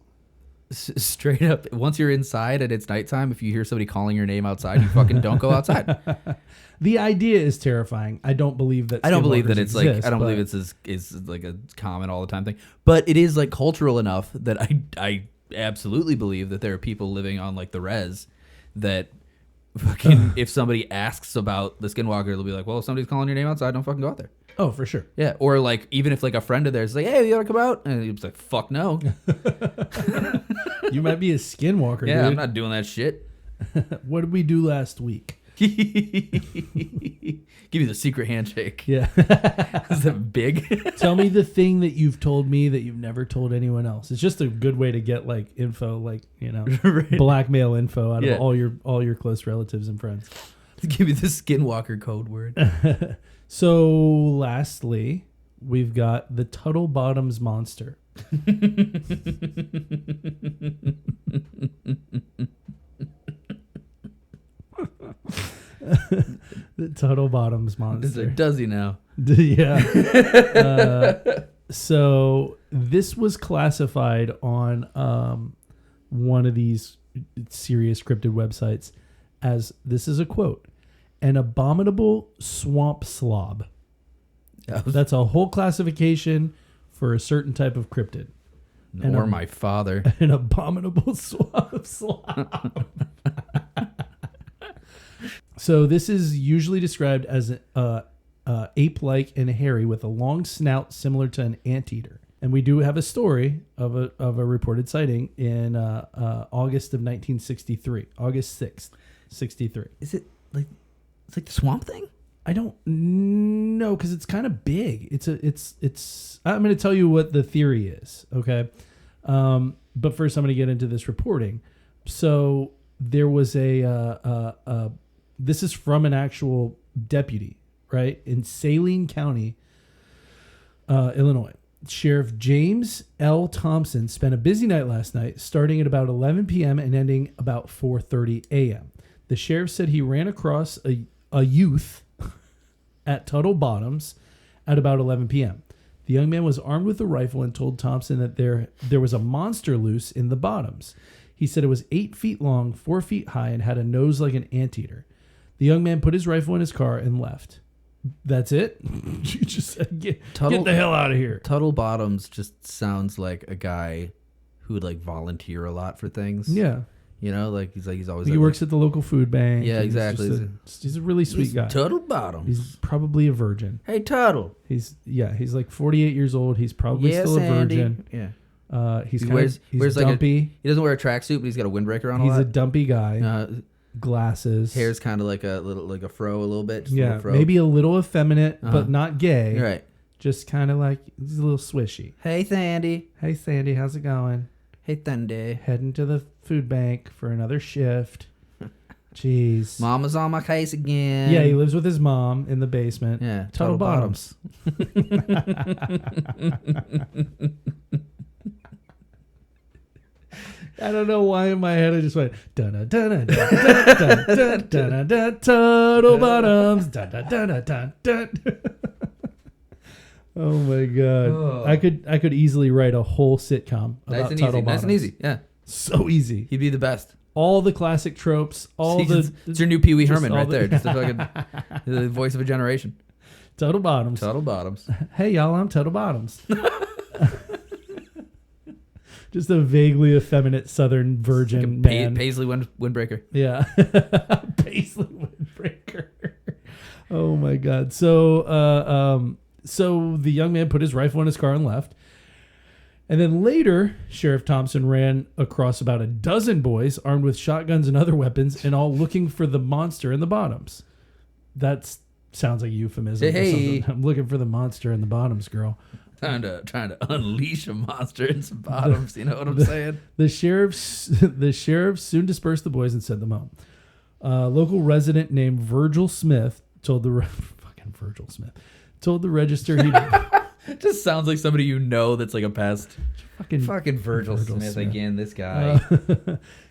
straight up. Once you're inside and it's nighttime, if you hear somebody calling your name outside, you fucking don't go outside. The idea is terrifying. I don't believe that. I don't believe that it's exist, like I don't believe it's is like a common all the time thing. But it is like cultural enough that I absolutely believe that there are people living on like the res that fucking if somebody asks about the Skinwalker, they'll be like, well, if somebody's calling your name outside, don't fucking go out there. Oh, for sure. Yeah, or like even if like a friend of theirs is like, hey, you gotta come out, and he's like, fuck no. You might be a skinwalker, Yeah, dude. I'm not doing that shit. What did we do last week? Give you the secret handshake. Yeah. Is it big? Tell me the thing that you've told me that you've never told anyone else. It's just a good way to get like info, like, you know, Right. blackmail info out Yeah. of all your close relatives and friends. Give you the Skinwalker code word. So lastly, we've got the Tuttle Bottoms monster. The Tuttle Bottoms monster. Does he now? Yeah. So this was classified on one of these serious cryptid websites as, this is a quote, an abominable swamp slob. That's a whole classification for a certain type of cryptid. Or my father. An abominable swamp slob. So this is usually described as ape-like and hairy with a long snout similar to an anteater. And we do have a story of a reported sighting in August of 1963, August 6th, 63. Is it like it's like the swamp thing? I don't know because it's kind of big. It's I'm going to tell you what the theory is, okay? But first, I'm going to get into this reporting. So there was this is from an actual deputy, right, in Saline County. Illinois. Sheriff James L. Thompson spent a busy night last night, starting at about 11 p.m. and ending about 4:30 a.m. The sheriff said he ran across a youth at Tuttle Bottoms at about 11 p.m. The young man was armed with a rifle and told Thompson that there was a monster loose in the bottoms. He said it was 8 feet long, 4 feet high, and had a nose like an anteater. The young man put his rifle in his car and left. That's it? You just said, get the hell out of here. Tuttle Bottoms just sounds like a guy who would like volunteer a lot for things. Yeah. You know, he's always. He works at the local food bank. Yeah, exactly. He's a really sweet guy. Tuttle Bottoms. He's probably a virgin. Hey, Tuttle. He's like 48 years old. He's probably still a virgin. Andy. Yeah. He's dumpy. He doesn't wear a tracksuit, but he's got a windbreaker on. He's a dumpy guy. Glasses. Hair's kind of like a fro a little bit. Yeah, maybe a little effeminate, but not gay. Right. Just kind of like he's a little swishy. Hey, Sandy. Hey, Sandy, how's it going? Hey, Thunder. Heading to the food bank for another shift. Jeez. Mama's on my case again. Yeah, he lives with his mom in the basement. Yeah, Tuttle Bottoms. I don't know why in my head I just went dun dun dun dun dun dun Tuttle Bottoms dun dun dun dun dun. Oh my god! I could easily write a whole sitcom about Tuttle Bottoms. Nice and easy. Yeah, so easy. He'd be the best. All the classic tropes. It's your new Pee Wee Herman right there. Just the voice of a generation. Tuttle Bottoms. Tuttle Bottoms. Hey y'all, I'm Tuttle Bottoms. Just a vaguely effeminate Southern virgin man. Paisley windbreaker. Yeah. Paisley windbreaker. Oh, my God. So the young man put his rifle in his car and left. And then later, Sheriff Thompson ran across about a dozen boys armed with shotguns and other weapons and all looking for the monster in the bottoms. That sounds like a euphemism. Hey. I'm looking for the monster in the bottoms, girl. Trying to unleash a monster in some bottoms. You know what I'm saying? The sheriff soon dispersed the boys and sent them home. Local resident named Virgil Smith told the register he it just sounds like somebody you know that's like a pest. Fucking Virgil Smith again. This guy.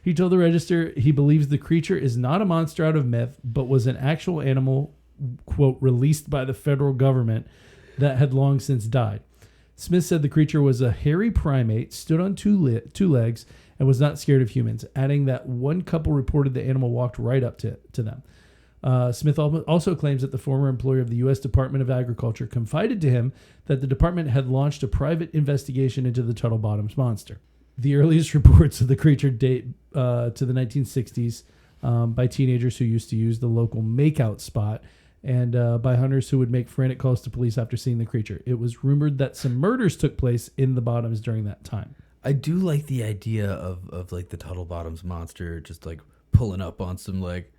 He told the register he believes the creature is not a monster out of myth, but was an actual animal, quote, released by the federal government that had long since died. Smith said the creature was a hairy primate, stood on two legs, and was not scared of humans, adding that one couple reported the animal walked right up to them. Smith also claims that the former employer of the U.S. Department of Agriculture confided to him that the department had launched a private investigation into the Tuttle Bottoms monster. The earliest reports of the creature date to the 1960s by teenagers who used to use the local makeout spot and by hunters who would make frantic calls to police after seeing the creature. It was rumored that some murders took place in the bottoms during that time. I do like the idea of like the Tuttle Bottoms monster just like pulling up on some like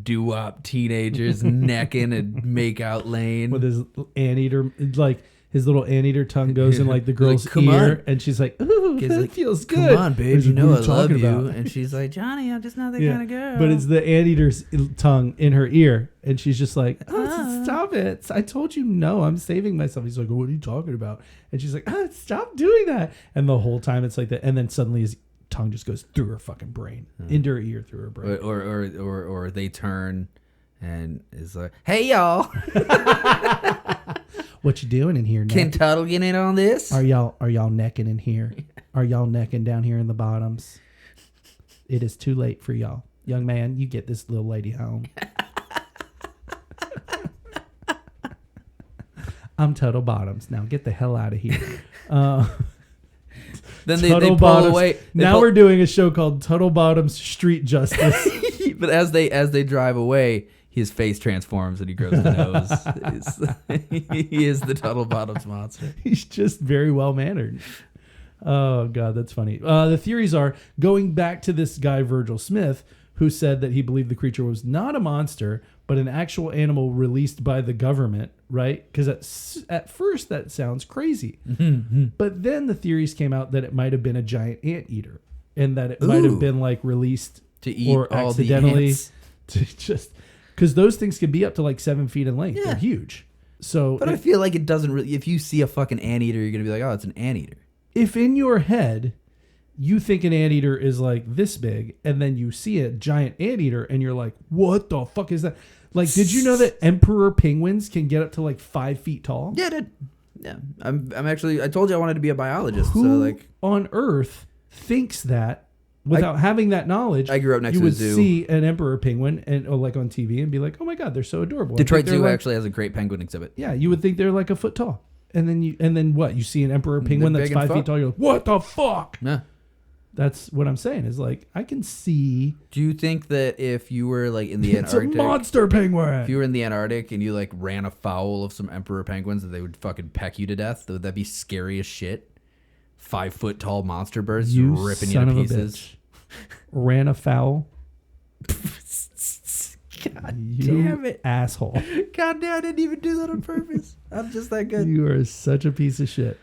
doo-wop teenagers necking a makeout lane. With his anteater, like his little anteater tongue goes in like the girl's like, ear, on. And she's like, "Ooh, that like, feels good." Come on, babe, you know I love you. About? And she's like, "Johnny, I'm just not that kind of girl." But it's the anteater's tongue in her ear, and she's just like, "Stop it! I told you no. I'm saving myself." He's like, "What are you talking about?" And she's like, "Stop doing that!" And the whole time it's like that, and then suddenly his tongue just goes through her fucking brain, into her ear, through her brain. Or they turn and is like, "Hey y'all, what you doing in here? Can Tuttle get in on this? Are y'all necking in here? Are y'all necking down here in the bottoms? It is too late for y'all, young man. You get this little lady home." I'm Tuttle Bottoms. Now get the hell out of here. Then they pull away. We're doing a show called Tuttle Bottoms Street Justice. But as they drive away, his face transforms and he grows a nose. He is the Tuttle Bottoms monster. He's just very well mannered. Oh God, that's funny. The theories are going back to this guy Virgil Smith, who said that he believed the creature was not a monster, but an actual animal released by the government, right? Because at first that sounds crazy. Mm-hmm. But then the theories came out that it might have been a giant anteater and that it might have been like released to eat or all accidentally the ants. To just because those things can be up to like 7 feet in length. Yeah. They're huge. But I feel like it doesn't really. If you see a fucking anteater, you're gonna be like, oh, it's an anteater. If in your head you think an anteater is like this big, and then you see a giant anteater, and you're like, what the fuck is that? Like, did you know that emperor penguins can get up to like 5 feet tall? Yeah, dude. Yeah, I'm actually. I told you I wanted to be a biologist. Who so like on earth thinks that without having that knowledge? I grew up next you to a would zoo. See an emperor penguin and like on TV and be like, oh my god, they're so adorable. Detroit Zoo actually has a great penguin exhibit. Yeah, you would think they're like a foot tall, and then what? You see an emperor penguin that's 5 feet tall. You're like, what the fuck? Yeah. That's what I'm saying. Is like I can see. Do you think that if you were like in the It's Antarctic, a monster penguin. if you were in the Antarctic and you like ran afoul of some emperor penguins, that they would fucking peck you to death? Would that be scary as shit? 5 foot tall monster birds You ripping you son to of a pieces. bitch. Ran afoul. God You damn it, asshole. God damn! I didn't even do that on purpose. I'm just that good. You are such a piece of shit.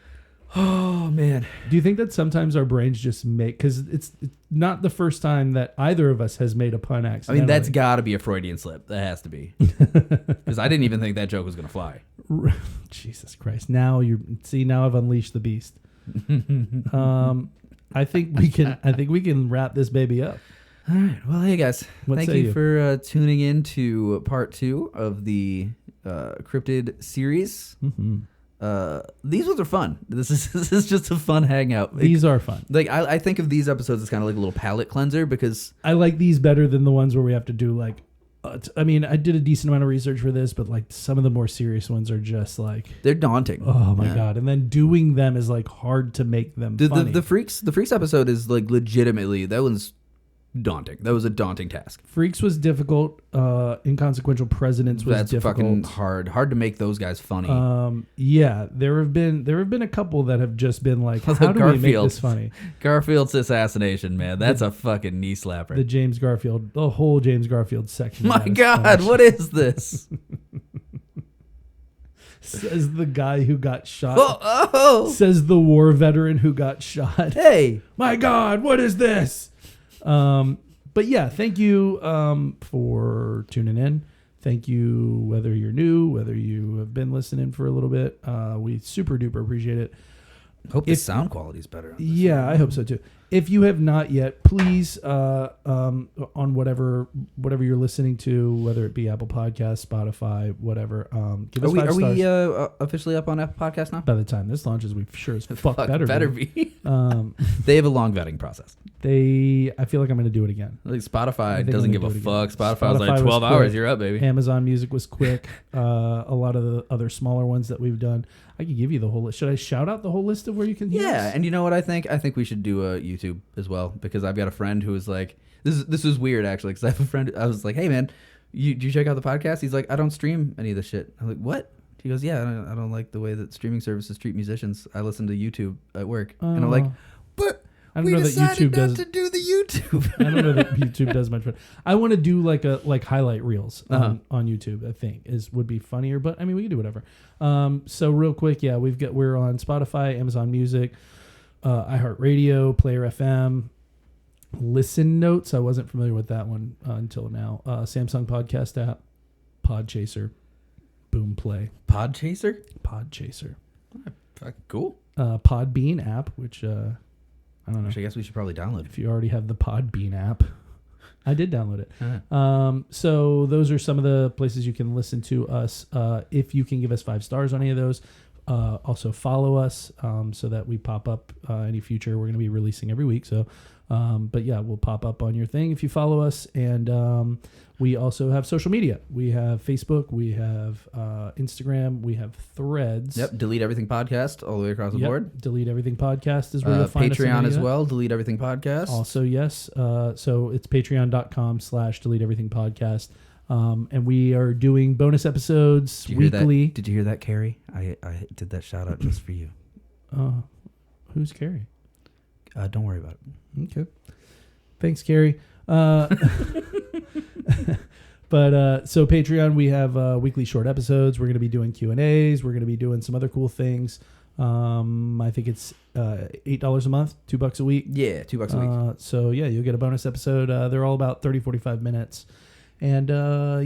Oh man. Do you think that sometimes our brains just make, because it's not the first time that either of us has made a pun I accidentally. mean, that's got to be a Freudian slip. That has to be. Because I didn't even think that joke was gonna fly. Jesus Christ. Now I've unleashed the beast. I think we can wrap this baby up. All right. Well, hey guys, What thank say you you? for tuning in to part 2 of the cryptid series. Mm-hmm. These ones are fun. This is just a fun hangout. These are fun. Like I think of these episodes as kind of like a little palate cleanser because I like these better than the ones where we have to do like. I mean, I did a decent amount of research for this, but like some of the more serious ones are just like, they're daunting. oh my god! And then doing them is like hard to make them funny. The freaks episode is like legitimately, that one's daunting. That was a daunting task. Freaks was difficult. Inconsequential Presidents was That's difficult. fucking hard to make those guys funny. Yeah, there have been a couple that have just been like, Although how do we make this funny? Garfield's assassination, man, that's a fucking knee slapper. The whole James Garfield section. My God, what is this? Says the guy who got shot. Oh. Says the war veteran who got shot. Hey, My God, what is this? But yeah, thank you for tuning in. Thank you, whether you're new, whether you have been listening for a little bit. We super duper appreciate it. hope the sound quality is better. Yeah, I hope so too. If you have not yet, please on whatever you're listening to, whether it be Apple Podcasts, Spotify, whatever, give us 5 stars. Are we officially up on Apple Podcasts now? By the time this launches, we sure as fuck better be. They have a long vetting process. I feel like I'm going to do it again. Like Spotify think doesn't I'm give a gonna do it fuck. again. Spotify's like Spotify 12 was hours. quick. You're up, baby. Amazon Music was quick. A lot of the other smaller ones that we've done. I could give you the whole list. Should I shout out the whole list of where you can hear Yeah, us? and you know what I think? I think we should do a YouTube as well because I've got a friend who is like, this is weird actually because I have a friend. I was like, hey man, do you check out the podcast? He's like, I don't stream any of this shit. I'm like, what? He goes, yeah, I don't like the way that streaming services treat musicians. I listen to YouTube at work, and I'm like, but I don't we know that decided YouTube not does. to do the YouTube. I don't know that YouTube does much, but I want to do like highlight reels on YouTube. I think would be funnier, but I mean we can do whatever. So real quick, yeah, we're on Spotify, Amazon Music, iHeartRadio, Player FM, Listen Notes. I wasn't familiar with that one until now. Samsung Podcast app, Podchaser, Boom Play, Podchaser? Podchaser, Cool. Podbean app, which I don't know. Which I guess we should probably download. If you already have the Podbean app. I did download it. Uh-huh. So those are some of the places you can listen to us. If you can give us 5 stars on any of those, also follow us so that we pop up any future. We're going to be releasing every week. So, but yeah, we'll pop up on your thing if you follow us. And we also have social media. We have Facebook. We have Instagram. We have Threads. Yep. Delete Everything Podcast all the way across the board. Delete Everything Podcast is where you'll find us. Patreon as well. Delete Everything Podcast. Also, yes. So it's patreon.com/Delete Everything Podcast. And we are doing bonus episodes weekly. Did you hear that, Carrie? I did that shout out just for you. Who's Carrie? Don't worry about it. Okay. Thanks, Carrie. But so Patreon, we have weekly short episodes. We're going to be doing Q&As. We're going to be doing some other cool things. I think it's $8 a month, $2 a week. Yeah, $2 a week. So yeah, you'll get a bonus episode. They're all about 30, 45 minutes. And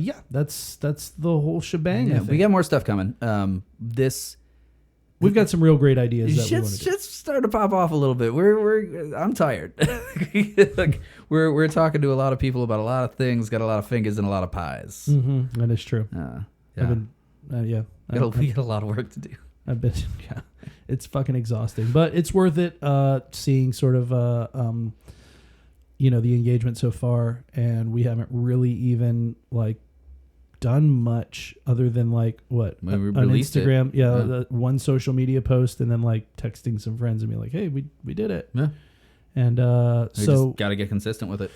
yeah, that's the whole shebang. I Yeah, think. we got more stuff coming. We've got some real great ideas that we want to do. Shit's starting to pop off a little bit. I'm tired. Like, we're talking to a lot of people about a lot of things. Got a lot of fingers and a lot of pies. Mm-hmm, that is true. Yeah, We got a lot of work to do. I've been, yeah, it's fucking exhausting, but it's worth it. Seeing sort of, the engagement so far, and we haven't really even like done much other than like what When we on released Instagram, it. the one social media post, and then like texting some friends and be like, hey, we did it. Yeah, and we so just got to get consistent with it.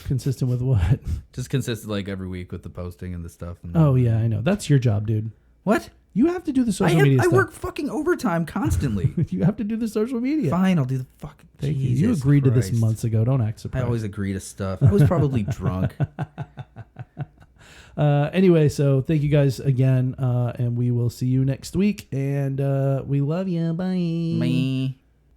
Consistent with what? Just consistent, like every week with the posting and the stuff. And Oh yeah, I know. That's your job, dude. What? You have to do the social media I stuff. work fucking overtime constantly. You have to do the social media. Fine, I'll do the fucking. Thank you. You agreed to this months ago. Don't act I surprised. always agree to stuff. I was probably drunk. Anyway, so thank you guys again, and we will see you next week. And we love you. Bye. Bye.